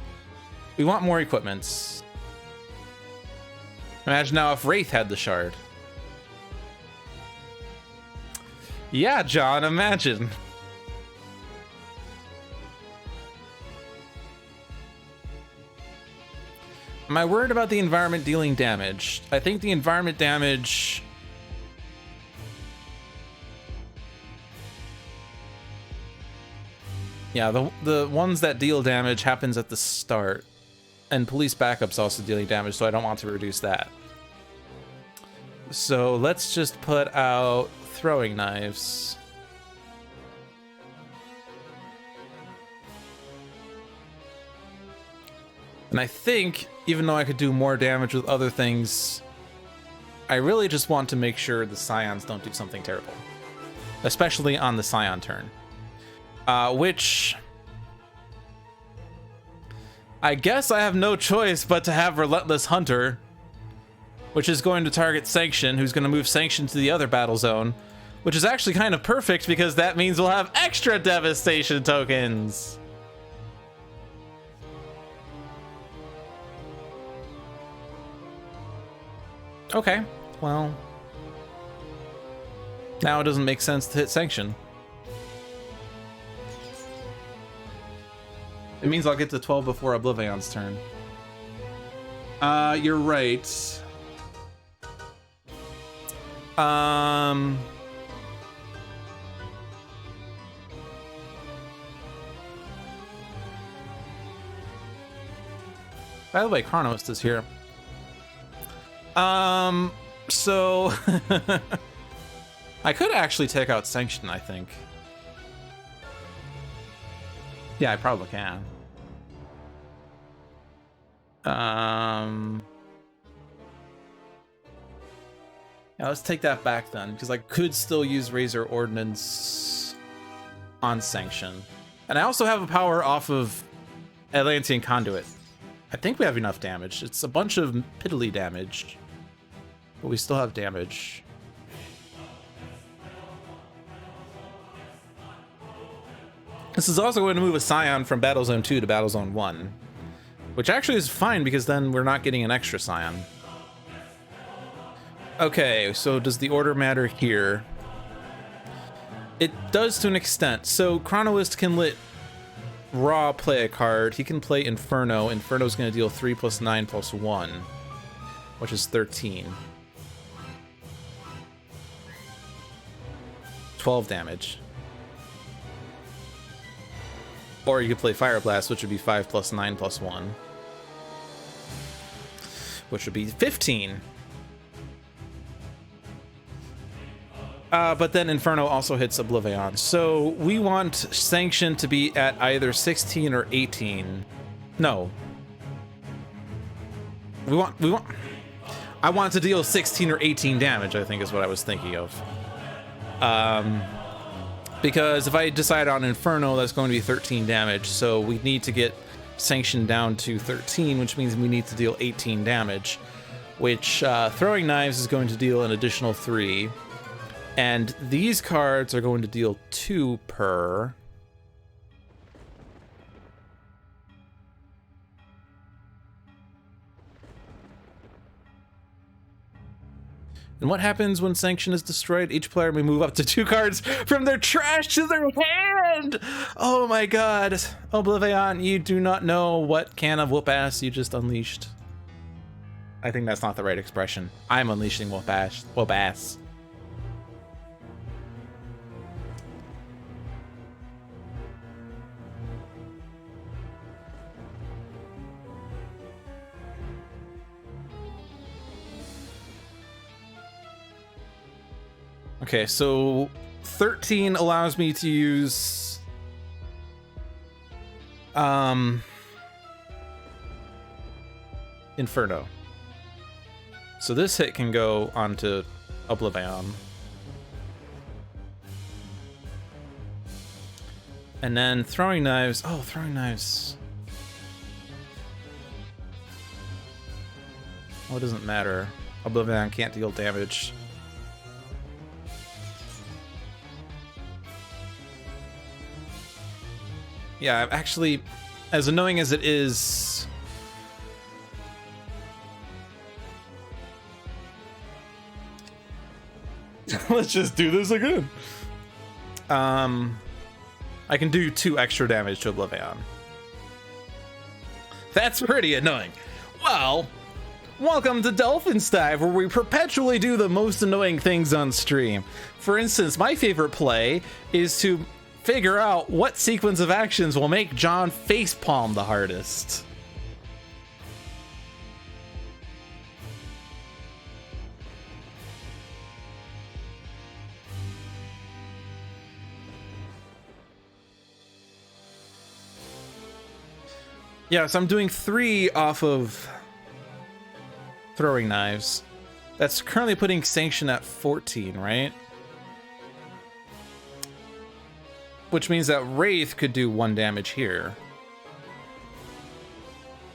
We want more equipments. Imagine now if Wraith had the shard. Yeah, John, imagine. Am I worried about the environment dealing damage? I think the environment damage... Yeah, the ones that deal damage happens at the start. And police backup's also dealing damage, so I don't want to reduce that. So let's just put out throwing knives. And I think, even though I could do more damage with other things, I really just want to make sure the Scions don't do something terrible. Especially on the Scion turn. Which... I guess I have no choice but to have Relentless Hunter, which is going to target Sanction, who's going to move Sanction to the other battle zone, which is actually kind of perfect because that means we'll have extra devastation tokens. Okay, well, now it doesn't make sense to hit Sanction. It means I'll get to 12 before Oblivion's turn. You're right. By the way, Chronos is here. So I could actually take out Sanction, I think. Yeah, I probably can. Yeah, let's take that back then, because I could still use Razor Ordnance on Sanction. And I also have a power off of Atlantean Conduit. I think we have enough damage. It's a bunch of piddly damage, but we still have damage. This is also going to move a Scion from Battle Zone 2 to Battle Zone 1, which actually is fine because then we're not getting an extra Scion. Okay, so does the order matter here? It does to an extent. So Chronoist can let Raw play a card. He can play Inferno. Inferno's going to deal 3 + 9 + 1. which is 13. 12 damage. Or you could play Fire Blast, which would be 5 plus 9 plus 1. Which would be 15. But then Inferno also hits Oblivion. So we want Sanction to be at either 16 or 18. No. I want to deal 16 or 18 damage, I think is what I was thinking of. Because if I decide on Inferno, that's going to be 13 damage. So we need to get Sanction down to 13, which means we need to deal 18 damage. Which Throwing Knives is going to deal an additional 3. And these cards are going to deal 2 per. And what happens when Sanction is destroyed? Each player may move up to 2 cards from their trash to their hand! Oh my god. Oblivion, you do not know what can of whoop-ass you just unleashed. I think that's not the right expression. I'm unleashing whoop-ass. Whoop-ass. Okay, so 13 allows me to use Inferno. So this hit can go onto Oblivion. And then Throwing Knives. Oh, Throwing Knives. Oh, it doesn't matter. Oblivion can't deal damage. Yeah, actually, as annoying as it is, let's just do this again. I can do 2 extra damage to Oblivion. That's pretty annoying. Well, welcome to Dolphin's Dive, where we perpetually do the most annoying things on stream. For instance, my favorite play is to figure out what sequence of actions will make John facepalm the hardest. Yeah, so I'm doing 3 off of Throwing Knives. That's currently putting Sanction at 14, right? Which means that Wraith could do 1 damage here.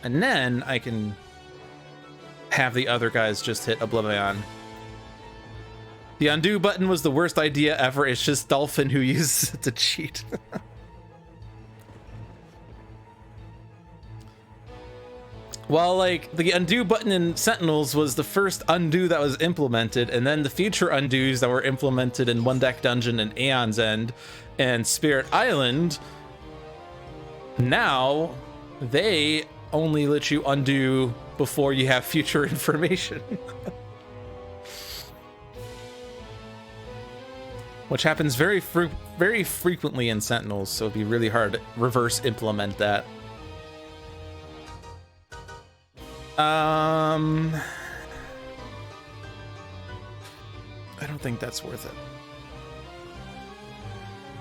And then I can have the other guys just hit Oblivion. The undo button was the worst idea ever. It's just Dolphin who uses it to cheat. Well, like, the undo button in Sentinels was the first undo that was implemented, and then the future undos that were implemented in One Deck Dungeon and Aeon's End and Spirit Island, now they only let you undo before you have future information. Which happens very frequently in Sentinels, so it'd be really hard to reverse implement that. I don't think that's worth it.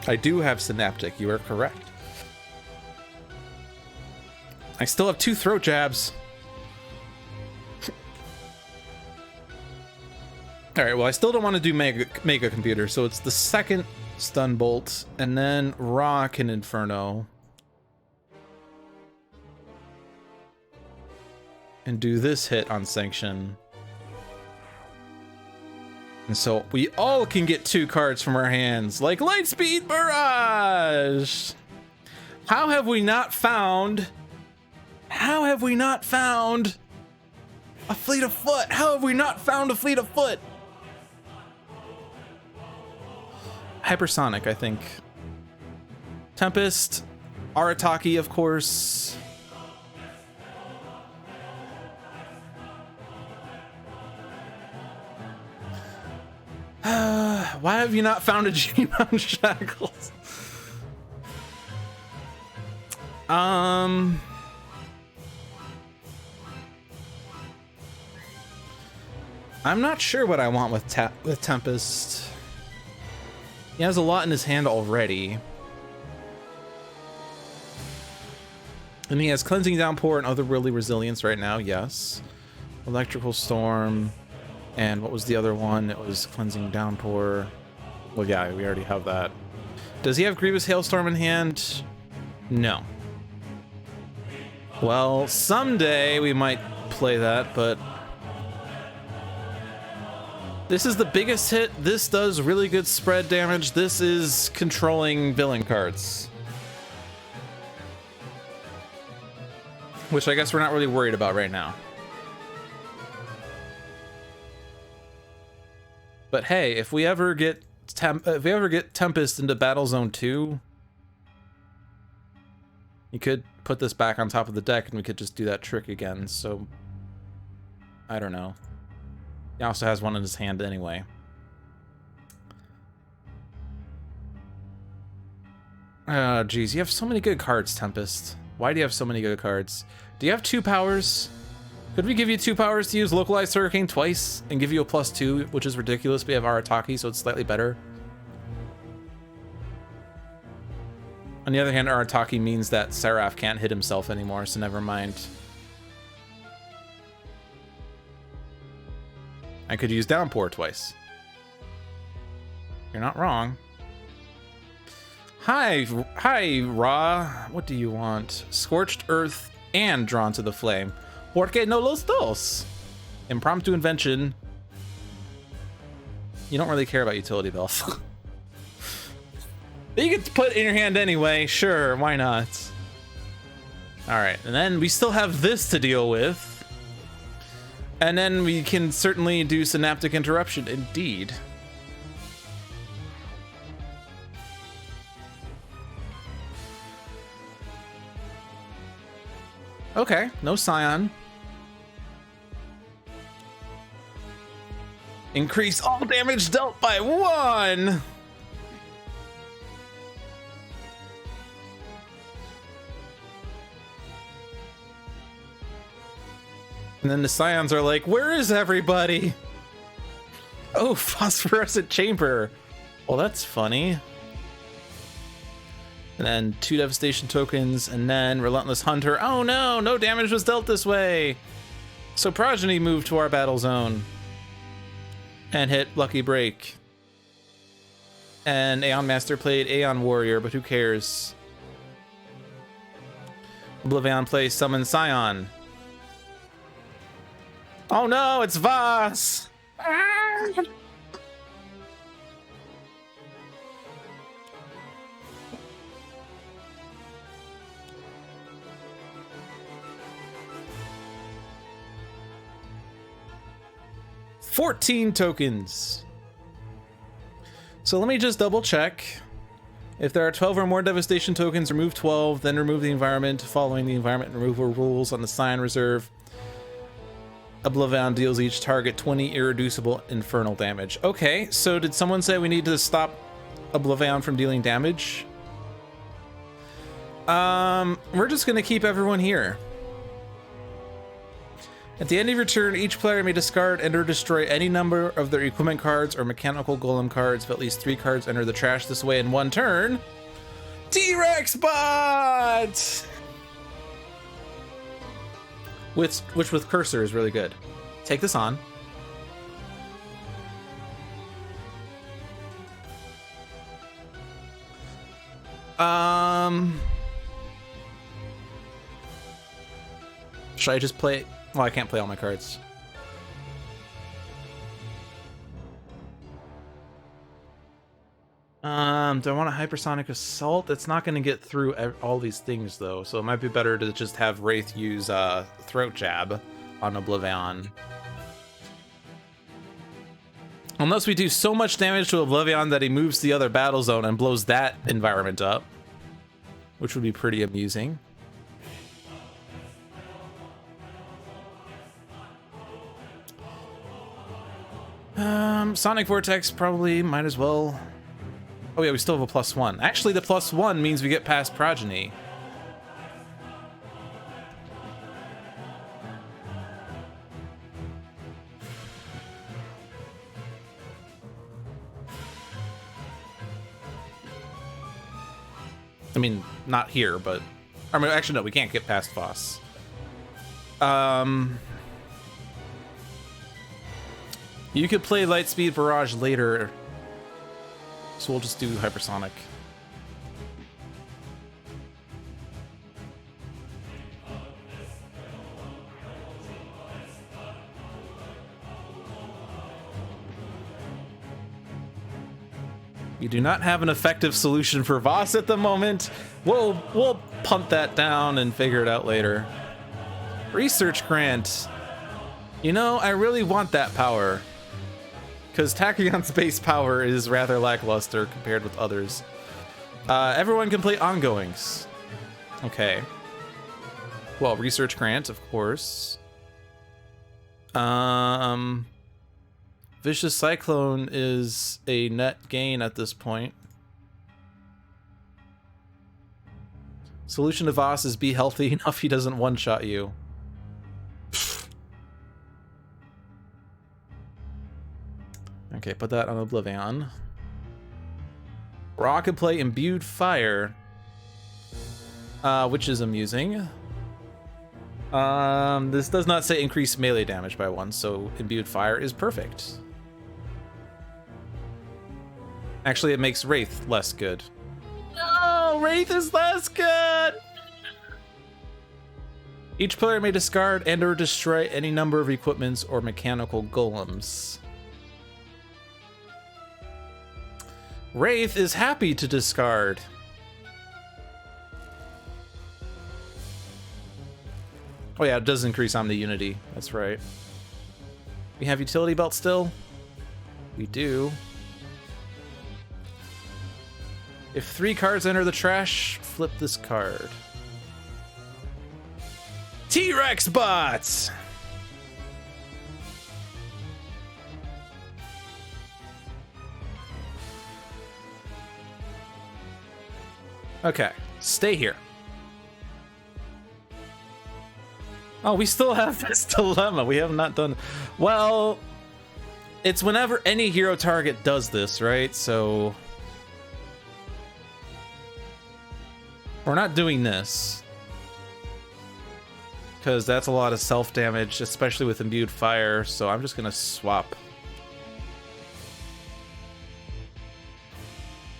I do have Synaptic, you are correct. I still have 2 throat jabs. Alright, well, I still don't want to do Mega Computer, so it's the second Stun Bolt, and then Rock and Inferno. And do this hit on Sanction. And so we all can get 2 cards from our hands, like Lightspeed Barrage! How have we not found a Fleet of Foot? How have we not found a Fleet of Foot? Hypersonic, I think. Tempest, Arataki, of course. Why have you not found a G-Mount Shackles? I'm not sure what I want with Tempest. He has a lot in his hand already. And he has Cleansing Downpour and Otherworldly Resilience right now, yes. Electrical Storm. And what was the other one? It was Cleansing Downpour. Well, yeah, we already have that. Does he have Grievous Hailstorm in hand? No. Well, someday we might play that, but this is the biggest hit. This does really good spread damage. This is controlling villain cards, which I guess we're not really worried about right now. But hey, if we ever get Tempest into Battle Zone 2, you could put this back on top of the deck and we could just do that trick again. So I don't know. He also has one in his hand anyway. Oh, geez, you have so many good cards, Tempest. Why do you have so many good cards? Do you have 2 powers? Could we give you 2 powers to use Localized Hurricane twice and give you a +2, which is ridiculous? We have Arataki, so it's slightly better. On the other hand, Arataki means that Seraph can't hit himself anymore, so never mind. I could use Downpour twice. You're not wrong. Hi, Ra. What do you want? Scorched Earth and Drawn to the Flame. Porque no los dos? Impromptu Invention. You don't really care about utility bills. You get to put it in your hand anyway. Sure, why not? All right, and then we still have this to deal with. And then we can certainly do Synaptic Interruption, indeed. Okay, no Scion. Increase all damage dealt by 1! And then the Scions are like, where is everybody? Oh, Phosphorescent Chamber. Well, that's funny. And then 2 Devastation tokens, and then Relentless Hunter. Oh no, no damage was dealt this way. So Progeny moved to our battle zone and hit Lucky Break. And Aeon Master played Aeon Warrior, but who cares? Oblivion plays Summon Scion. Oh no, it's Voss! Ah! $14 tokens. So let me just double check. If there are 12 or more Devastation tokens, remove 12, then remove the environment. Following the environment removal rules on the Scion Reserve, Oblivion deals each target 20 irreducible infernal damage. Okay, so did someone say we need to stop Oblivion from dealing damage? We're just gonna keep everyone here. At the end of your turn, each player may discard and or destroy any number of their equipment cards or mechanical golem cards. If at least 3 cards enter the trash this way in 1 turn. T-Rex Bot! Which with Cursor is really good. Take this on. Should I just play? Well, I can't play all my cards. Do I want a Hypersonic Assault? It's not going to get through all these things, though, so it might be better to just have Wraith use Throat Jab on Oblivion. Unless we do so much damage to Oblivion that he moves to the other battle zone and blows that environment up, which would be pretty amusing. Sonic Vortex probably might as well. Oh yeah, we still have a +1. Actually, the +1 means we get past Progeny. I mean, not here, but... I mean, actually, no, we can't get past Voss. You could play Lightspeed Barrage later, so we'll just do Hypersonic. You do not have an effective solution for Voss at the moment. We'll punt that down and figure it out later. Research grant. You know, I really want that power, because Tachyon's base power is rather lackluster compared with others. Everyone can play ongoings. Okay. Well, research grant, of course. Vicious Cyclone is a net gain at this point. Solution to Voss is be healthy enough he doesn't one-shot you. Okay, put that on Oblivion. Raw can play Imbued Fire, which is amusing. This does not say increase melee damage by 1, so Imbued Fire is perfect. Actually, it makes Wraith less good. No, Wraith is less good! Each player may discard and or destroy any number of equipments or mechanical golems. Wraith is happy to discard. Oh yeah, it does increase Omni Unity. That's right. We have Utility Belt still? We do. If 3 cards enter the trash, flip this card. T-Rex bots! Okay, stay here. Oh, we still have this dilemma. We have not done... Well, it's whenever any hero target does this, right? So... we're not doing this, because that's a lot of self-damage, especially with Imbued Fire, so I'm just gonna swap.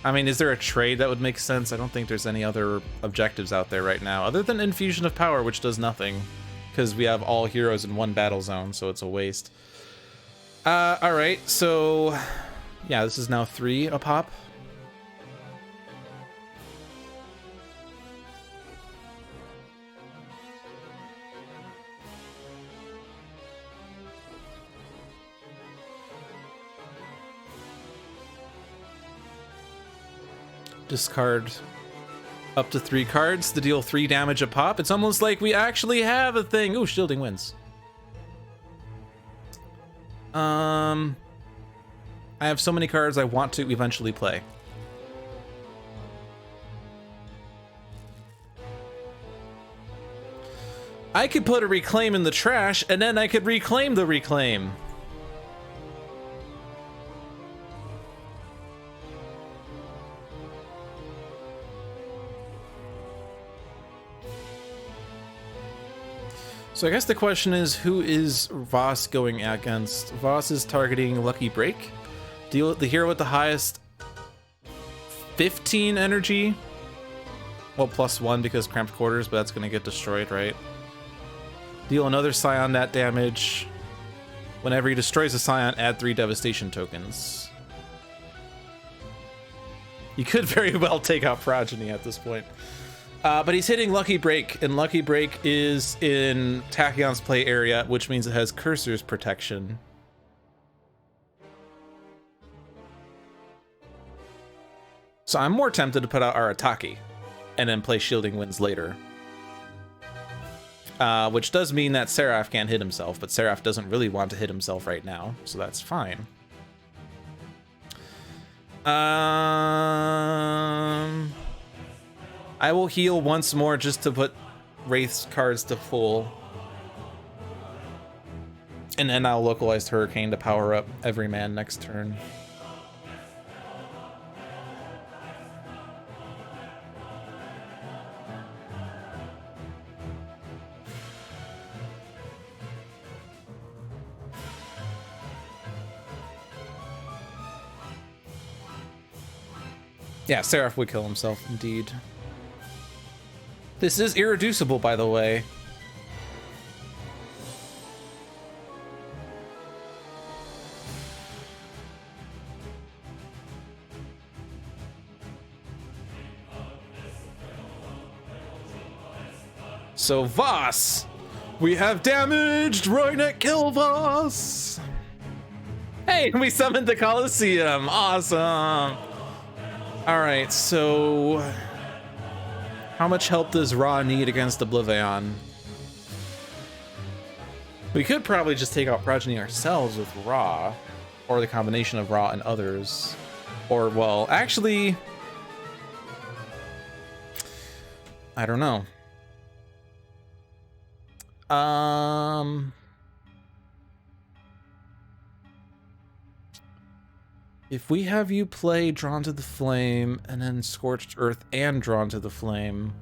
I mean, is there a trade that would make sense? I don't think there's any other objectives out there right now, other than Infusion of Power, which does nothing, because we have all heroes in one battle zone, so it's a waste. Alright, so... yeah, this is now 3 a pop. Discard up to 3 cards to deal 3 damage a pop. It's almost like we actually have a thing. Ooh, shielding wins. I have so many cards I want to eventually play. I could put a reclaim in the trash, and then I could reclaim the reclaim. So I guess the question is, who is Voss going against? Voss is targeting Lucky Break. Deal the hero with the highest 15 energy. Well, +1 because Cramped Quarters, but that's going to get destroyed, right? Deal another Scion that damage. Whenever he destroys a Scion, add 3 Devastation tokens. You could very well take out Progeny at this point. But he's hitting Lucky Break, and Lucky Break is in Tachyon's play area, which means it has Cursor's protection. So I'm more tempted to put out Arataki, and then play Shielding Winds later. Which does mean that Seraph can't hit himself, but Seraph doesn't really want to hit himself right now, so that's fine. I will heal once more just to put Wraith's cards to full. And then I'll localize Hurricane to power up every man next turn. Yeah, Seraph would kill himself, indeed. This is irreducible, by the way. So Voss, we have damaged Roynet kill Voss. Hey, we summoned the Colosseum. Awesome. All right, so how much help does Ra need against Oblivion? We could probably just take out Progeny ourselves with Ra, or the combination of Ra and others. Or, well, actually, I don't know. If we have you play Drawn to the Flame and then Scorched Earth and Drawn to the Flame,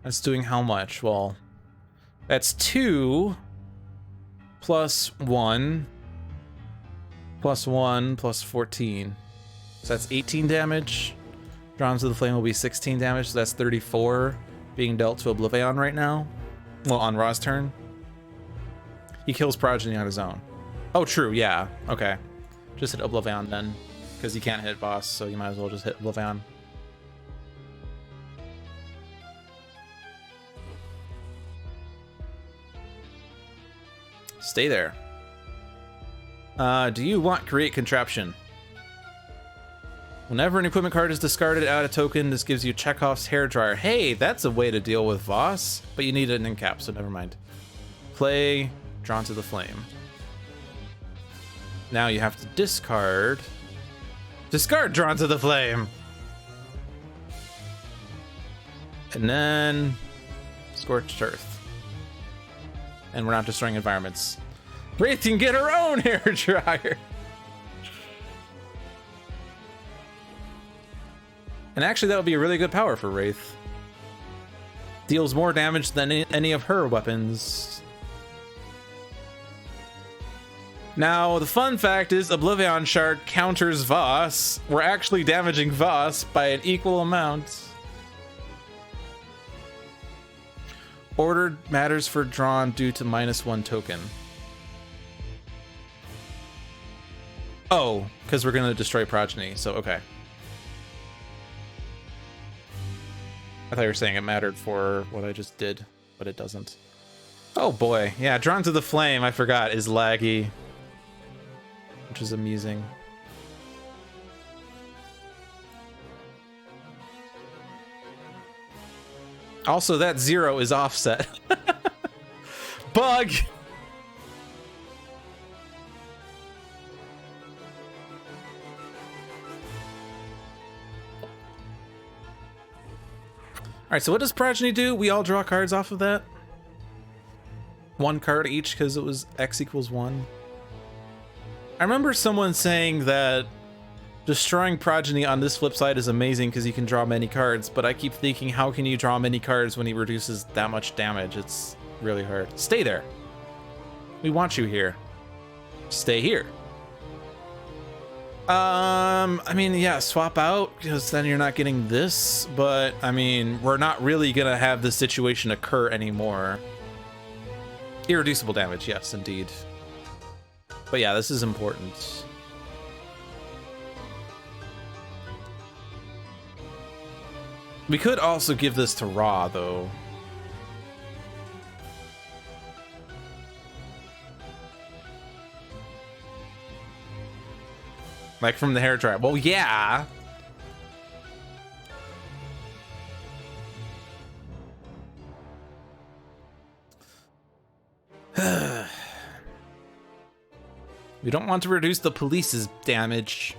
that's doing how much? Well, that's 2 plus 1 plus 1 plus 14. So that's 18 damage. Drawn to the Flame will be 16 damage, so that's 34 being dealt to Oblivion right now. Well, on Ra's turn. He kills Progeny on his own. Oh, true, yeah. Okay. Just hit Oblivion then, because you can't hit boss, so you might as well just hit Oblivion. Stay there. Do you want Create Contraption? Whenever an equipment card is discarded, add a token. This gives you Chekhov's hairdryer. Hey, that's a way to deal with Voss, but you need an end cap, so never mind. Play Drawn to the Flame. Now you have to discard. Discard Drawn to the Flame. And then Scorched Earth. And we're not destroying environments. Wraith can get her own hairdryer. And actually, that would be a really good power for Wraith. Deals more damage than any of her weapons. Now, the fun fact is Oblivion Shard counters Voss. We're actually damaging Voss by an equal amount. Ordered matters for drawn due to -1 token. Oh, because we're going to destroy Progeny, so okay. I thought you were saying it mattered for what I just did, but it doesn't. Oh boy, yeah, Drawn to the Flame, I forgot, is laggy. Which is amusing. Also, that 0 is offset. Bug! Alright, so what does Progeny do? We all draw cards off of that? 1 card each because it was X equals 1. I remember someone saying that destroying Progeny on this flip side is amazing because you can draw many cards, but I keep thinking, how can you draw many cards when he reduces that much damage? It's really hard. Stay there. We want you here. Stay here. I mean, yeah, swap out, because then you're not getting this, but, I mean, we're not really gonna have this situation occur anymore. Irreducible damage, yes, indeed. But yeah, this is important. We could also give this to Ra, though. Like from the hair dryer. Well, yeah. We don't want to reduce the police's damage.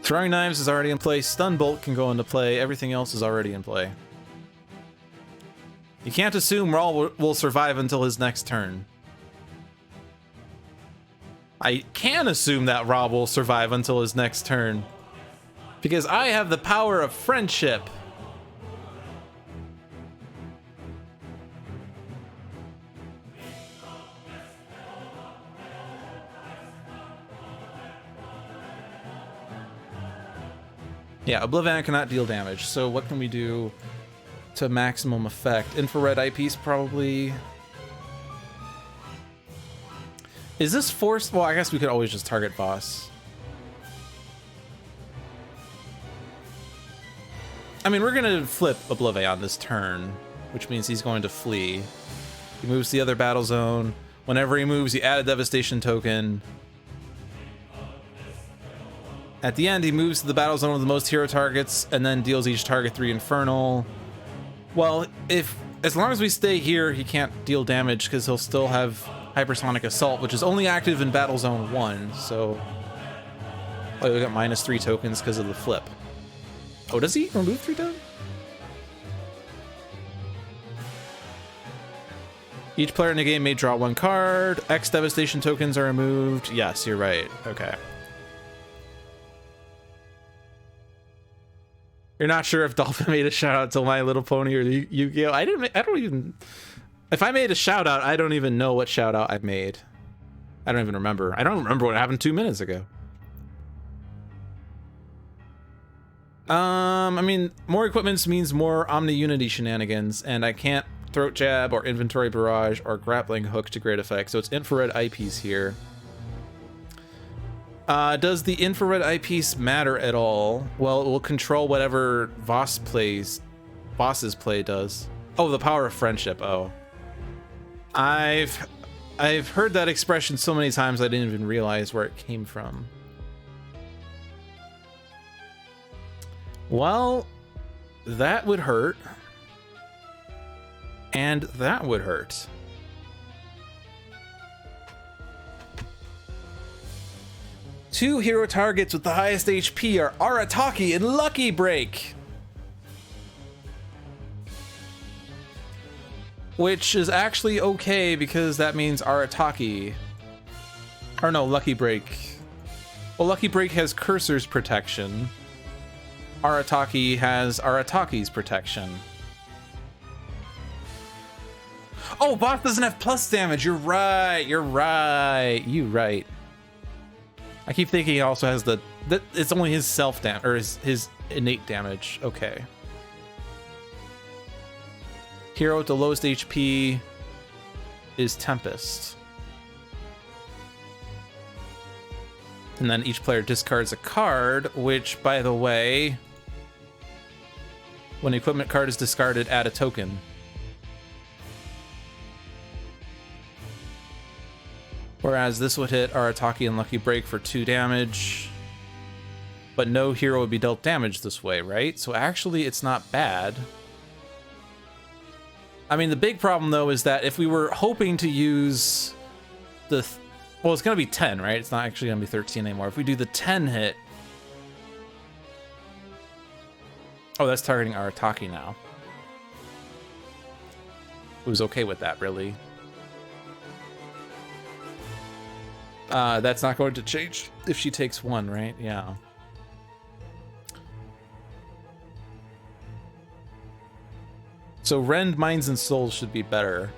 Throwing Knives is already in play. Stun Bolt can go into play. Everything else is already in play. You can't assume Rawl will survive until his next turn. I can assume that Rob will survive until his next turn. Because I have the power of friendship. Yeah, Oblivion cannot deal damage, so what can we do to maximum effect? Infrared eyepiece probably. Is this forced? Well, I guess we could always just target boss. I mean, we're gonna flip Oblivion this turn, which means he's going to flee. He moves to the other battle zone. Whenever he moves, you add a devastation token. At the end, he moves to the battle zone with the most hero targets and then deals each target 3 Infernal. Well, as long as we stay here, he can't deal damage because he'll still have Hypersonic Assault, which is only active in Battle Zone 1, so... Oh, we got -3 tokens because of the flip. Oh, does he remove 3 tokens? Each player in the game may draw 1 card. X devastation tokens are removed. Yes, you're right. Okay. You're not sure if Dolphin made a shout out to My Little Pony or Yu-Gi-Oh! I don't even... If I made a shout out, I don't even know what shout out I made. I don't even remember. I don't remember what happened 2 minutes ago. I mean, more equipments means more Omni-Unity shenanigans, and I can't Throat Jab or Inventory Barrage or Grappling Hook to great effect, so it's Infrared Eyepiece here. Does the Infrared Eyepiece matter at all? Well, it will control whatever boss's play does. Oh, the power of friendship. Oh. I've heard that expression so many times I didn't even realize where it came from. Well, that would hurt. And that would hurt. Two hero targets with the highest HP are Arataki and Lucky Break. Which is actually okay because that means Arataki. Or no, Lucky Break. Well, Lucky Break has Cursor's protection. Arataki has Arataki's protection. Oh, boss doesn't have plus damage. You're right. You're right. You're right. I keep thinking he also has it's only his self damage or his innate damage. Okay. Hero with the lowest HP is Tempest. And then each player discards a card, which, by the way, when an equipment card is discarded, add a token. Whereas this would hit Arataki and Lucky Break for 2 damage. But no hero would be dealt damage this way, right? So actually, it's not bad. I mean, the big problem, though, is that if we were hoping to use the... Well, it's going to be 10, right? It's not actually going to be 13 anymore. If we do the 10 hit... Oh, that's targeting Arataki now. Who's okay with that, really? That's not going to change if she takes 1, right? Yeah. So Rend, Minds, and Souls should be better.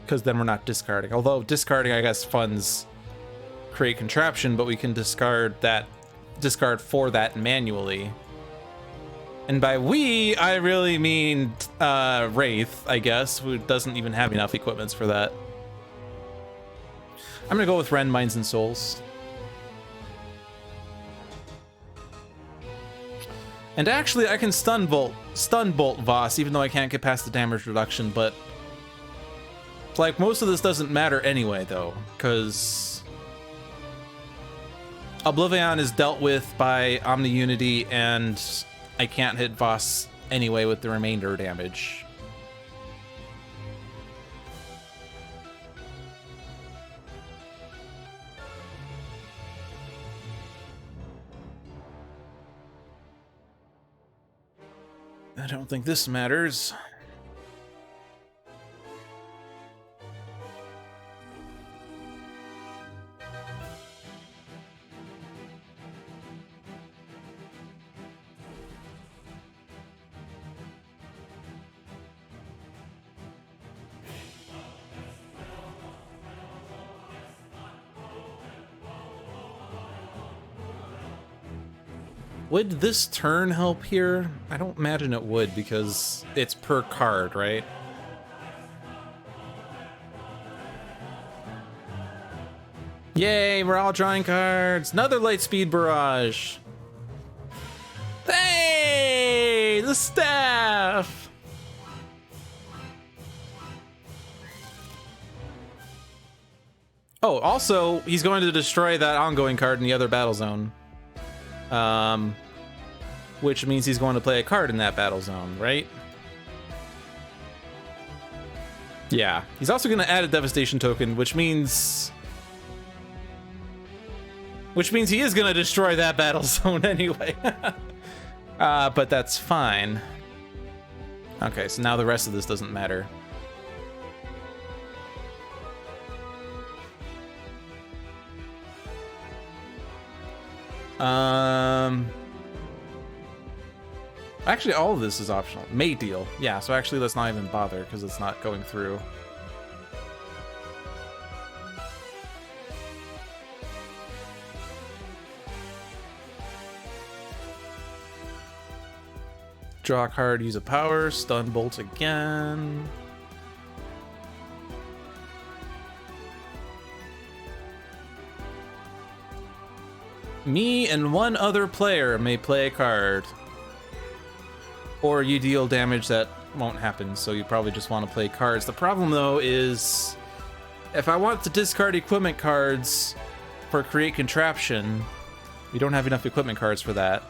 Because then we're not discarding. Although discarding, I guess, funds create contraption, but we can discard for that manually. And by we, I really mean Wraith, I guess, who doesn't even have enough equipments for that. I'm gonna go with Rend, Minds, and Souls. And actually, I can stun bolt Voss, even though I can't get past the damage reduction, but like most of this doesn't matter anyway, though, because Oblivion is dealt with by Omni-Unity, and I can't hit Voss anyway with the remainder damage. don't think this matters. Would this turn help here? I don't imagine it would because it's per card, right? Yay, we're all drawing cards. Another Lightspeed Barrage. Hey, the staff. Oh, also, he's going to destroy that ongoing card in the other battle zone. Which means he's going to play a card in that battle zone, right? Yeah, he's also going to add a devastation token, which means he is going to destroy that battle zone anyway. But that's fine. Okay, so now the rest of this doesn't matter. Actually, all of this is optional. May deal. Yeah, so actually let's not even bother because it's not going through. Draw a card, use a power, stun bolt again. Me and one other player may play a card. Or you deal damage that won't happen, so you probably just want to play cards. The problem, though, is if I want to discard equipment cards for Create Contraption, we don't have enough equipment cards for that.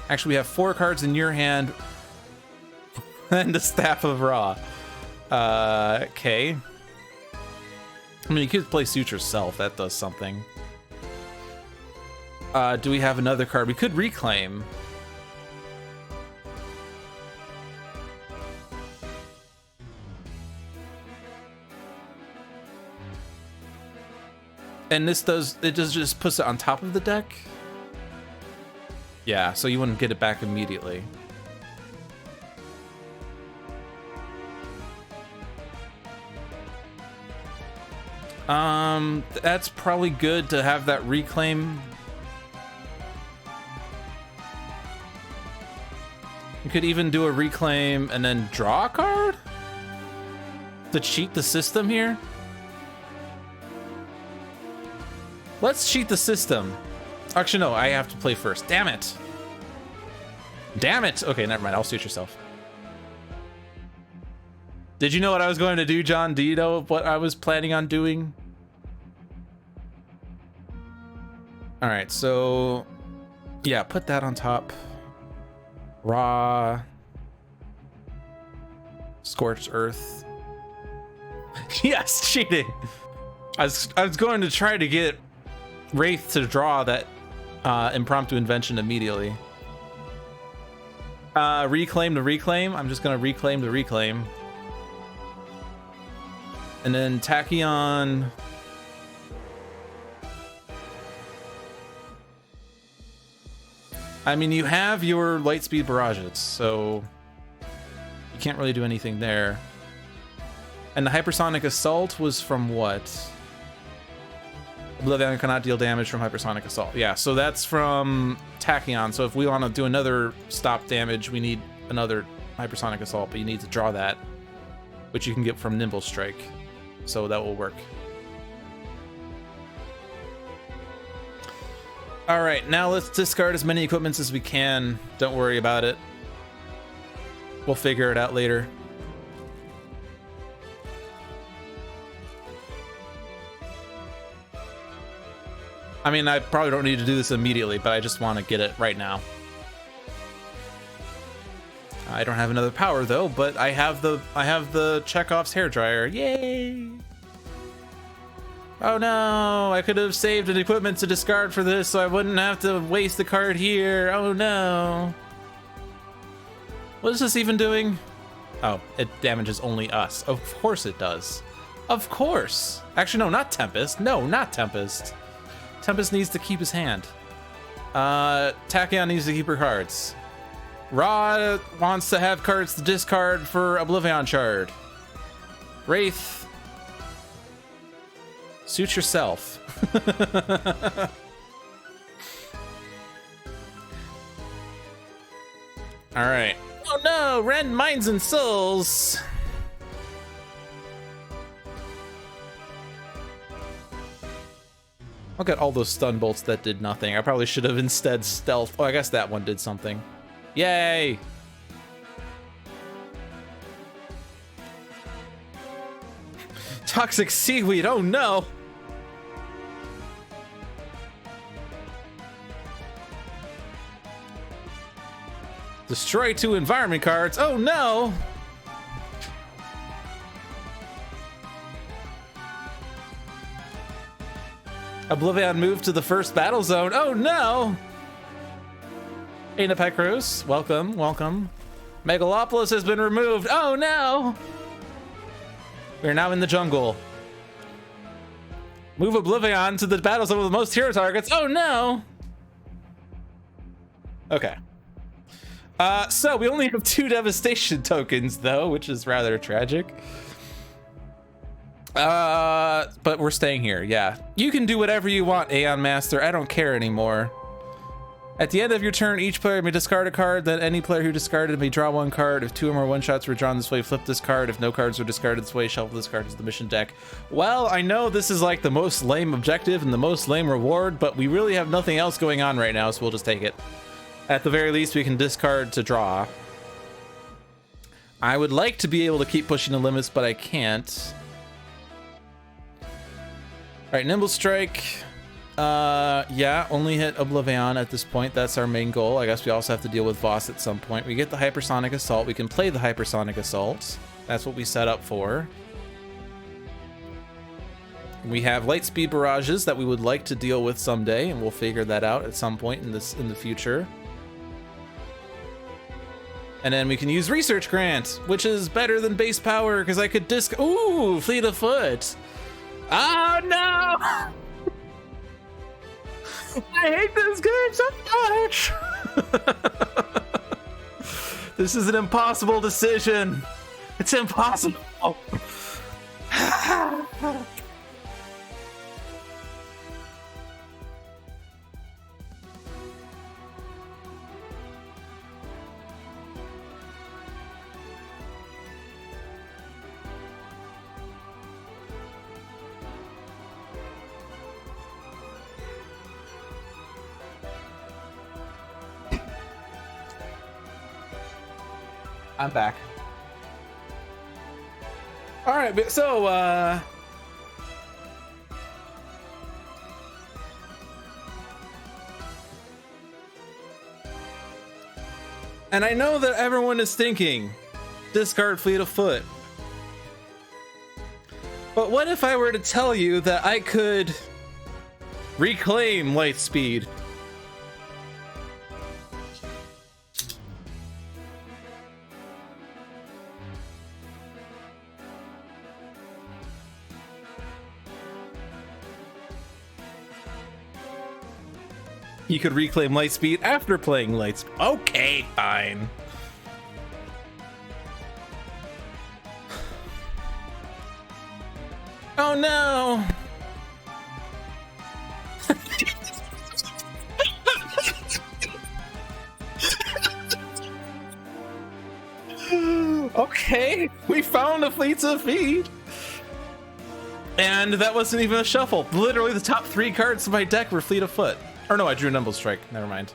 Actually, we have 4 cards in your hand and the Staff of Ra. Okay. I mean, you could play Suture Self. That does something. Do we have another card? We could Reclaim. And this does, it just puts it on top of the deck? Yeah, so you wouldn't get it back immediately. That's probably good to have that reclaim. You could even do a reclaim and then draw a card? To cheat the system here? Let's cheat the system. Actually, no, I have to play first. Damn it. Damn it. Okay, never mind. I'll suit yourself. Did you know what I was going to do, John? Do you know what I was planning on doing? All right, so yeah, put that on top. Raw. Scorched Earth. Yes, cheating. I was going to try to get Wraith to draw that impromptu invention immediately. Reclaim to reclaim. I'm just gonna reclaim to reclaim. And then Tachyon. I mean, you have your Lightspeed Barrages, so you can't really do anything there. And the Hypersonic Assault was from what? Oblivion cannot deal damage from Hypersonic Assault. Yeah, so that's from Tachyon. So if we want to do another stop damage, we need another Hypersonic Assault, but you need to draw that, which you can get from Nimble Strike. So that will work. All right, now let's discard as many equipments as we can. Don't worry about it. We'll figure it out later. I mean, I probably don't need to do this immediately, but I just want to get it right now. I don't have another power though, but I have the Chekhov's hairdryer. Yay! Oh no, I could have saved an equipment to discard for this so I wouldn't have to waste the card here. Oh no. What is this even doing? Oh, it damages only us. Of course it does. Of course. Actually, no, not Tempest. No, not Tempest. Tempest needs to keep his hand. Tachyon needs to keep her cards. Ra wants to have cards to discard for Oblivion Shard. Wraith, suit yourself. All right. Oh no, Rend Minds and Souls. Look at all those stun bolts that did nothing. I probably should have instead stealth. Oh, I guess that one did something. Yay! Toxic seaweed, oh no! Destroy 2 environment cards, oh no! Oblivion moved to the first battle zone, oh no! Ainapecrus, welcome, welcome. Megalopolis has been removed, oh no! We're now in the jungle. Move Oblivion to the battle zone with the most hero targets. Oh no! Okay. So we only have 2 devastation tokens though, which is rather tragic. But we're staying here, yeah. You can do whatever you want, Aeon Master. I don't care anymore. At the end of your turn, each player may discard a card, then any player who discarded may draw 1 card. If 2 or more one-shots were drawn this way, flip this card. If no cards were discarded this way, shuffle this card to the mission deck. Well, I know this is like the most lame objective and the most lame reward, but we really have nothing else going on right now, so we'll just take it. At the very least, we can discard to draw. I would like to be able to keep pushing the limits, but I can't. All right, Nimble Strike. Yeah, only hit Oblivion at this point. That's our main goal. I guess we also have to deal with Voss at some point. We get the Hypersonic Assault. We can play the Hypersonic Assault. That's what we set up for. We have Lightspeed Barrages that we would like to deal with someday, and we'll figure that out at some point in the future. And then we can use Research Grant, which is better than base power because I could ooh, Fleet of Foot. Oh no! I hate this game so much! This is an impossible decision. It's impossible. I'm back. All right, so and I know that everyone is thinking, discard Fleet of Foot. But what if I were to tell you that I could reclaim Lightspeed? You could reclaim Lightspeed after playing Lightspeed. Okay, fine. Oh no! Okay, we found a Fleets of Feet. And that wasn't even a shuffle. Literally the top 3 cards of my deck were Fleet of Foot. Or no, I drew Nimble Strike. Never mind.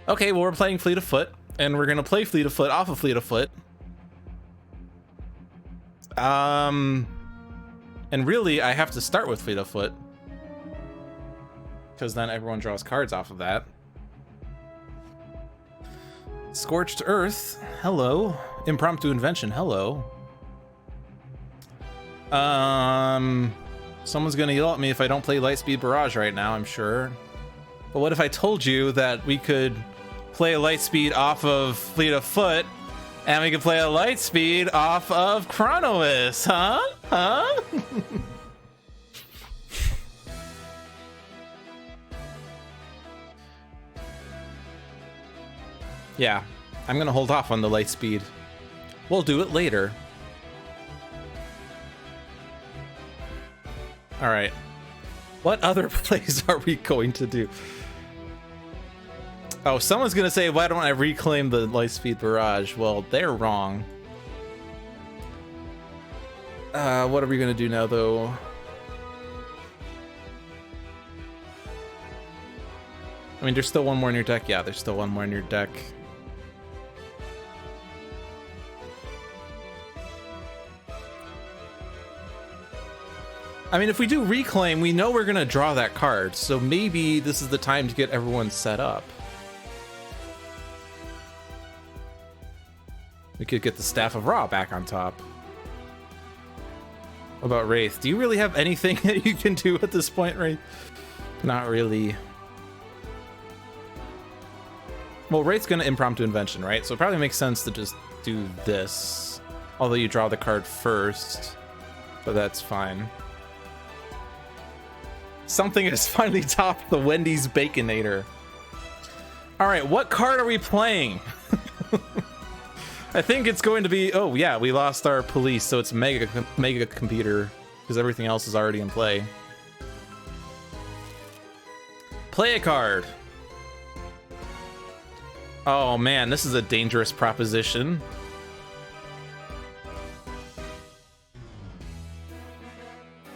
Okay, well, we're playing Fleet of Foot, and we're gonna play Fleet of Foot off of Fleet of Foot. And really, I have to start with Fleet of Foot, because then everyone draws cards off of that. Scorched Earth, hello. Impromptu Invention, hello. Someone's gonna yell at me if I don't play Lightspeed Barrage right now, I'm sure. But what if I told you that we could play Lightspeed off of Fleet of Foot And we can play a light speed off of Chronois, huh? Huh? Yeah, I'm gonna hold off on the light speed. We'll do it later. All right. What other plays are we going to do? Oh, someone's gonna say, why don't I reclaim the Lightspeed Barrage? Well, they're wrong. What are we gonna do now, though? I mean, there's still one more in your deck. Yeah, there's still one more in your deck. I mean, if we do reclaim, we know we're gonna draw that card, so maybe this is the time to get everyone set up. We could get the Staff of Ra back on top. What about Wraith? Do you really have anything that you can do at this point, Wraith? Not really. Well, Wraith's gonna Impromptu Invention, right? So it probably makes sense to just do this. Although you draw the card first, but that's fine. Something has finally topped the Wendy's Baconator. All right, what card are we playing? I think it's going to be, oh yeah, we lost our police, so it's mega computer, because everything else is already in play. Play a card. Oh man, this is a dangerous proposition.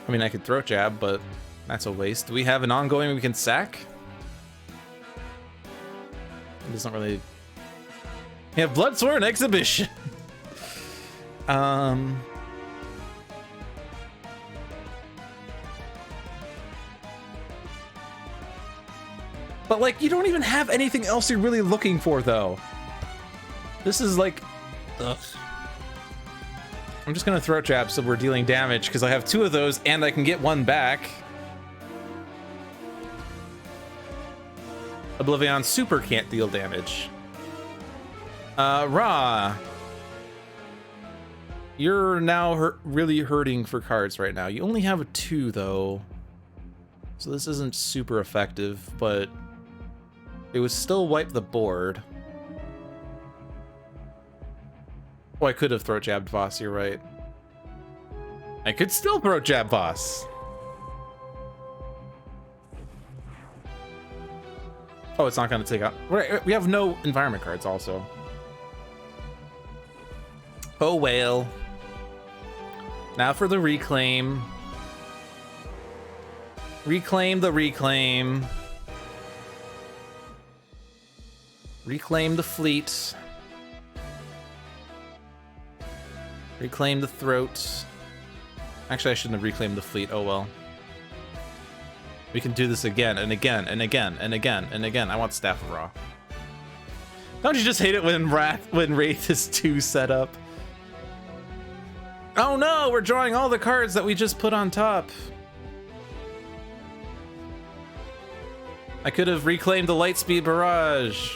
I mean, I could throat jab, but that's a waste. Do we have an ongoing we can sack? It doesn't really... We have Bloodsworn Exhibition. But like, you don't even have anything else you're really looking for, though. This is like... Ugh. I'm just gonna throat jab so we're dealing damage, because I have 2 of those and I can get 1 back. Oblivion Super can't deal damage. Ra. You're now really hurting for cards right now. You only have 2 though. So this isn't super effective, but it would still wipe the board. Oh, I could have throat jabbed Voss, you're right. I could still throat jab Voss. Oh, it's not going to take out... We have no environment cards also. Oh, well. Now for the reclaim. Reclaim the reclaim. Reclaim the fleet. Reclaim the throat. Actually, I shouldn't have reclaimed the fleet. Oh, well. We can do this again and again and again and again and again. I want Staff of Ra. Don't you just hate it when Wraith is 2 set up? Oh no, we're drawing all the cards that we just put on top. I could have reclaimed the Lightspeed Barrage.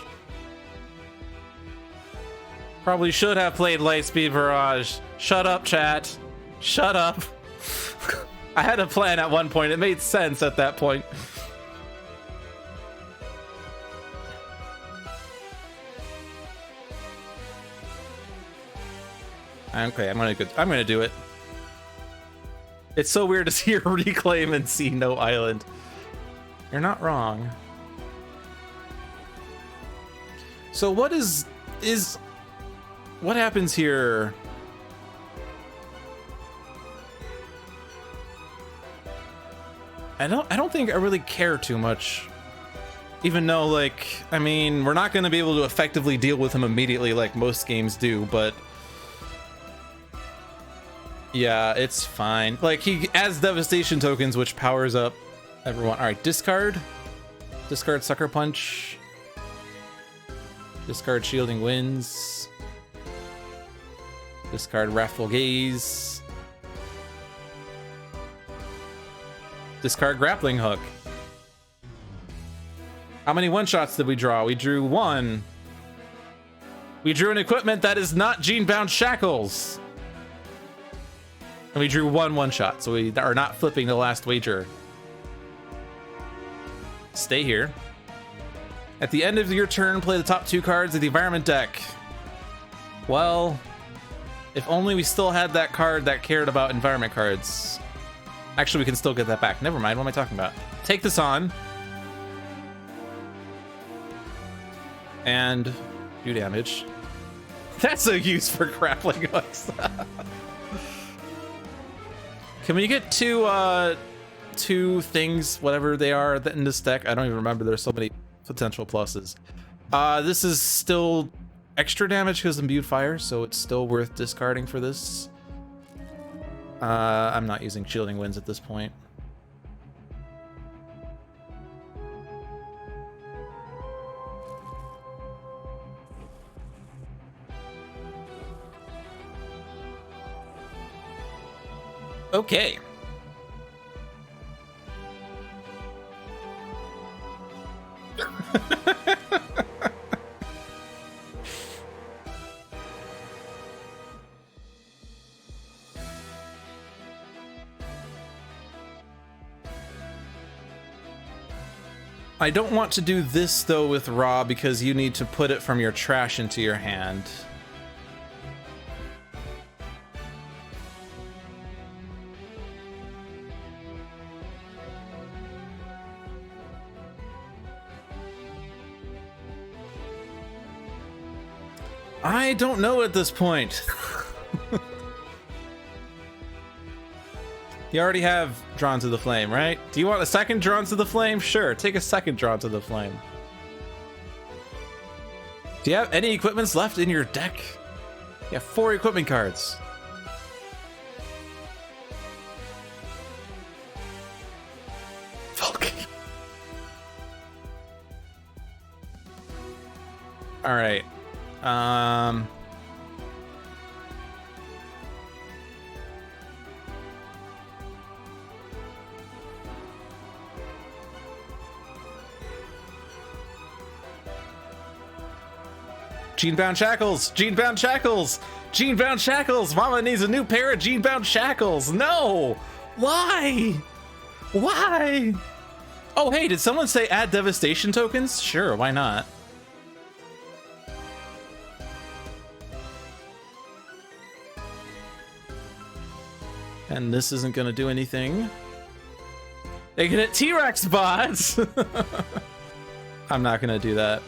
Probably should have played Lightspeed Barrage. Shut up, chat. Shut up. I had a plan at one point. It made sense at that point. Okay, I'm gonna do it. It's so weird to see her reclaim and see no island. You're not wrong. So what what happens here? I don't think I really care too much. Even though, like, I mean, we're not going to be able to effectively deal with him immediately like most games do, but yeah, it's fine. Like, he adds devastation tokens, which powers up everyone. All right, discard. Discard Sucker Punch. Discard Shielding Winds. Discard Wrathful Gaze. Discard Grappling Hook. How many one-shots did we draw? We drew 1. We drew an equipment that is not Gene-bound shackles. And we drew one shot, so we are not flipping the last wager. Stay here. At the end of your turn, play the top 2 cards of the environment deck. Well, if only we still had that card that cared about environment cards. Actually, we can still get that back. Never mind, what am I talking about? Take this on. And do damage. That's a use for grappling hooks. Can we get two things, whatever they are, in this deck? I don't even remember. There's so many potential pluses. This is still extra damage because imbued fire, so it's still worth discarding for this. I'm not using shielding winds at this point. Okay. I don't want to do this though with Raw because you need to put it from your trash into your hand. I don't know at this point. You already have Drawn to the Flame, right? Do you want a second Drawn to the Flame? Sure, take a second Drawn to the Flame. Do you have any equipments left in your deck? You have 4 equipment cards. Fuck. All right. Gene-bound shackles! Gene-bound shackles! Gene-bound shackles! Mama needs a new pair of gene-bound shackles! No! Why? Why? Oh, hey, did someone say add devastation tokens? Sure, why not? And this isn't gonna do anything. They can hit T-Rex bots! I'm not gonna do that.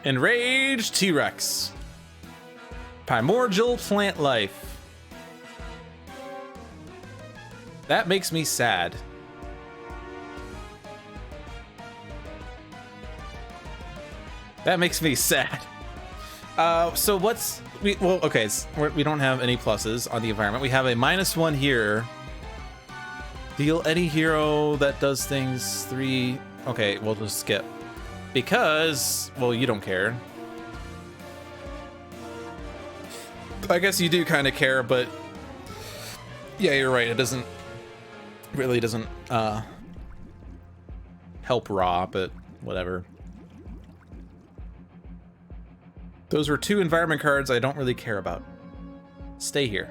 Enraged T-Rex. Primordial plant life. That makes me sad. That makes me sad. So what's well, okay, we don't have any pluses on the environment. We have a -1 here. Deal any hero that does things 3. Okay, we'll just skip. Because, well, you don't care. I guess you do kind of care, but yeah, you're right. It really doesn't help Raw, but whatever. Those were 2 environment cards I don't really care about. Stay here.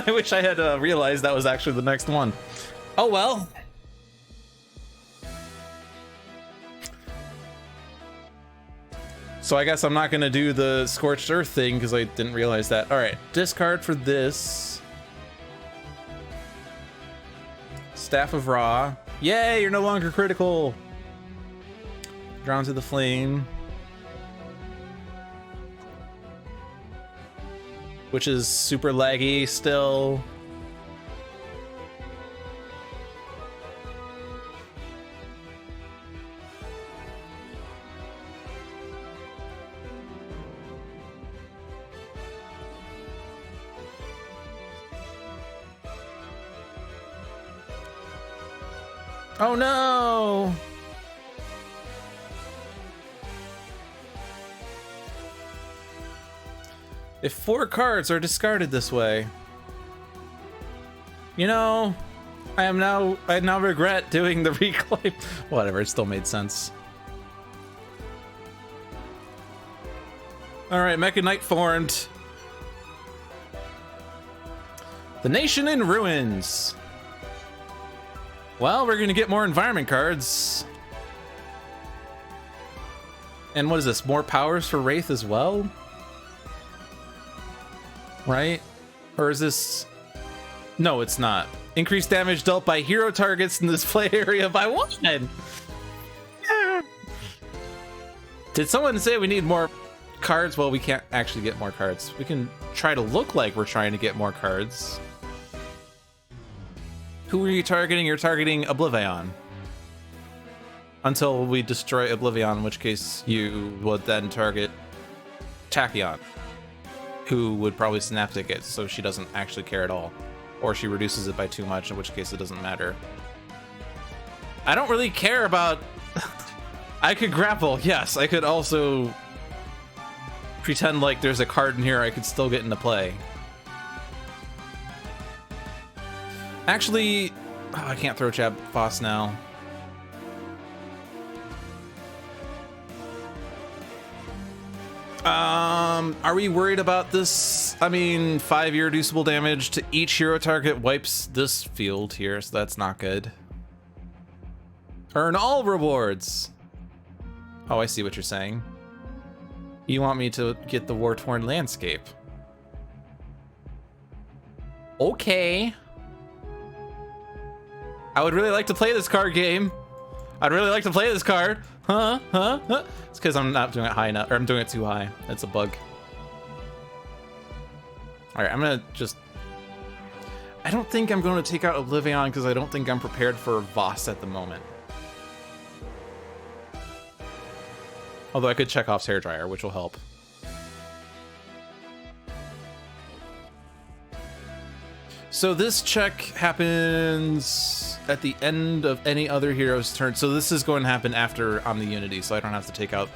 I wish I had realized that was actually the next one. Oh well. So I guess I'm not gonna do the Scorched Earth thing because I didn't realize that. All right, discard for this. Staff of Ra. Yay, you're no longer critical. Drawn to the Flame. Which is super laggy still. Oh no! If 4 cards are discarded this way, you know, I now regret doing the reclaim. Whatever, it still made sense. All right, Mecha Knight formed. The Nation in Ruins. Well, we're gonna get more environment cards. And what is this? More powers for Wraith as well? Right? Or is this... No, it's not. Increased damage dealt by hero targets in this play area by 1. Did someone say we need more cards? Well, we can't actually get more cards. We can try to look like we're trying to get more cards. Who are you targeting? You're targeting Oblivion. Until we destroy Oblivion, in which case you would then target Tachyon, who would probably Synaptic it, so she doesn't actually care at all. Or she reduces it by too much, in which case it doesn't matter. I don't really care about... I could grapple, yes. I could also pretend like there's a card in here I could still get into play. Actually, oh, I can't throw Jab Boss now. Are we worried about this? I mean, 5 irreducible damage to each hero target wipes this field here, so that's not good. Earn all rewards. Oh, I see what you're saying. You want me to get the War-Torn Landscape. Okay. I would really like to play this card game. I'd really like to play this card. Huh? It's because I'm not doing it high enough, or I'm doing it too high. That's a bug. All right, I'm gonna just... I don't think I'm going to take out Oblivion because I don't think I'm prepared for Voss at the moment. Although I could check off Hairdryer, which will help. So this check happens at the end of any other hero's turn. So this is going to happen after I'm the Unity, so I don't have to take out...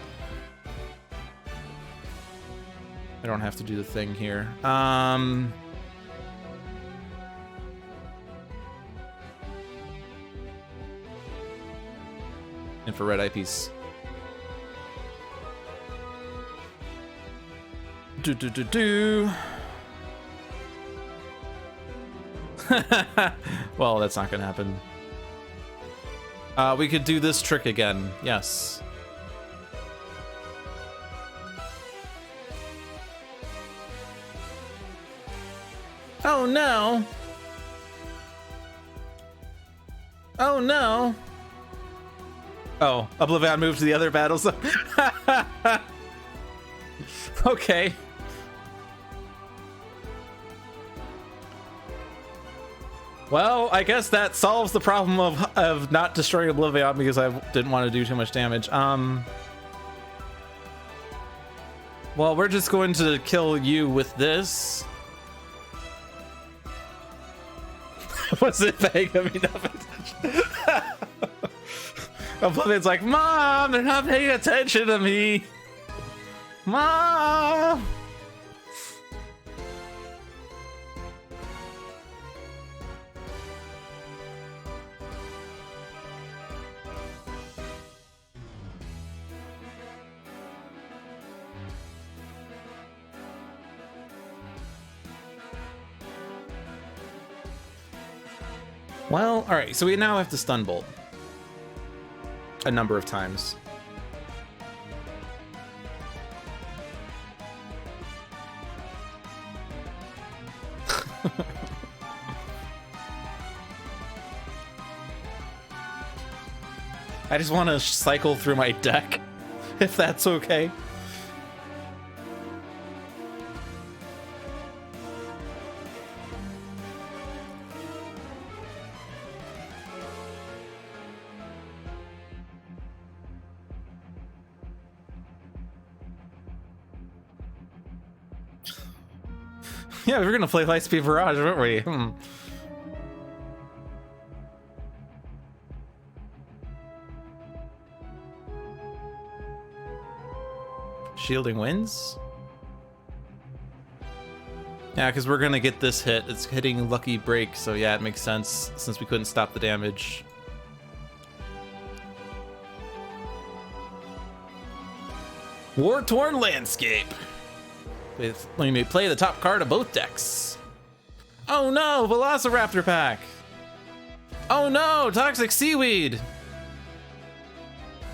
I don't have to do the thing here. And for red eyepiece. Well, that's not gonna happen. We could do this trick again. Yes. Oh no. Oh no. Oh, Oblivion moved to the other battle zone. Okay. Well, I guess that solves the problem of not destroying Oblivion because I didn't want to do too much damage. Well, we're just going to kill you with this. Was it paying me enough attention? Oblivion's like, Mom, they're not paying attention to me. Mom! Well, alright, so we now have to stun bolt a number of times. I just want to cycle through my deck, if that's okay. Yeah, we were gonna play Lightspeed Barrage, weren't we? Shielding Winds? Yeah, because we're gonna get this hit. It's hitting Lucky Break, so yeah, it makes sense since we couldn't stop the damage. War-Torn Landscape. Let me play the top card of both decks. Oh no, Velociraptor pack. Oh no, Toxic Seaweed.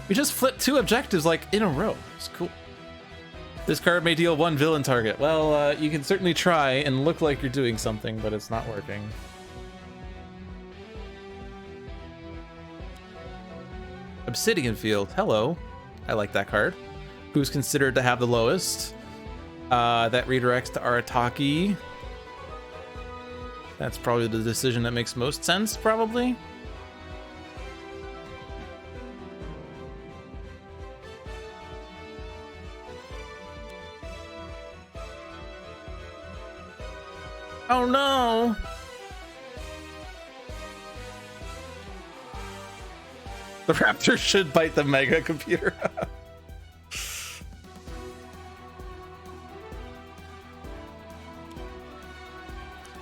We just flipped 2 objectives like in a row. It's cool. This card may deal 1 villain target. Well, you can certainly try and look like you're doing something, but it's not working. Obsidian Field. Hello. I like that card. Who's considered to have the lowest? That redirects to Arataki. That's probably the decision that makes most sense, probably. Oh no! The raptor should bite the mega computer.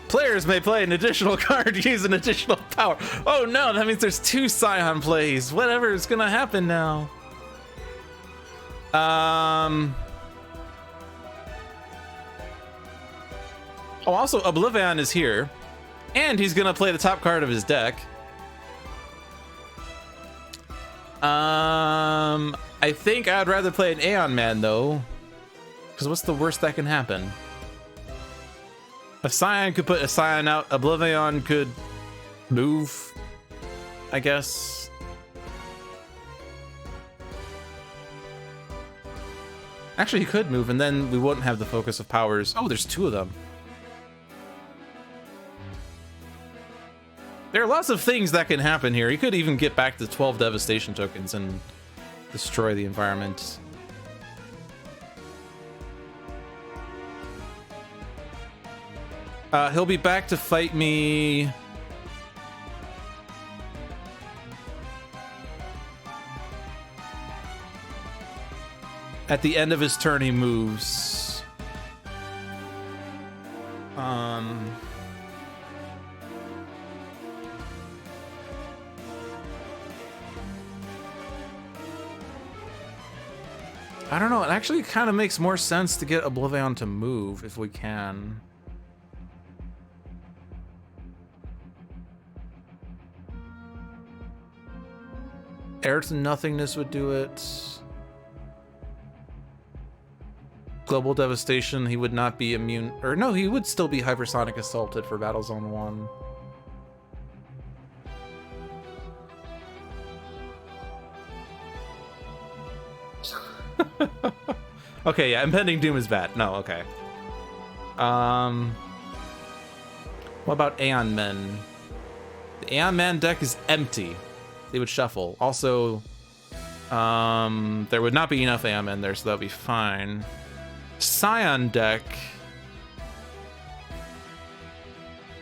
Players may play an additional card to use an additional power. Oh no, that means there's 2 Scion plays. Whatever is gonna happen now. Oh, also, Oblivion is here. And he's gonna play the top card of his deck. I think I'd rather play an Aeon Man, though. Because what's the worst that can happen? A Scion could put a Scion out. Oblivion could move, I guess. Actually, he could move, and then we wouldn't have the focus of powers. Oh, there's 2 of them. There are lots of things that can happen here. He could even get back to 12 devastation tokens and destroy the environment. He'll be back to fight me. At the end of his turn, he moves. I don't know. It actually kind of makes more sense to get Oblivion to move if we can. Air to Nothingness would do it. Global Devastation, he would not be immune. Or no, he would still be Hypersonic Assaulted for Battle Zone 1. Okay, yeah, Impending Doom is bad. No, okay. What about Aeon Men? The Aeon Man deck is empty. They would shuffle. Also, there would not be enough Aeon Men there, so that'll be fine. Scion deck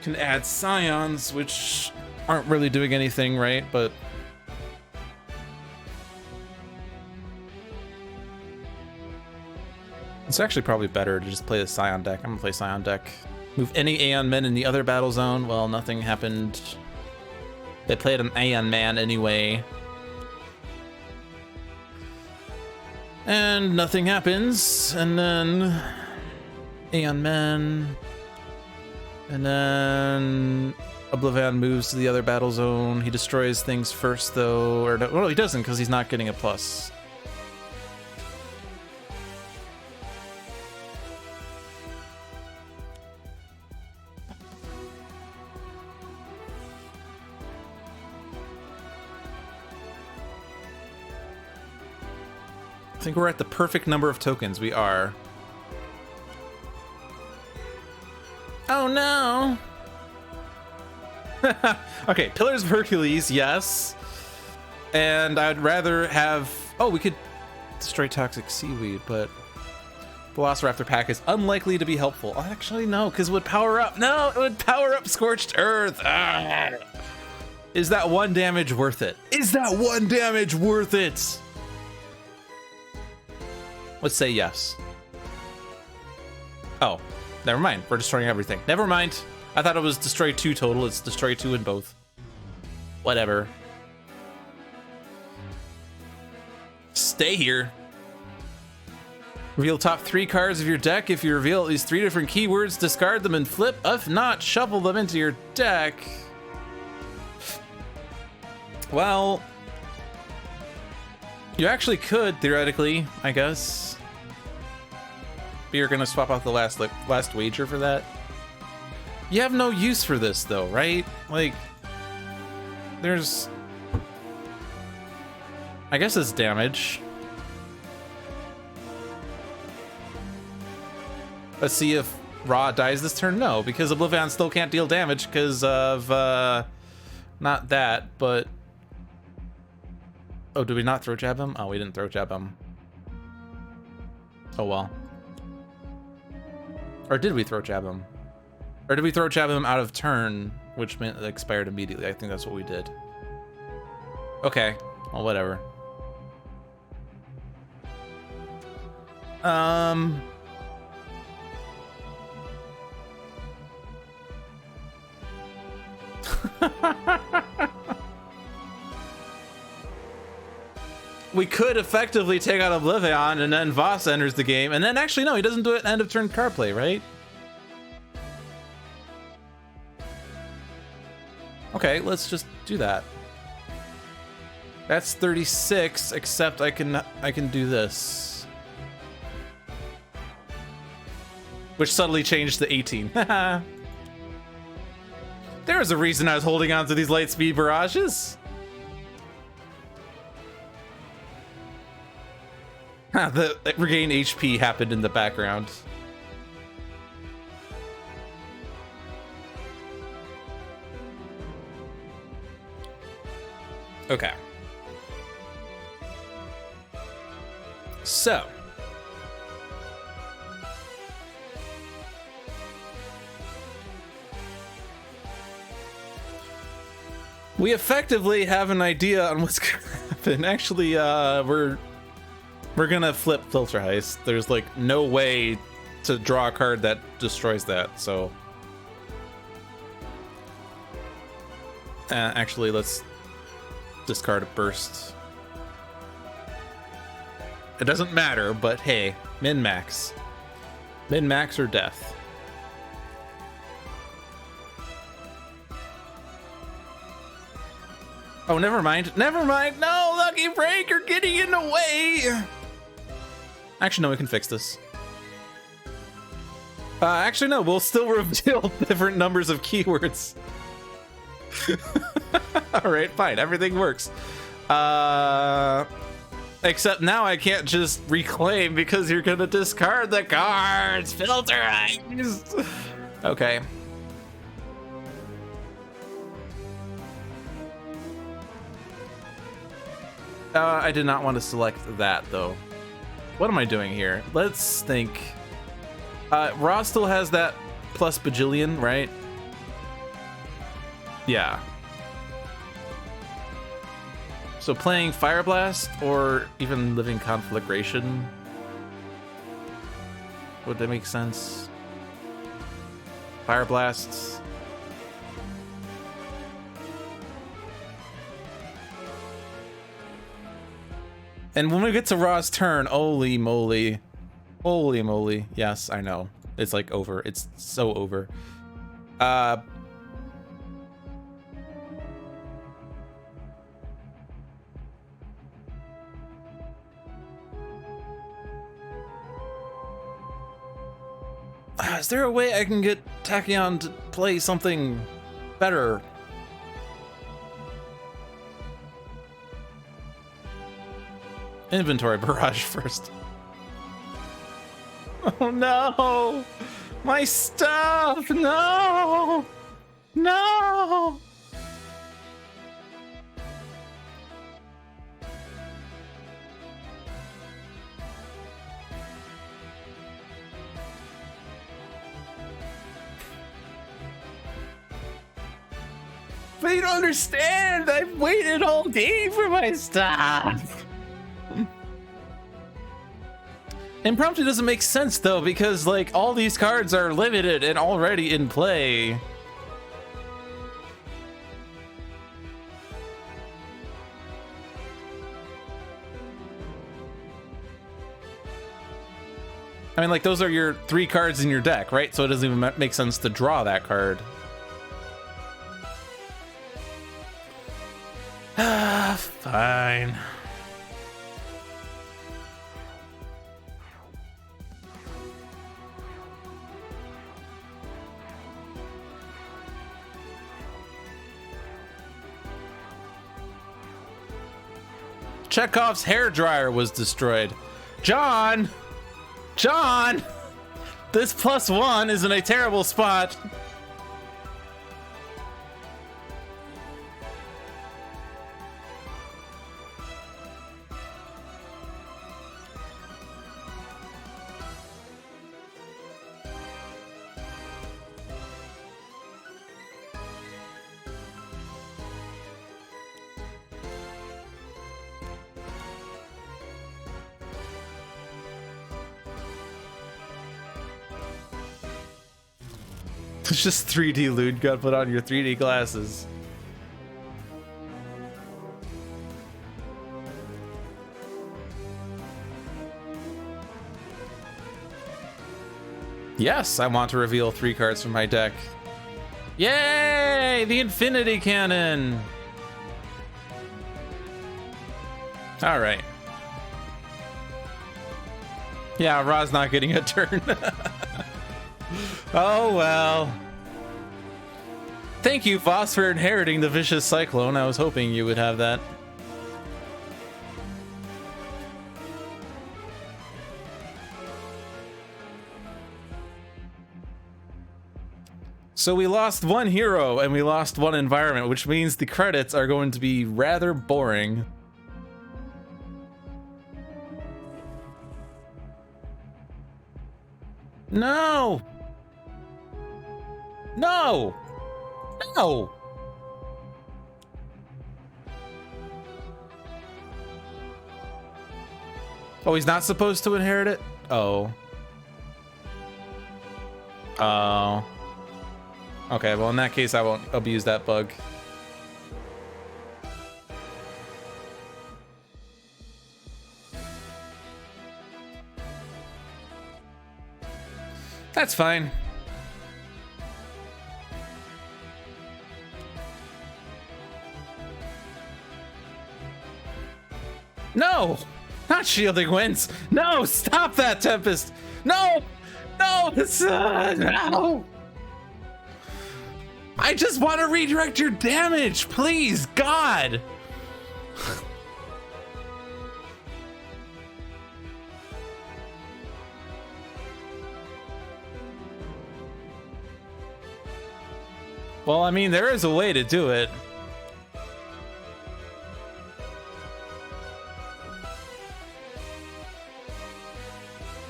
can add Scions, which aren't really doing anything, right? But it's actually probably better to just play the Scion deck. I'm gonna play Scion deck. Move any Aeon Men in the other battle zone. Well, nothing happened. They played an Aeon Man anyway. And nothing happens. And then Aeon Men. And then Oblivion moves to the other battle zone. He destroys things first, though. Or no, well, he doesn't, because he's not getting a plus. I think we're at the perfect number of tokens. We are. Oh no! Okay, Pillars of Hercules, yes. And I'd rather have... Oh, we could destroy Toxic Seaweed, but... Velociraptor pack is unlikely to be helpful. Oh, actually, no, because it would power up. No, it would power up Scorched Earth. Ah. Is that 1 damage worth it? Is that 1 damage worth it? Let's say yes. Oh, never mind. We're destroying everything. Never mind. I thought it was destroy 2 total. It's destroy 2 in both. Whatever. Stay here. Reveal top 3 cards of your deck. If you reveal at least 3 different keywords, discard them and flip. If not, shuffle them into your deck. Well, you actually could, theoretically, I guess. But you're gonna swap out the last wager for that? You have no use for this, though, right? Like, there's... I guess it's damage. Let's see if Ra dies this turn. No, because Oblivion still can't deal damage because of, not that, but... Oh, did we not throw jab him? Oh, we didn't throw jab him. Oh, well. Or did we throw jab him? Or did we throw jab him out of turn, which meant it expired immediately? I think that's what we did. Okay, well, whatever. We could effectively take out Oblivion and then Voss enters the game, and then actually no, he doesn't do it end of turn card play, right? Okay, let's just do that. That's 36, except I can do this. Which subtly changed to 18. There's a reason I was holding on to these light speed barrages. The regain HP happened in the background. Okay. So. We effectively have an idea on what's gonna happen. Actually, we're gonna flip Filter Heist. There's like no way to draw a card that destroys that, so. Actually, let's discard a Burst. It doesn't matter, but hey, min-max. Min-max or death. Oh, never mind. Never mind. No, Lucky Break, you're getting in the way. Actually, no, we can fix this. Actually, no, we'll still reveal different numbers of keywords. All right, fine. Everything works. Except now I can't just reclaim because you're gonna discard the cards. Filter Heist. Okay. I did not want to select that, though. What am I doing here? Let's think. Ra still has that plus bajillion, right? Yeah. So playing Fire Blast or even Living Conflagration. Would that make sense? Fire Blasts. And when we get to Ra's turn, holy moly. Holy moly. Yes, I know. It's like over. It's so over. Is there a way I can get Tachyon to play something better? Inventory barrage first. Oh no! My stuff! No! No! But you don't understand! I've waited all day for my stuff! Impromptu doesn't make sense though, because like all these cards are limited and already in play. I mean, like, those are your 3 cards in your deck, right? So it doesn't even make sense to draw that card. Fine. Chekhov's hairdryer was destroyed. John! John! This +1 is in a terrible spot. It's just 3D loot. Gotta put on your 3D glasses. Yes, I want to reveal 3 cards from my deck. Yay! The Infinity Cannon! Alright. Yeah, Ra's not getting a turn. Oh well. Thank you, Voss, for inheriting the Vicious Cyclone. I was hoping you would have that. So we lost 1 hero and we lost 1 environment, which means the credits are going to be rather boring. No! No! No! Oh, he's not supposed to inherit it? Oh. Oh. Okay, well in that case I won't abuse that bug. That's fine. No! Not shielding winds! No! Stop that, Tempest! No! No! No! I just want to redirect your damage! Please, God! Well, I mean, there is a way to do it.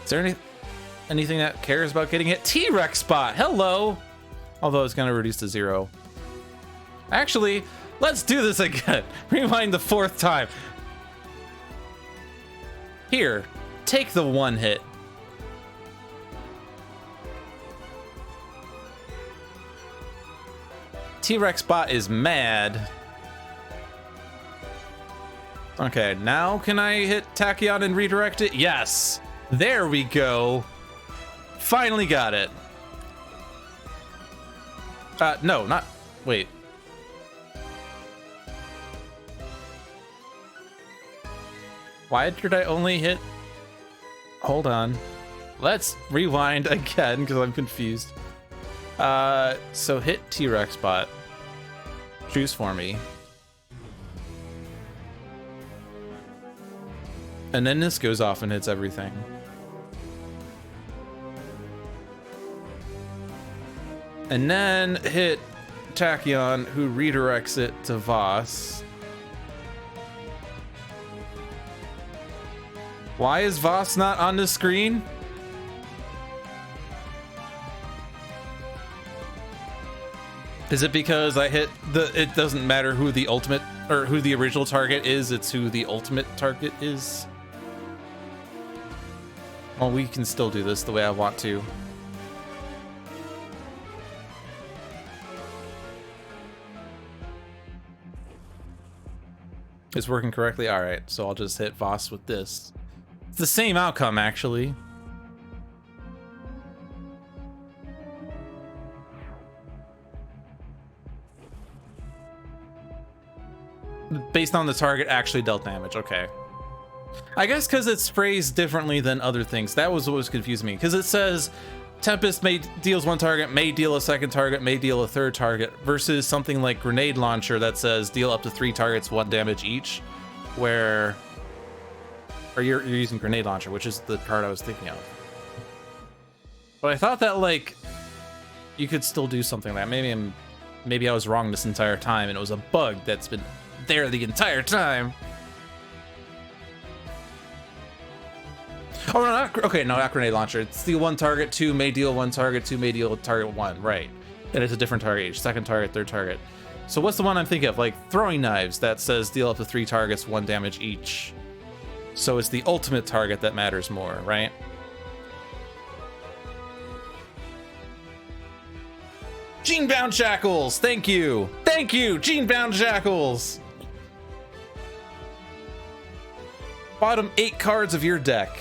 Is there anything that cares about getting hit? T-Rex spot, hello! Although it's gonna reduce to 0. Actually, let's do this again. Rewind the 4th time. Here, take the 1 hit. T-Rex bot is mad. Okay, now can I hit Tachyon and redirect it? Yes. There we go. Finally got it. No, not... Wait. Why did I only hit... Hold on. Let's rewind again, because I'm confused. So hit T-Rex bot. Choose for me. And then this goes off and hits everything. And then hit Tachyon, who redirects it to Voss. Why is Voss not on the screen? Is it because I hit the... It doesn't matter who the ultimate... Or who the original target is, it's who the ultimate target is? Well, we can still do this the way I want to. It's working correctly? Alright, so I'll just hit Voss with this. It's the same outcome, actually. Based on the target actually dealt damage, okay. I guess because it's phrased differently than other things. That was what was confusing me. Because it says, Tempest deals one target, may deal a second target, may deal a third target, versus something like Grenade Launcher that says deal up to 3 targets, 1 damage each, where... Or you're using Grenade Launcher, which is the card I was thinking of. But I thought that, like, you could still do something like that. Maybe I was wrong this entire time, and it was a bug that's been there the entire time. Oh, no, not Grenade Launcher. It's deal 1 target, 2 may deal 1 target, 2 may deal target 1, right. And it's a different target each, second target, third target. So what's the one I'm thinking of? Like Throwing Knives that says deal up to 3 targets, 1 damage each. So it's the ultimate target that matters more, right? Gene-bound Shackles, thank you! Thank you, Gene-bound Shackles! Bottom 8 cards of your deck.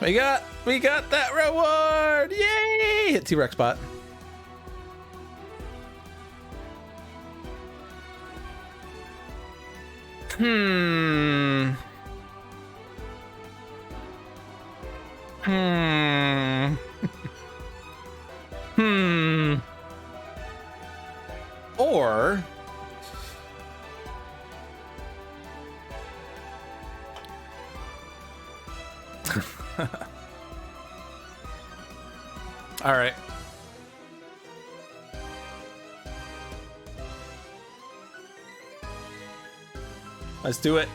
We got that reward! Yay! Hit T-Rex bot. Or all right. Let's do it.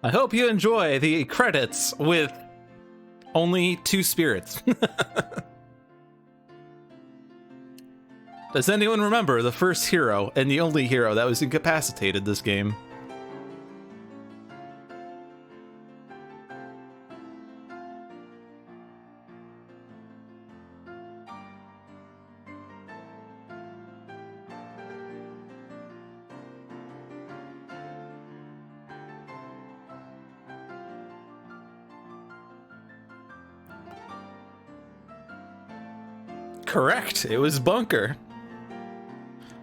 I hope you enjoy the credits with only 2 spirits. Does anyone remember the first hero and the only hero that was incapacitated this game? Correct, it was Bunker,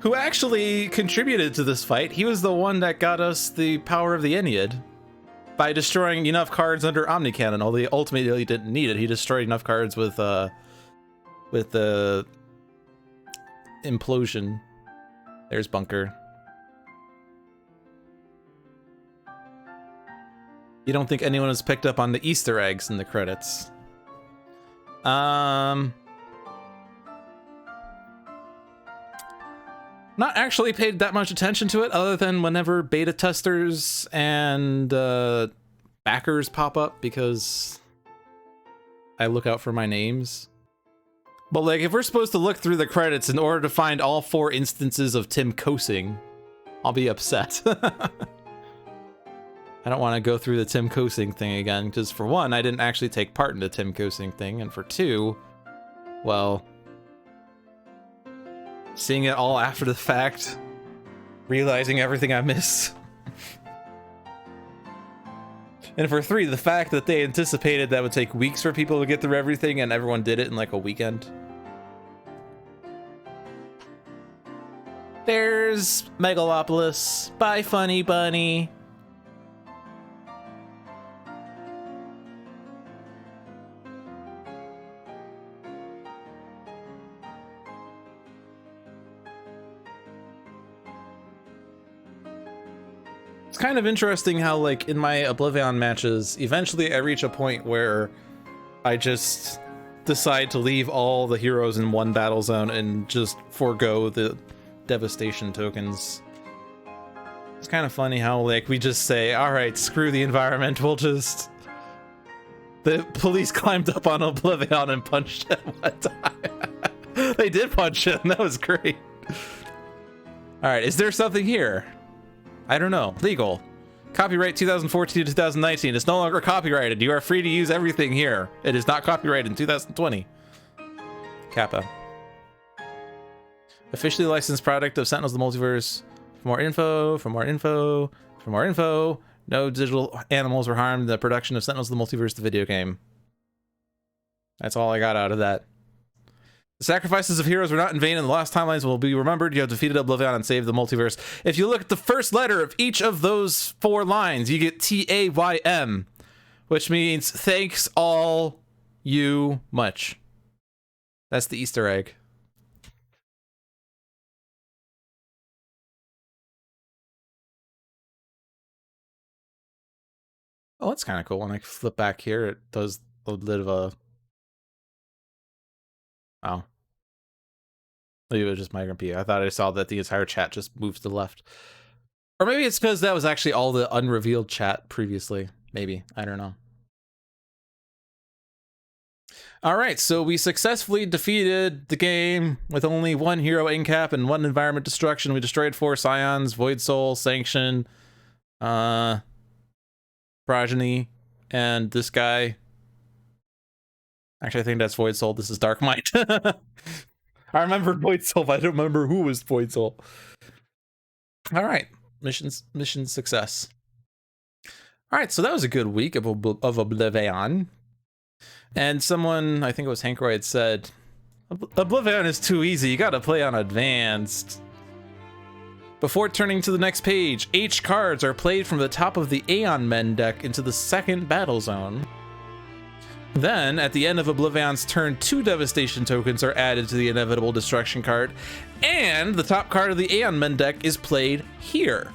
who actually contributed to this fight. He was the one that got us the power of the Ennead by destroying enough cards under Omnicannon. Although ultimately he didn't need it, he destroyed enough cards with the implosion. There's Bunker. You don't think anyone has picked up on the Easter eggs in the credits? Not actually paid that much attention to it, other than whenever beta testers and backers pop up, because I look out for my names. But like, if we're supposed to look through the credits in order to find all 4 instances of Tim Kosing, I'll be upset. I don't want to go through the Tim Kosing thing again, because for one, I didn't actually take part in the Tim Kosing thing, and for 2, well, seeing it all after the fact, realizing everything I missed. And for 3, the fact that they anticipated that would take weeks for people to get through everything and everyone did it in like a weekend. There's Megalopolis. Bye, Funny Bunny. It's kind of interesting how, like, in my Oblivion matches, eventually I reach a point where I just decide to leave all the heroes in one battle zone and just forego the devastation tokens. It's kind of funny how, like, we just say, all right, screw the environment, we'll just... The police climbed up on Oblivion and punched him one time. They did punch him, that was great. All right, is there something here? I don't know. Legal. Copyright 2014 to 2019. It's no longer copyrighted. You are free to use everything here. It is not copyrighted in 2020. Kappa. Officially licensed product of Sentinels of the Multiverse. For more info, for more info, for more info. No digital animals were harmed in the production of Sentinels of the Multiverse, the video game. That's all I got out of that. The sacrifices of heroes were not in vain, and the lost timelines will be remembered. You have defeated Oblivion and saved the multiverse. If you look at the first letter of each of those 4 lines, you get TAYM, which means thanks all you much. That's the Easter egg. Oh, that's kind of cool. When I flip back here, it does a bit of a... Oh. Maybe it was just Migrant P. I thought I saw that the entire chat just moved to the left. Or maybe it's because that was actually all the unrevealed chat previously. Maybe. I don't know. Alright, so we successfully defeated the game with only 1 hero incap and 1 environment destruction. We destroyed 4 Scions, Void Soul, Sanction, Progeny, and this guy. Actually, I think that's Void Soul. This is Dark Might. I remember Void Soul, but I don't remember who was Void Soul. All right, mission success. All right, so that was a good week of Oblivion. And someone, I think it was Hankroyd, said, Oblivion is too easy. You got to play on advanced. Before turning to the next page, H cards are played from the top of the Aeon Men deck into the 2nd battle zone. Then, at the end of Oblivion's turn, 2 Devastation tokens are added to the Inevitable Destruction card, and the top card of the Aeon Men deck is played here.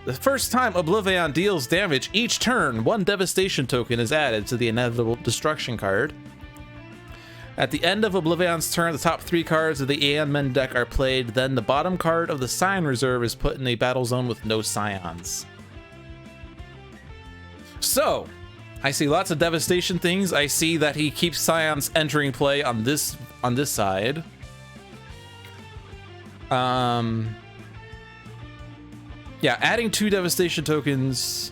The first time Oblivion deals damage each turn, 1 Devastation token is added to the Inevitable Destruction card. At the end of Oblivion's turn, the top 3 cards of the Aeon Men deck are played, then the bottom card of the Scion Reserve is put in a battle zone with no Scions. So, I see lots of devastation things. I see that he keeps Scions entering play on this side. Yeah, adding 2 devastation tokens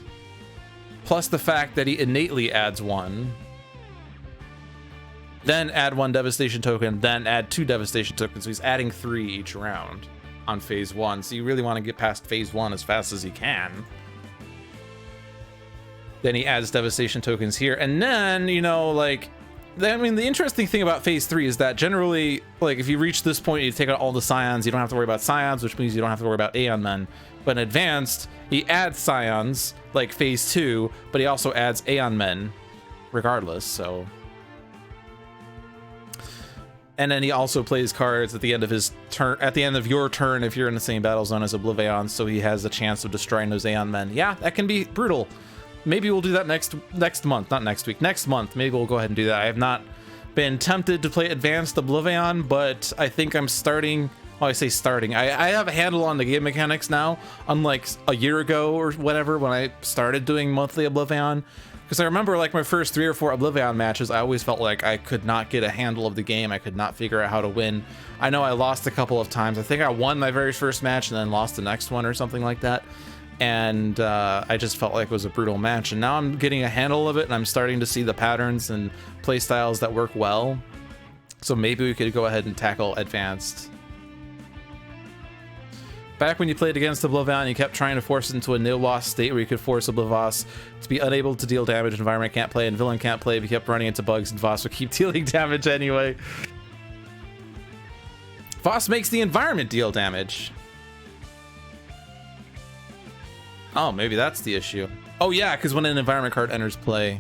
plus the fact that he innately adds 1. Then add 1 devastation token, then add 2 devastation tokens. So he's adding 3 each round on phase 1. So you really want to get past phase 1 as fast as you can. Then he adds devastation tokens here. And then, you know, like, I mean, the interesting thing about phase 3 is that generally, like, if you reach this point, you take out all the Scions, you don't have to worry about Scions, which means you don't have to worry about Aeon Men. But in advanced, he adds Scions, like phase 2, but he also adds Aeon Men regardless, so. And then he also plays cards at the end of his turn, at the end of your turn if you're in the same battle zone as Oblivion, so he has a chance of destroying those Aeon Men. Yeah, that can be brutal. Maybe we'll do that next month, not next week. Next month, maybe we'll go ahead and do that. I have not been tempted to play Advanced Oblivion, but I think I'm starting. Well, I say starting. I have a handle on the game mechanics now, unlike a year ago or whatever when I started doing monthly Oblivion. Because I remember, like, my first 3 or 4 Oblivion matches, I always felt like I could not get a handle of the game. I could not figure out how to win. I know I lost a couple of times. I think I won my very first match and then lost the next one or something like that. And I just felt like it was a brutal match. And now I'm getting a handle of it, and I'm starting to see the patterns and play styles that work well. So maybe we could go ahead and tackle Advanced. Back when you played against Oblivion, you kept trying to force it into a no-loss state where you could force Oblivos to be unable to deal damage, environment can't play, and villain can't play. If you kept running into bugs, and Voss would keep dealing damage anyway. Voss makes the environment deal damage. Oh, maybe that's the issue. Oh yeah, because when an environment card enters play,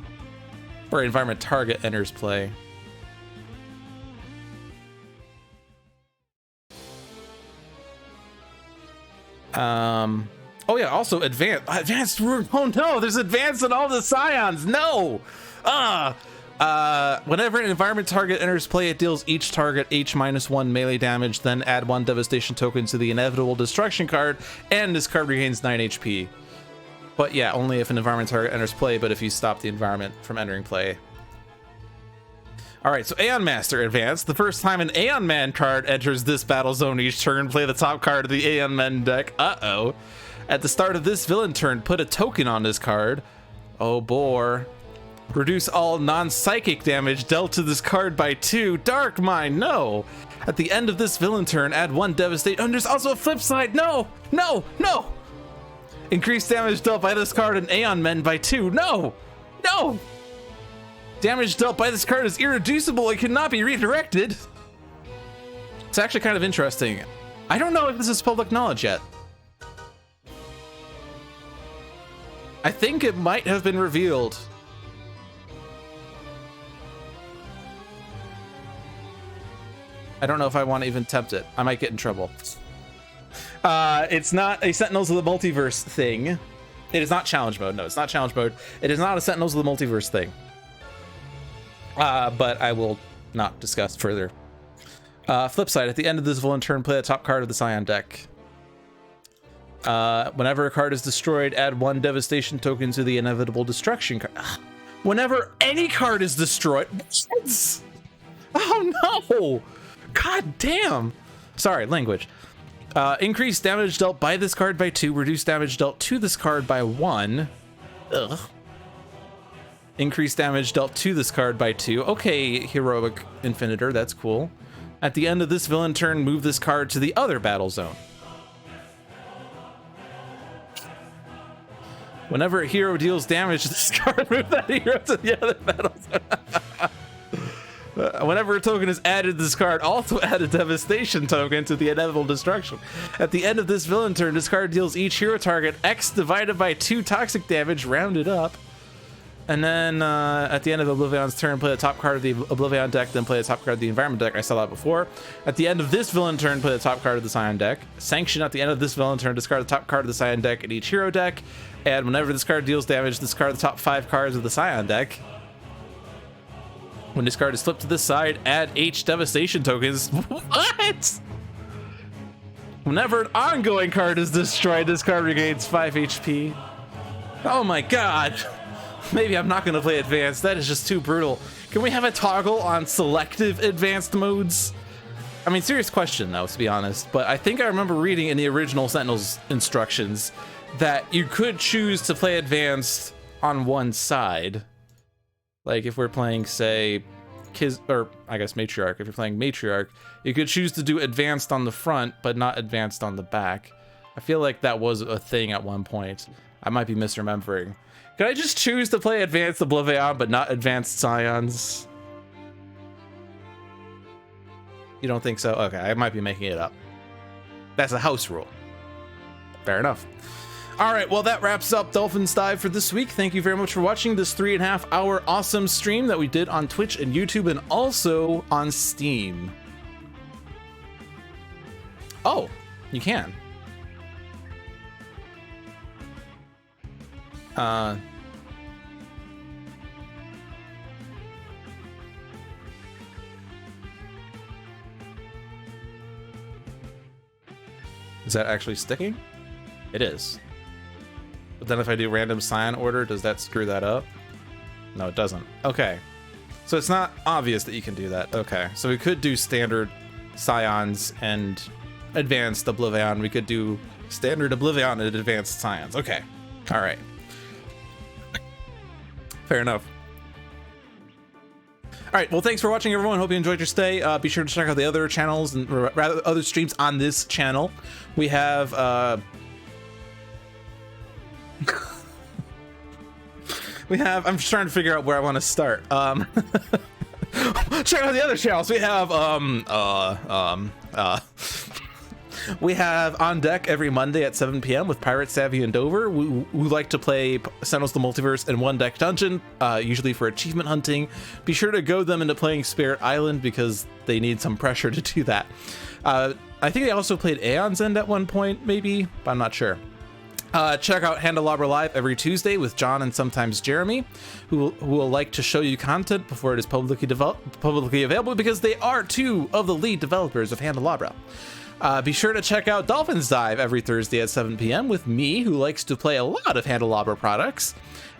or environment target enters play. Oh yeah, also advanced. Oh no, there's advanced in all the scions. No. Whenever an environment target enters play, it deals each target H-1 melee damage, then add 1 devastation token to the inevitable destruction card, and this card regains 9 HP. But yeah, only if an environment target enters play, but if you stop the environment from entering play. Alright, so Aeon Master advanced. The first time an Aeon Man card enters this battle zone each turn, play the top card of the Aeon Man deck. Uh-oh. At the start of this villain turn, put a token on this card. Oh boy. Reduce all non-psychic damage dealt to this card by 2. Dark Mind, no! At the end of this villain turn, add 1 devastate. Oh, there's also a flip side. No! No! No! Increase damage dealt by this card and Aeon Men by 2. No! No! Damage dealt by this card is irreducible. It cannot be redirected. It's actually kind of interesting. I don't know if this is public knowledge yet. I think it might have been revealed. I don't know if I want to even tempt it. I might get in trouble. It's not a Sentinels of the Multiverse thing. It is not challenge mode. No, it's not challenge mode. It is not a Sentinels of the Multiverse thing. But I will not discuss further. Flip side, at the end of this villain turn, play the top card of the Scion deck. Whenever a card is destroyed, add 1 devastation token to the inevitable destruction card. Whenever any card is destroyed. Oh no! God damn! Sorry, language. Increase damage dealt by this card by 2. Reduce damage dealt to this card by 1. Ugh. Increase damage dealt to this card by 2. Okay, Heroic Infinitor, that's cool. At the end of this villain turn, move this card to the other battle zone. Whenever a hero deals damage to this card, move that hero to the other battle zone. Whenever a token is added to this card, also add a devastation token to the inevitable destruction. At the end of this villain turn, this card deals each hero target X divided by 2 toxic damage, rounded up. And then at the end of Oblivion's turn, play the top card of the Oblivion deck, then play the top card of the Environment deck. I saw that before. At the end of this villain turn, play the top card of the Scion deck. Sanction at the end of this villain turn, discard the top card of the Scion deck in each hero deck. And whenever this card deals damage, discard the top 5 cards of the Scion deck. When this card is flipped to this side, add H devastation tokens. What? Whenever an ongoing card is destroyed, this card regains 5 HP. Oh my god. Maybe I'm not going to play advanced. That is just too brutal. Can we have a toggle on selective advanced modes? I mean, serious question though, to be honest. But I think I remember reading in the original Sentinels instructions that you could choose to play advanced on one side. Like if we're playing, say, or I guess Matriarch. If you're playing Matriarch, you could choose to do advanced on the front, but not advanced on the back. I feel like that was a thing at one point. I might be misremembering. Could I just choose to play advanced Oblivion, but not advanced Scions? You don't think so? Okay, I might be making it up. That's a house rule. Fair enough. All right, well, that wraps up Dolphin's Dive for this week. Thank you very much for watching this 3.5-hour awesome stream that we did on Twitch and YouTube and also on Steam. Oh, you can. Is that actually sticking? It is. But then if I do random Scion order, does that screw that up? No, it doesn't. Okay. So it's not obvious that you can do that. Okay. So we could do standard Scions and advanced Oblivion. We could do standard Oblivion and advanced Scions. Okay. All right. Fair enough. All right, well, thanks for watching, everyone. Hope you enjoyed your stay. Be sure to check out the other channels, and rather other streams on this channel. We have I'm just trying to figure out where I want to start. Check out the other channels. We have We have On Deck every Monday at 7 p.m. with Pirate Savvy and Dover. We like to play Sentinels of the Multiverse in One Deck Dungeon, usually for achievement hunting. Be sure to goad them into playing Spirit Island because they need some pressure to do that. I think they also played Aeon's End at one point, maybe, but I'm not sure. Check out Handelabra Live every Tuesday with John and sometimes Jeremy, who will like to show you content before it is publicly available, because they are two of the lead developers of Handelabra. Be sure to check out Dolphin's Dive every Thursday at 7 p.m. with me, who likes to play a lot of Handelabra products.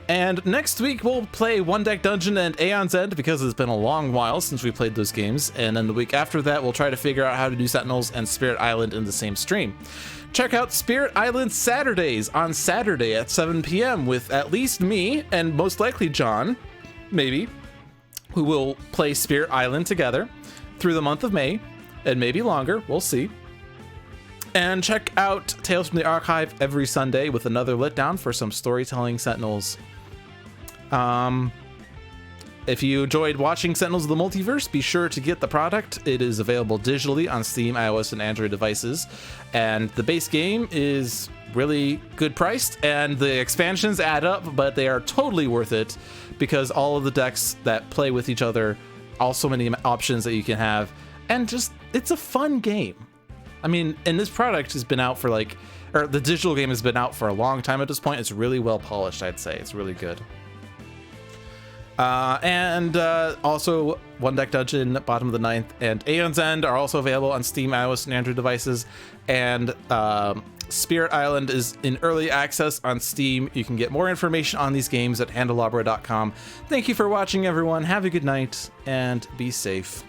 And next week we'll play One Deck Dungeon and Aeon's End, because it's been a long while since we played those games. And then the week after that we'll try to figure out how to do Sentinels and Spirit Island in the same stream. Check out Spirit Island Saturdays on Saturday at 7 p.m. with at least me and most likely John, maybe, who will play Spirit Island together through the month of May, and maybe longer, we'll see. And check out Tales from the Archive every Sunday with another lit down for some storytelling Sentinels. If you enjoyed watching Sentinels of the Multiverse, be sure to get the product. It is available digitally on Steam, iOS, and Android devices. And the base game is really good priced, and the expansions add up, but they are totally worth it because all of the decks that play with each other, also many options that you can have, and just, it's a fun game. I mean, and this product has been out for the digital game has been out for a long time at this point. It's really well polished, I'd say. It's really good. Also One Deck Dungeon, Bottom of the Ninth, and Aeon's End are also available on Steam, iOS, and Android devices. And Spirit Island is in early access on Steam. You can get more information on these games at handelabra.com. Thank you for watching, everyone. Have a good night and be safe.